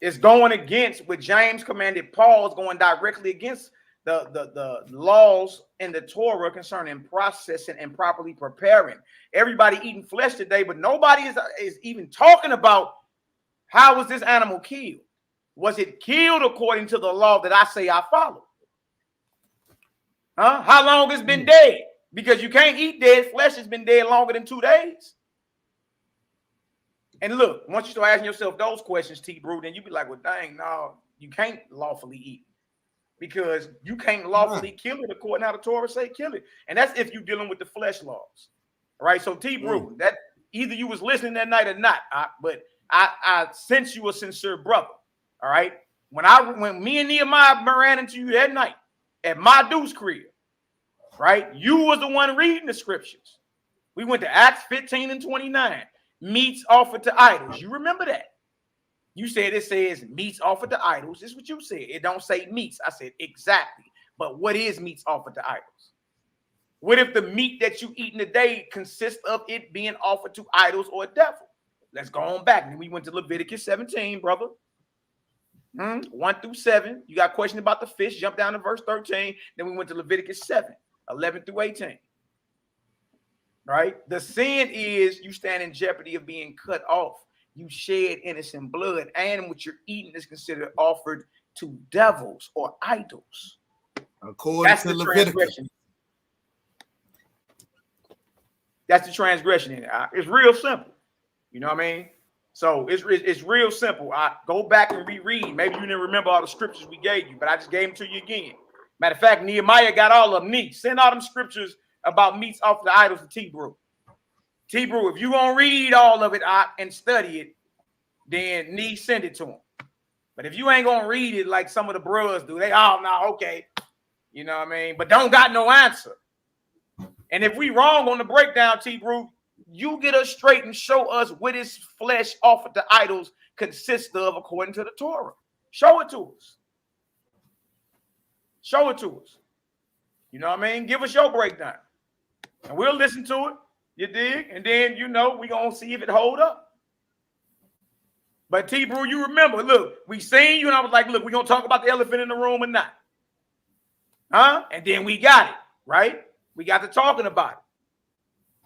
It's going against what James commanded Paul, is going directly against the laws in the Torah concerning processing and properly preparing. Everybody eating flesh today, but nobody is even talking about how was this animal killed? Was it killed according to the law that I say I follow? Huh? How long it's been dead? Because you can't eat dead flesh. Has been dead longer than 2 days. And look, once you start asking yourself those questions, T Brew, then you be like, well, dang, no, you can't lawfully eat because you can't lawfully kill it according to how the Torah say kill it. And that's if you're dealing with the flesh laws. All right. So T Brew, that either you was listening that night or not, but I sense you a sincere brother. All right. When me and NehemiYAH ran into you that night at my Deuce crib, right? You was the one reading the scriptures. We went to Acts 15 and 29. Meats offered to idols. You remember that? You said it says meats offered to idols. This is what you said. It don't say meats. I said exactly. But what is meats offered to idols? What if the meat that you eating today consists of it being offered to idols or a devil? Let's go on back. And we went to Leviticus 17, brother. 1 through 7. You got a question about the fish. Jump down to verse 13. Then we went to Leviticus 7, 11 through 18. Right? The sin is you stand in jeopardy of being cut off. You shed innocent blood, and what you're eating is considered offered to devils or idols. According to Leviticus. That's the transgression in it. It's real simple. You know what I mean? So it's real simple. I go back and reread. Maybe you didn't remember all the scriptures we gave you, but I just gave them to you again. Matter of fact, NehemiYAH got all of them. Send all them scriptures about meats off the idols to T Brew. T Brew, if you gonna read all of it and study it, then send it to him. But if you ain't gonna read it like some of the bros do, they okay. You know what I mean? But don't got no answer. And if we wrong on the breakdown, T Brew, you get us straight and show us what is flesh offered to idols consists of according to the Torah. Show it to us. Show it to us. You know what I mean? Give us your breakdown. And we'll listen to it. You dig? And then, we're going to see if it hold up. But T Brew, you remember, look, we seen you and I was like, look, we're going to talk about the elephant in the room or not. Huh? And then we got it, right? We got to talking about it.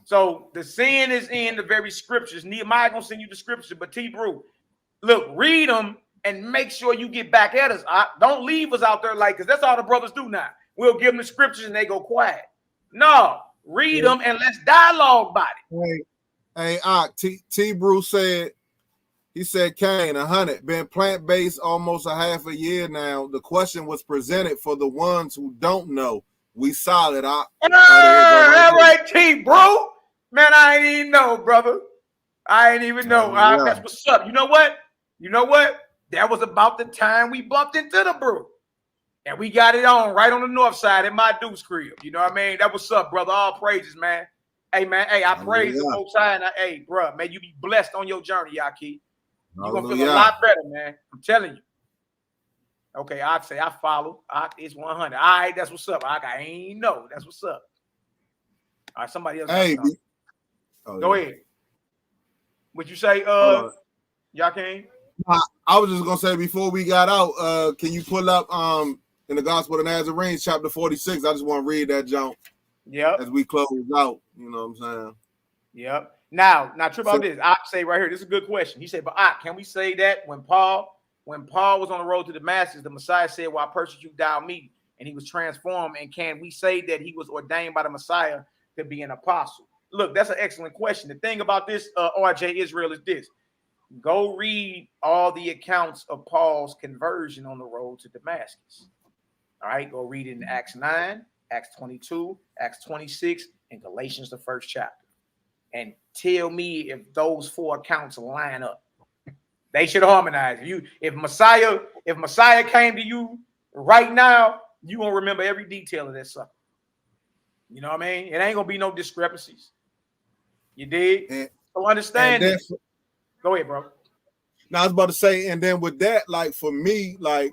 So the sin is in the very scriptures. NehemiYAH going to send you the scripture, but T Brew, look, read them and make sure you get back at us. Don't leave us out there because that's all the brothers do now. We'll give them the scriptures and they go quiet. No, read them and let's dialogue about it. Hey, T Brew said, he said, Kane, 100, been plant-based almost a half a year now. The question was presented for the ones who don't know. We solid. All right, T Brew. Man, I ain't even know, brother. I ain't even know. That's what's up. You know what? That was about the time we bumped into the brew. And we got it on right on the north side in my Deuce crib. You know what I mean? That what's up, brother. All praises, man. Hey, man. Hey, I praise the Most High. And hey, bro, man, you be blessed on your journey, YAHKI. You're going to feel a lot better, man. I'm telling you. Okay, I'd say I follow. It's 100. All right, that's what's up. I ain't know. That's what's up. All right, somebody else. Hey, go ahead. What you say, YAHKAN? I was just gonna say before we got out, can you pull up in the Gospel of Nazarene, chapter 46? I just want to read that jump. Yep. As we close out, you know what I'm saying? Yep. Now trip out this. I say right here, this is a good question. He said, but can we say that when Paul was on the road to Damascus, the Messiah said, "Why persecute thou me?" And he was transformed. And can we say that he was ordained by the Messiah to be an apostle? Look, that's an excellent question. The thing about this, RJ Israel, is this. Go read all the accounts of Paul's conversion on the road to Damascus. All right, go read it in Acts 9, Acts 22, Acts 26, and Galatians, the 1st chapter. And tell me if those 4 accounts line up. They should harmonize. If Messiah came to you right now, you gonna remember every detail of that stuff. You know what I mean? It ain't gonna be no discrepancies. You dig? So understand this. Go ahead, bro. Now I was about to say, and then with that, like for me, like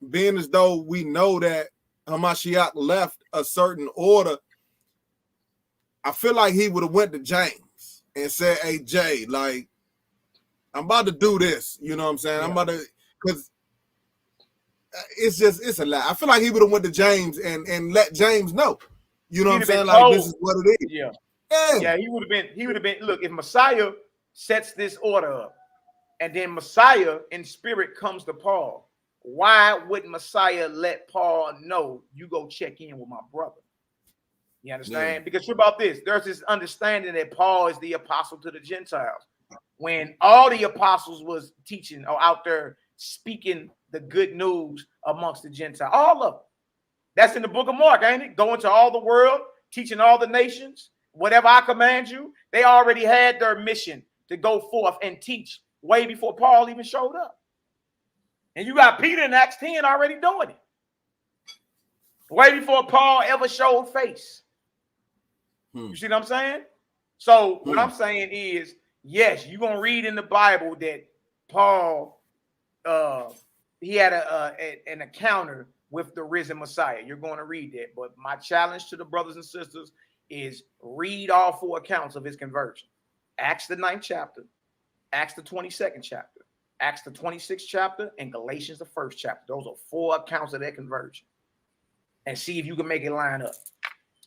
being as though we know that Hamashiach left a certain order, I feel like he would have went to James and said, "Hey Jay, like I'm about to do this." You know what I'm saying? Yeah. I'm about to, because it's a lot. I feel like he would have went to James and let James know. You know what I'm saying? Like this is what it is. Yeah. He would have been. Look, if Messiah sets this order up, and then Messiah in spirit comes to Paul, why would Messiah let Paul know, you go check in with my brother? You understand? Yeah. Because about this, there's this understanding that Paul is the apostle to the Gentiles. When all the apostles was teaching or out there speaking the good news amongst the Gentiles, all of them. That's in the book of Mark, ain't it? Go into all the world, teaching all the nations, whatever I command you. They already had their mission to go forth and teach way before Paul even showed up. And you got Peter in Acts 10 already doing it. Way before Paul ever showed face. You see what I'm saying? So what I'm saying is, yes, you're going to read in the Bible that Paul, he had an encounter with the risen Messiah. You're going to read that. But my challenge to the brothers and sisters is read all 4 accounts of his conversion. Acts the 9th chapter, Acts the 22nd chapter, Acts the 26th chapter, and Galatians the 1st chapter. Those are 4 accounts of that conversion. And see if you can make it line up.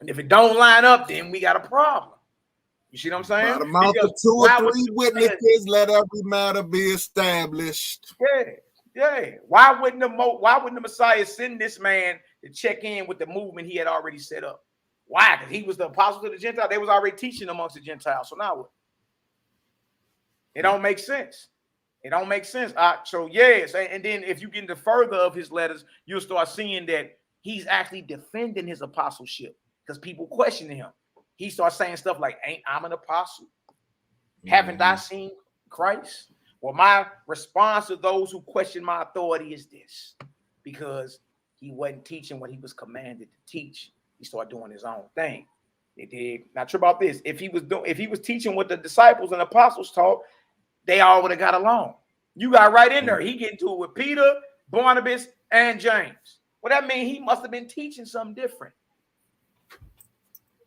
And if it don't line up, then we got a problem. You see what I'm saying? By the mouth of 2 or 3 witnesses, let every matter be established. Yeah. Why wouldn't the Messiah send this man to check in with the movement he had already set up? Why? Because he was the apostle to the Gentiles. They was already teaching amongst the Gentiles. So now what? It don't make sense. It don't make sense. So yes, and then if you get into further of his letters, you'll start seeing that he's actually defending his apostleship because people questioning him. He starts saying stuff like, "Ain't I'm an apostle? Haven't I seen Christ?" Well, my response to those who question my authority is this: because he wasn't teaching what he was commanded to teach. He started doing his own thing. It did. Now, true about this: if he was teaching what the disciples and apostles taught, they all would have got along. You got right in there. He get into it with Peter, Barnabas, and James. Well, that means he must have been teaching something different.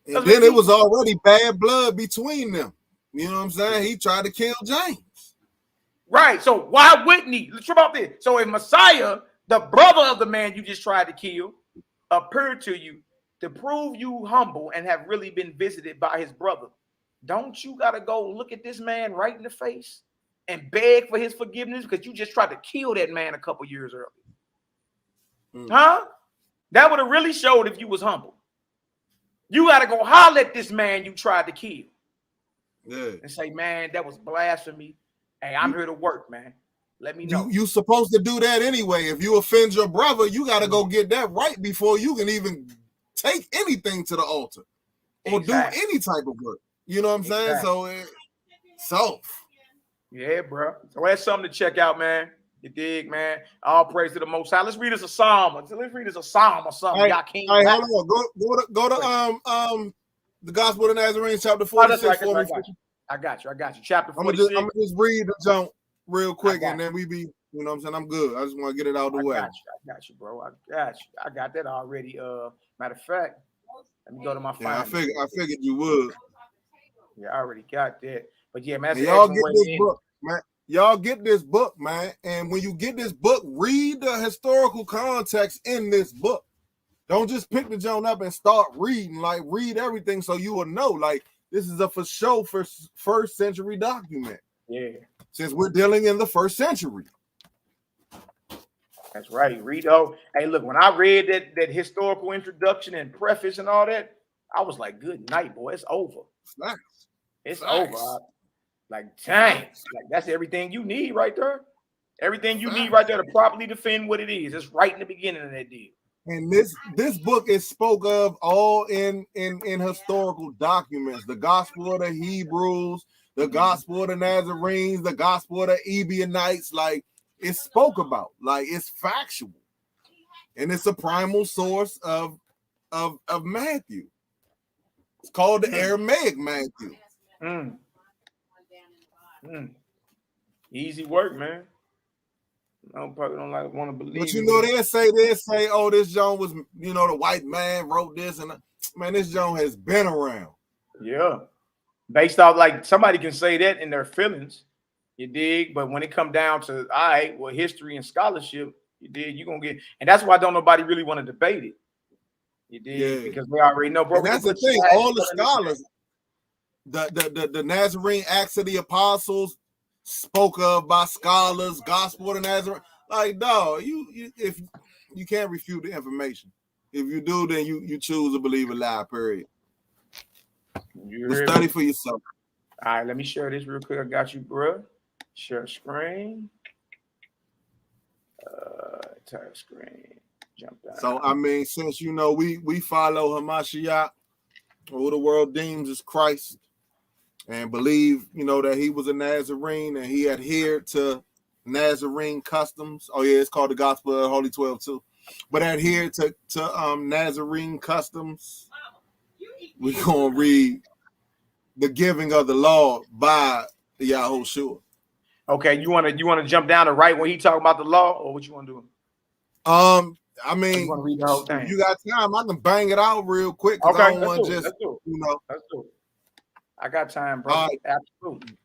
And then it was already bad blood between them. You know what I'm saying? He tried to kill James. Right. So why wouldn't he? True about this. So if Messiah, the brother of the man you just tried to kill, appeared to you to prove you humble and have really been visited by his brother, don't you got to go look at this man right in the face and beg for his forgiveness because you just tried to kill that man a couple years earlier? Huh? That would have really showed if you was humble. You got to go holler at this man you tried to kill. Yeah. And say, "Man, that was blasphemy. Hey, I'm here to work, man. Let me know." You supposed to do that anyway. If you offend your brother, you got to go get that right before you can even take anything to the altar or do any type of work. You know what I'm saying? So yeah, bro. So that's something to check out, man. You dig, man? All praise to the Most High. Let's read us a psalm. Let's read us a psalm or something. Hey, hold on. Go to the Gospel of Nazarene, chapter 46. That's right. I got you. Chapter 46. I'm gonna just read the jump real quick, and then we be You know what I'm saying? I'm good. I just want to get it out of the way. I got you, bro. I got that already. Matter of fact, let me go to my Yeah, I phone. figured you would. Yeah, I already got that. But yeah, man, y'all get this book, man. Y'all get this book, man. And when you get this book, read the historical context in this book. Don't just pick the joint up and start reading. Like, read everything so you will know. Like, this is a for sure first century document. Yeah. Since we're dealing in the first century. That's right. Read. Oh, hey, look, when I read that historical introduction and preface and all that, I was like, good night, boy. It's over. Nice. It's over. Like, dang. Like, that's everything you need right there. Everything you need right there to properly defend what it is. It's right in the beginning of that deal. And this book is spoke of all in historical documents. The Gospel of the Hebrews, the Gospel of the Nazarenes, the Gospel of the Ebionites. Like, it's spoke about. Like, it's factual. And it's a primal source of Matthew. It's called the Aramaic Matthew. Easy work, man. I probably don't want to believe. But you know, they say, oh, this John was, you know, the white man wrote this, and man, this John has been around. Yeah, based off, like, somebody can say that in their feelings, you dig. But when it come down to history and scholarship, you dig, you're gonna get, and that's why don't nobody really want to debate it. You dig, because they already know, bro. And that's the thing. All the scholars, the Nazarene Acts of the Apostles, spoke of by scholars, Gospel of the Nazarene. Like, dog, if you can't refute the information. If you do, then you choose to believe a lie, period. Study for yourself. All right, let me share this real quick. I got you, bro. Share screen. Entire screen. Jump down. So, I mean, since, you know, we follow HaMashiach, who the world deems as Christ, and believe, you know, that he was a Nazarene and he adhered to Nazarene customs. Oh yeah, it's called the Gospel of the Holy 12 too. But adhered to Nazarene customs. We're gonna read the giving of the law by Yahshua. Okay, you wanna jump down to right when he talking about the law, or what you want to do? I mean, you read the whole thing? If you got time, I can bang it out real quick. Okay, I don't want to just, you know. Let's do it. I got time, bro. Absolutely.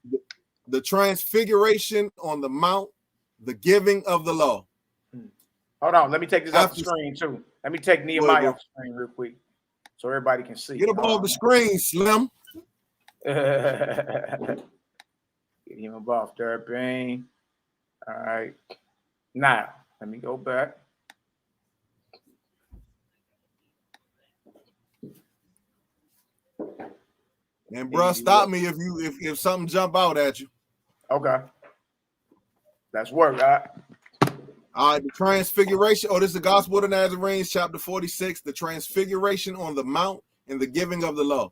The transfiguration on the mount, the giving of the law. Hold on, let me take this off the screen too. Let me take NehemiYAH off the screen real quick so everybody can see. Get up off the screen, Slim. Get him above there, Bane. All right. Now, let me go back. And bro, stop me if something jump out at you. Okay. That's work, all right? All right, the transfiguration. Oh, this is the Gospel of the Nazarenes, chapter 46, the transfiguration on the mount and the giving of the law.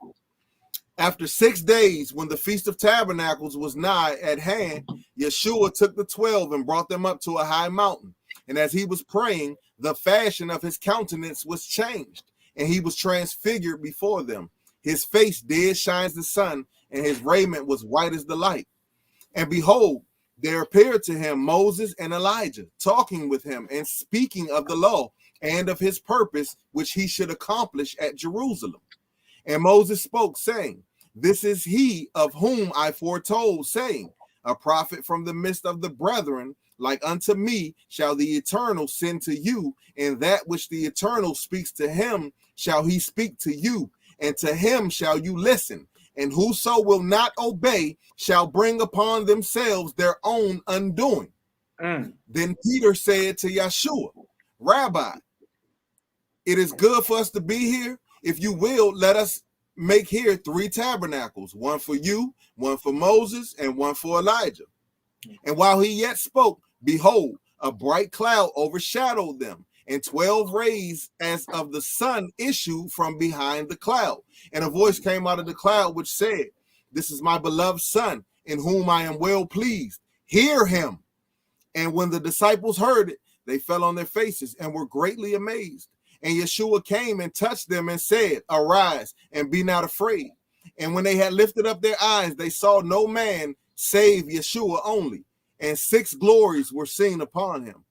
After 6 days, when the Feast of Tabernacles was nigh at hand, Yahshua took the 12 and brought them up to a high mountain. And as he was praying, the fashion of his countenance was changed, and he was transfigured before them. His face did shine as the sun, and his raiment was white as the light. And behold, there appeared to him Moses and Elijah, talking with him and speaking of the law and of his purpose, which he should accomplish at Jerusalem. And Moses spoke, saying, this is he of whom I foretold, saying, a prophet from the midst of the brethren, like unto me, shall the Eternal send to you, and that which the Eternal speaks to him shall he speak to you. And to him shall you listen, and whoso will not obey shall bring upon themselves their own undoing. Then Peter said to Yahshua, Rabbi, it is good for us to be here. If you will, let us make here 3 tabernacles, one for you, one for Moses, and one for Elijah. And while he yet spoke, behold, a bright cloud overshadowed them, and 12 rays as of the sun issued from behind the cloud. And a voice came out of the cloud which said, this is my beloved son, in whom I am well pleased. Hear him. And when the disciples heard it, they fell on their faces and were greatly amazed. And Yahshua came and touched them and said, arise and be not afraid. And when they had lifted up their eyes, they saw no man save Yahshua only, and 6 glories were seen upon him.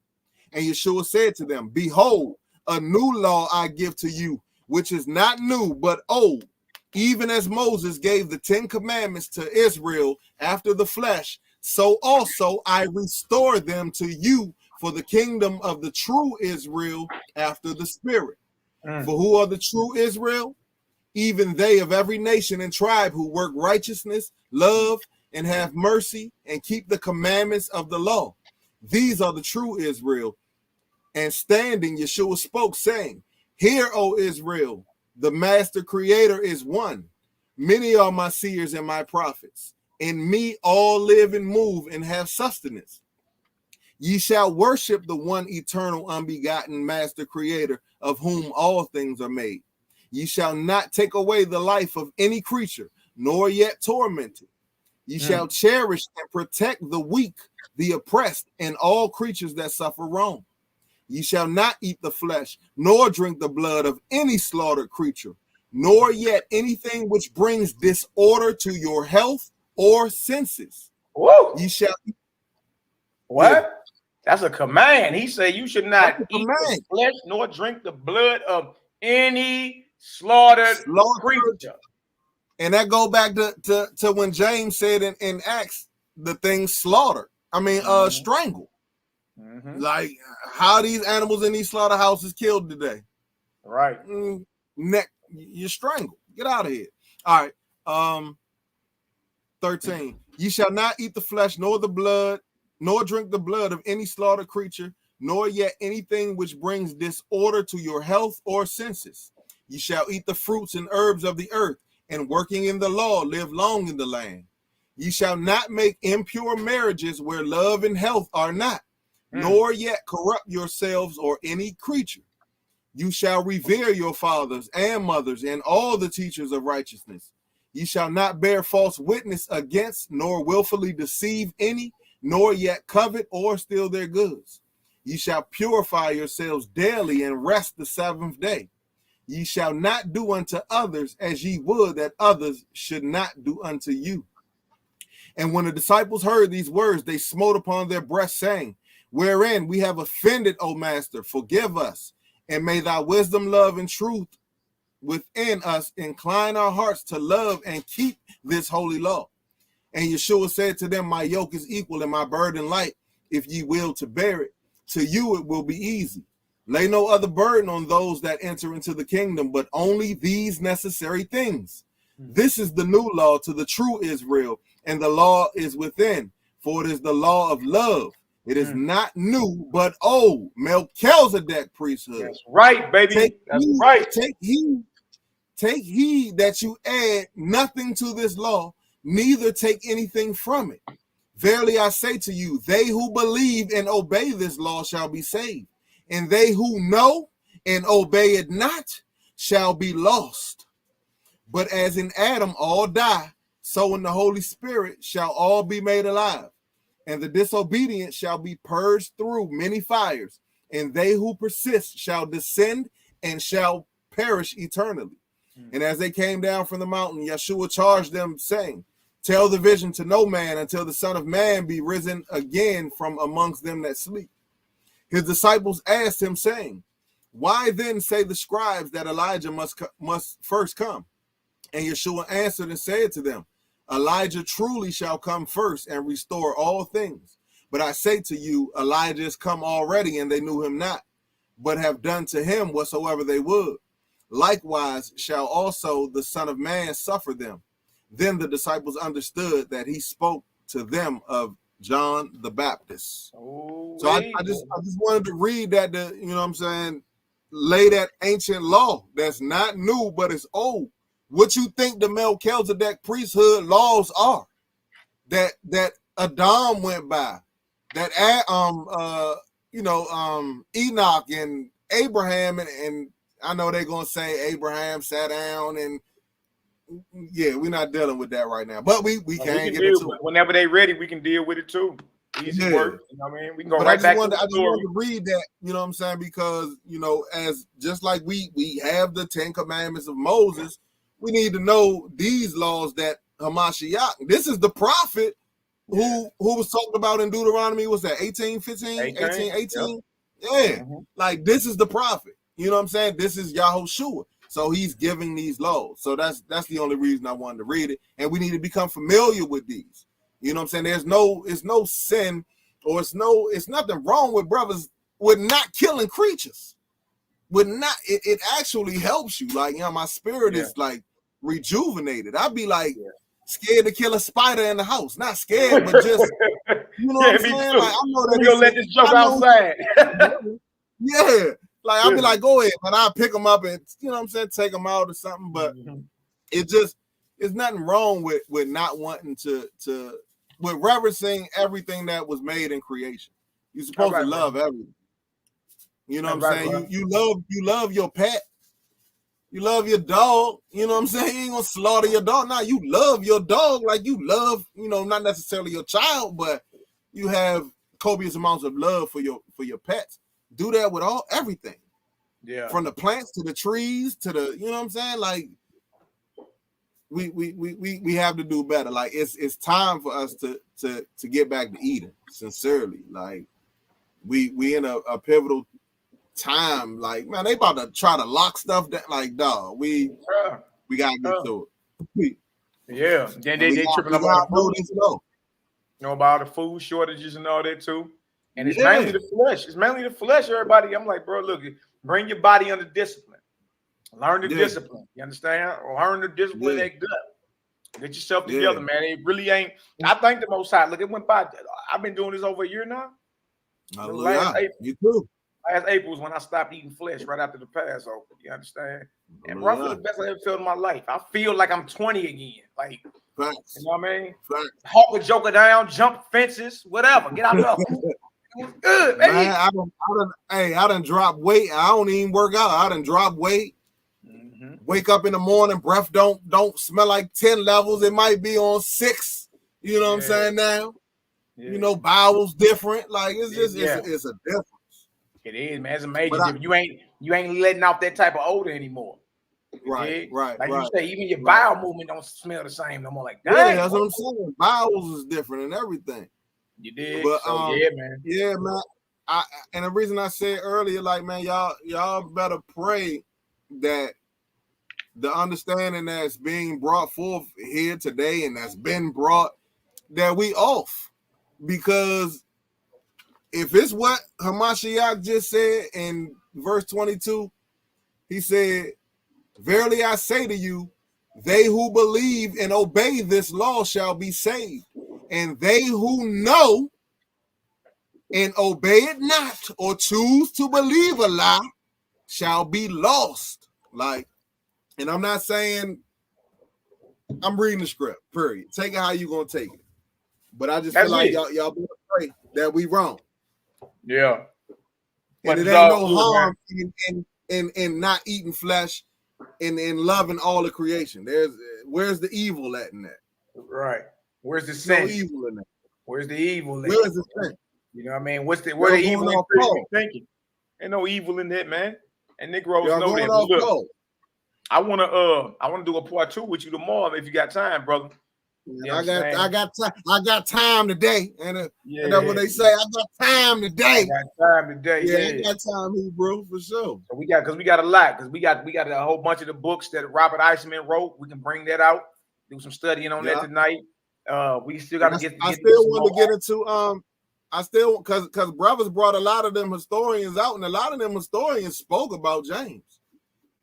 And Yahshua said to them, behold, a new law I give to you, which is not new, but old. Even as Moses gave the 10 commandments to Israel after the flesh, so also I restore them to you for the kingdom of the true Israel after the Spirit. For who are the true Israel? Even they of every nation and tribe who work righteousness, love, and have mercy, and keep the commandments of the law. These are the true Israel. And standing, Yahshua spoke, saying, hear, O Israel, the master creator is one. Many are my seers and my prophets. In me all live and move and have sustenance. Ye shall worship the one eternal, unbegotten master creator, of whom all things are made. Ye shall not take away the life of any creature, nor yet torment it. Ye shall cherish and protect the weak, the oppressed, and all creatures that suffer wrong. Ye shall not eat the flesh, nor drink the blood of any slaughtered creature, nor yet anything which brings disorder to your health or senses. Whoa. Ye shall eat. What? Yeah. That's a command. He said you should not That's a eat command. the flesh nor drink the blood of any slaughtered creature. And that go back to when James said in Acts, the thing slaughtered. I mean, strangled. Like how these animals in these slaughterhouses killed today. Right. Neck, you're strangled. Get out of here. All right. 13. Ye shall not eat the flesh, nor the blood, nor drink the blood of any slaughtered creature, nor yet anything which brings disorder to your health or senses. Ye shall eat the fruits and herbs of the earth, and working in the law live long in the land. Ye shall not make impure marriages where love and health are not, nor yet corrupt yourselves or any creature. You shall revere your fathers and mothers and all the teachers of righteousness. Ye shall not bear false witness against, nor willfully deceive any, nor yet covet or steal their goods. Ye shall purify yourselves daily and rest the 7th day. Ye shall not do unto others as ye would that others should not do unto you. And when the disciples heard these words, they smote upon their breasts, saying, wherein we have offended, O Master, forgive us, and may thy wisdom, love, and truth within us incline our hearts to love and keep this holy law. And Yahshua said to them, my yoke is equal and my burden light, if ye will to bear it. To you it will be easy. Lay no other burden on those that enter into the kingdom, but only these necessary things. This is the new law to the true Israel, and the law is within, for it is the law of love. It is not new, but old. Melchizedek priesthood. That's right, baby. That's right. Take heed that you add nothing to this law, neither take anything from it. Verily I say to you, they who believe and obey this law shall be saved, and they who know and obey it not shall be lost. But as in Adam all die, so in the Holy Spirit shall all be made alive. And the disobedient shall be purged through many fires, and they who persist shall descend and shall perish eternally. And as they came down from the mountain, Yahshua charged them, saying, tell the vision to no man until the Son of Man be risen again from amongst them that sleep. His disciples asked him, saying, why then say the scribes that Elijah must first come? And Yahshua answered and said to them, Elijah truly shall come first and restore all things. But I say to you, Elijah is come already, and they knew him not, but have done to him whatsoever they would. Likewise shall also the Son of Man suffer them. Then the disciples understood that he spoke to them of John the Baptist. So I just wanted to read that, you know what I'm saying, lay that ancient law that's not new, but it's old. What you think the Melchizedek priesthood laws are that Adam went by, that Enoch and Abraham, and I know they're gonna say Abraham sat down, and yeah, we're not dealing with that right now, but we can get into it. Whenever they ready, we can deal with it too. Easy work, you know what I mean? We can go right back to the story. I just wanted to read that, you know what I'm saying, because you know, as just like we have the 10 commandments of Moses, we need to know these laws that Hamashiach, this is the prophet who was talked about in Deuteronomy, was that 18:15, 18:18? Yeah, like this is the prophet. You know what I'm saying? This is Yahushua. So he's giving these laws. So that's the only reason I wanted to read it. And we need to become familiar with these. You know what I'm saying? It's no sin, or it's nothing wrong with brothers with not killing creatures. It actually helps you. Like, you know, my spirit is like rejuvenated. I'd be like scared to kill a spider in the house. Not scared, but just, you know what I'm saying? Like, I know that you'll let this jump outside. Yeah. Like, I'll be like, go ahead, but I'll pick them up and, you know what I'm saying, take them out or something. But it's nothing wrong with not wanting to with reverencing everything that was made in creation. You're supposed to love everything. You know what I'm saying? You love your pet. You love your dog. You know what I'm saying? You ain't gonna slaughter your dog. Now you love your dog like you love, you know, not necessarily your child, but you have copious amounts of love for your pets. Do that with everything. Yeah. From the plants to the trees to the, you know what I'm saying? Like we have to do better. Like it's time for us to get back to Eden, sincerely. Like we in a pivotal time. Like, man, they about to try to lock stuff down. Like, dog, we gotta get to it. Yeah. Then they tripping about about the food shortages and all that too. And it's mainly the flesh. It's mainly the flesh, everybody. I'm like, bro, look, bring your body under discipline. Learn the discipline. You understand? Or learn the discipline that gut. Get yourself together, man. It really ain't. I think the Most High. Look, it went by. I've been doing this over a year now. Last April. You too. Last April was when I stopped eating flesh right after the Passover. You understand? And roughly the best I ever felt in my life. I feel like I'm 20 again. Like, you know what I mean? Hawk a joker down, jump fences, whatever. Get out of there. It was good, baby. Man, I done dropped weight. I don't even work out. I done dropped weight. Wake up in the morning, breath don't smell like 10 levels. It might be on 6. You know what I'm saying now? Yeah. You know, bowels different. Like it's just it's a difference. It is, man. It's amazing. You ain't letting off that type of odor anymore. Right. Like you say, even your bowel movement don't smell the same no more. Like, dang, that's what I'm saying. Bowels is different and everything. You did. But man. Yeah, man. And the reason I said earlier, like, man, y'all better pray that the understanding that's being brought forth here today and that's been brought, that we off. Because if it's what Hamashiach just said in verse 22, he said, verily I say to you, they who believe and obey this law shall be saved. And they who know and obey it not, or choose to believe a lie, shall be lost. Like, and I'm not saying, I'm reading the script, period. Take it how you gonna take it. But I just feel like y'all better pray that we wrong. Yeah. And it ain't no harm in not eating flesh and loving all the creation. Where's the evil at in that? Right. Where's the sin? No evil in that. Where's the evil at? Where's the sin? You know what I mean? Where the evil in thinking? Ain't no evil in that, man. And Negroes know that. Look, I wanna do a part 2 with you tomorrow if you got time, brother. I got time today, and that's what they say. I got time today. I got time today. I got time here, bro, for sure. So we got a lot, because we got a whole bunch of the books that Robert Eisman wrote. We can bring that out, do some studying on that tonight. We still got to get. I still want to get into because brothers brought a lot of them historians out, and a lot of them historians spoke about James.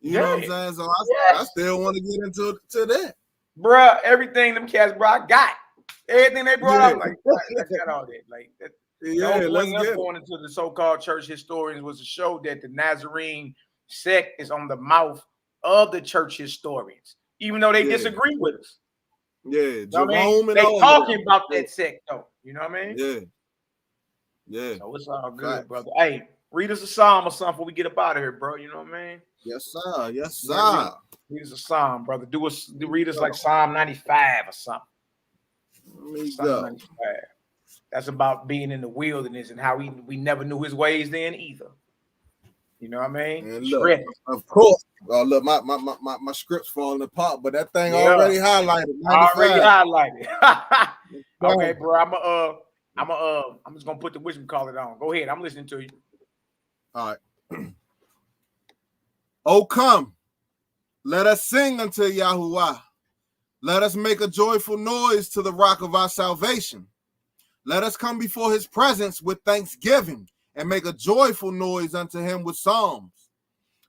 You know what I'm saying? So I still want to get into that. Bruh, everything them cats, bro, I got everything they brought up. Like, I got all that. Like, that. Let's get going into the so-called church historians was to show that the Nazarene sect is on the mouth of the church historians, even though they disagree with us. Yeah, Jerome and they talking about that sect though. You know what I mean? Yeah. So it's all good, brother. Hey, read us a psalm or something before we get up out of here, bro. You know what I mean? Yes, sir. Yes, sir. Read us a psalm, brother. Read us like Psalm 95 or something. Psalm 95. That's about being in the wilderness and how we never knew his ways then either. You know what I mean? And look, of course. Oh, look, my script's falling apart, but that thing already highlighted. 95. Already highlighted. Okay, bro. I'm just gonna put the wisdom collar on. Go ahead. I'm listening to you. All right. Oh, come, let us sing unto Yahuwah. Let us make a joyful noise to the rock of our salvation. Let us come before his presence with thanksgiving and make a joyful noise unto him with psalms.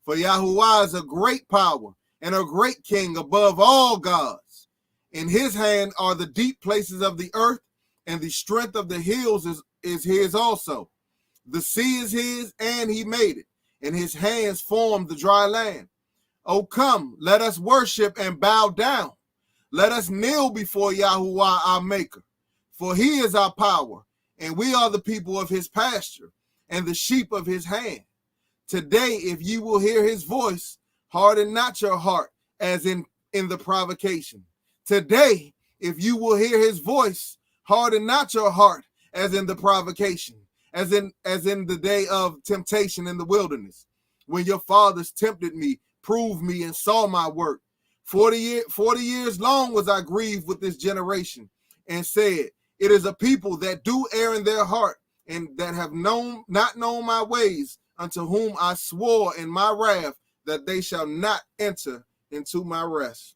For Yahuwah is a great power and a great king above all gods. In his hand are the deep places of the earth, and the strength of the hills is his also. The sea is his, and he made it, and his hands formed the dry land. Oh, come, let us worship and bow down. Let us kneel before Yahuwah our maker. For he is our power, and we are the people of his pasture, and the sheep of his hand. Today, if you will hear his voice, harden not your heart as in the provocation. Today, if you will hear his voice, harden not your heart as in the provocation, as in the day of temptation in the wilderness, when your fathers tempted me, proved me, and saw my work. 40 years long was I grieved with this generation, and said, it is a people that do err in their heart, and that have not known my ways, unto whom I swore in my wrath that they shall not enter into my rest.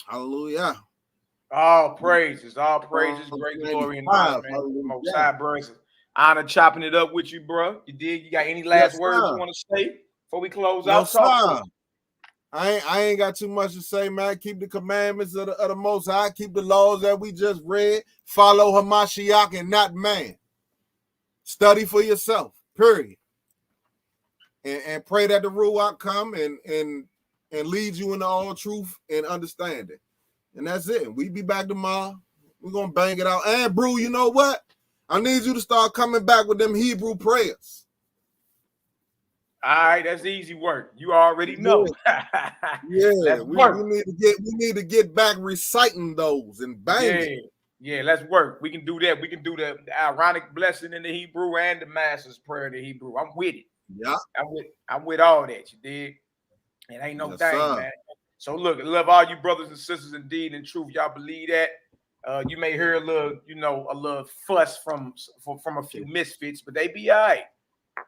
Hallelujah. All praises, great glory and honor, man. Most High, bro. Honor chopping it up with you, bro. You did. You got any last words you want to say before we close out? Sir. I ain't got too much to say, man. Keep the commandments of the Most High. Keep the laws that we just read. Follow Hamashiach and not man. Study for yourself, period. And pray that the Ruach come and lead you into all truth and understanding. And that's it. We be back tomorrow. We're going to bang it out. And, Brew, you know what? I need you to start coming back with them Hebrew prayers. All right, that's easy work. You already know. Yeah, we need to get back reciting those and banging. Yeah, let's work. We can do that. We can do the ironic blessing in the Hebrew and the Master's prayer in the Hebrew. I'm with it. Yeah, I'm with all that. You dig? It ain't no thing, man. So look, I love all you brothers and sisters indeed in truth. Y'all believe that. You may hear a little fuss from a few misfits, but they be all right.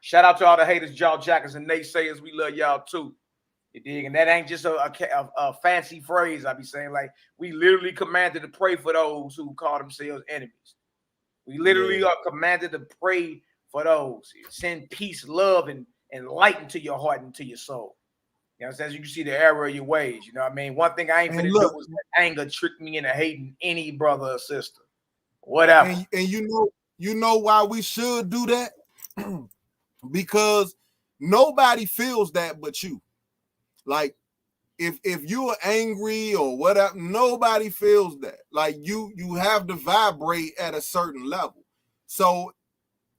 Shout out to all the haters, jaw jackers, and naysayers. We love y'all too. You dig? And that ain't just a fancy phrase. I be saying, like, we literally commanded to pray for those who call themselves enemies. We literally are commanded to pray for those. Send peace, love, and light into your heart and to your soul. You know, as you can see the error of your ways. You know what I mean? One thing I ain't finna do was let anger trick me into hating any brother or sister. Whatever. And you know why we should do that? Because nobody feels that but you. Like, if you're angry or whatever, nobody feels that. Like, you have to vibrate at a certain level. So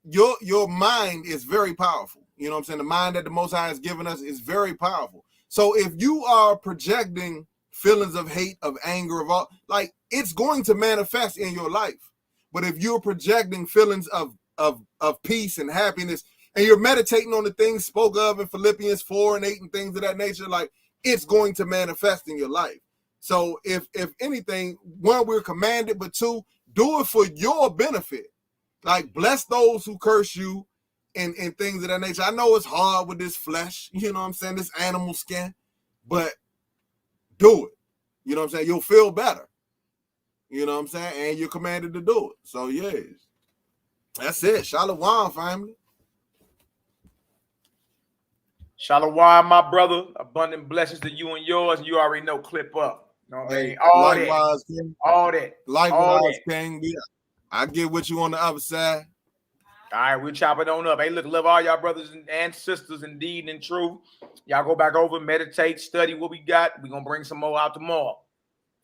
your mind is very powerful. You know what I'm saying? The mind that the Most High has given us is very powerful. So if you are projecting feelings of hate, of anger, of all, like, it's going to manifest in your life. But if you're projecting feelings of peace and happiness, and you're meditating on the things spoke of in Philippians 4 and 8 and things of that nature, like, it's going to manifest in your life. So if anything, one, we're commanded, but two, do it for your benefit. Like, bless those who curse you and things of that nature. I know it's hard with this flesh, you know what I'm saying, this animal skin, but do it. You know what I'm saying? You'll feel better. You know what I'm saying? And you're commanded to do it. So, yes. That's it. Shalom, family. Shalom, my brother. Abundant blessings to you and yours. And you already know, clip up. You know what I mean? Likewise, King. All that. Likewise, King. I get with you on the other side. All right, we'll chop it on up. Hey, look, love all y'all brothers and sisters indeed and true. Y'all go back over, meditate, study what we got. We're going to bring some more out tomorrow.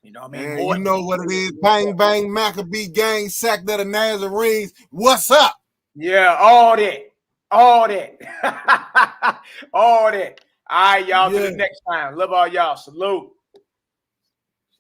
You know what I mean? You know what it is. Bang, bang, Maccabee gang, sect of the Nazarenes. What's up? Yeah, all that. All that. All that. All right, y'all. Till the next time. Love all y'all. Salute.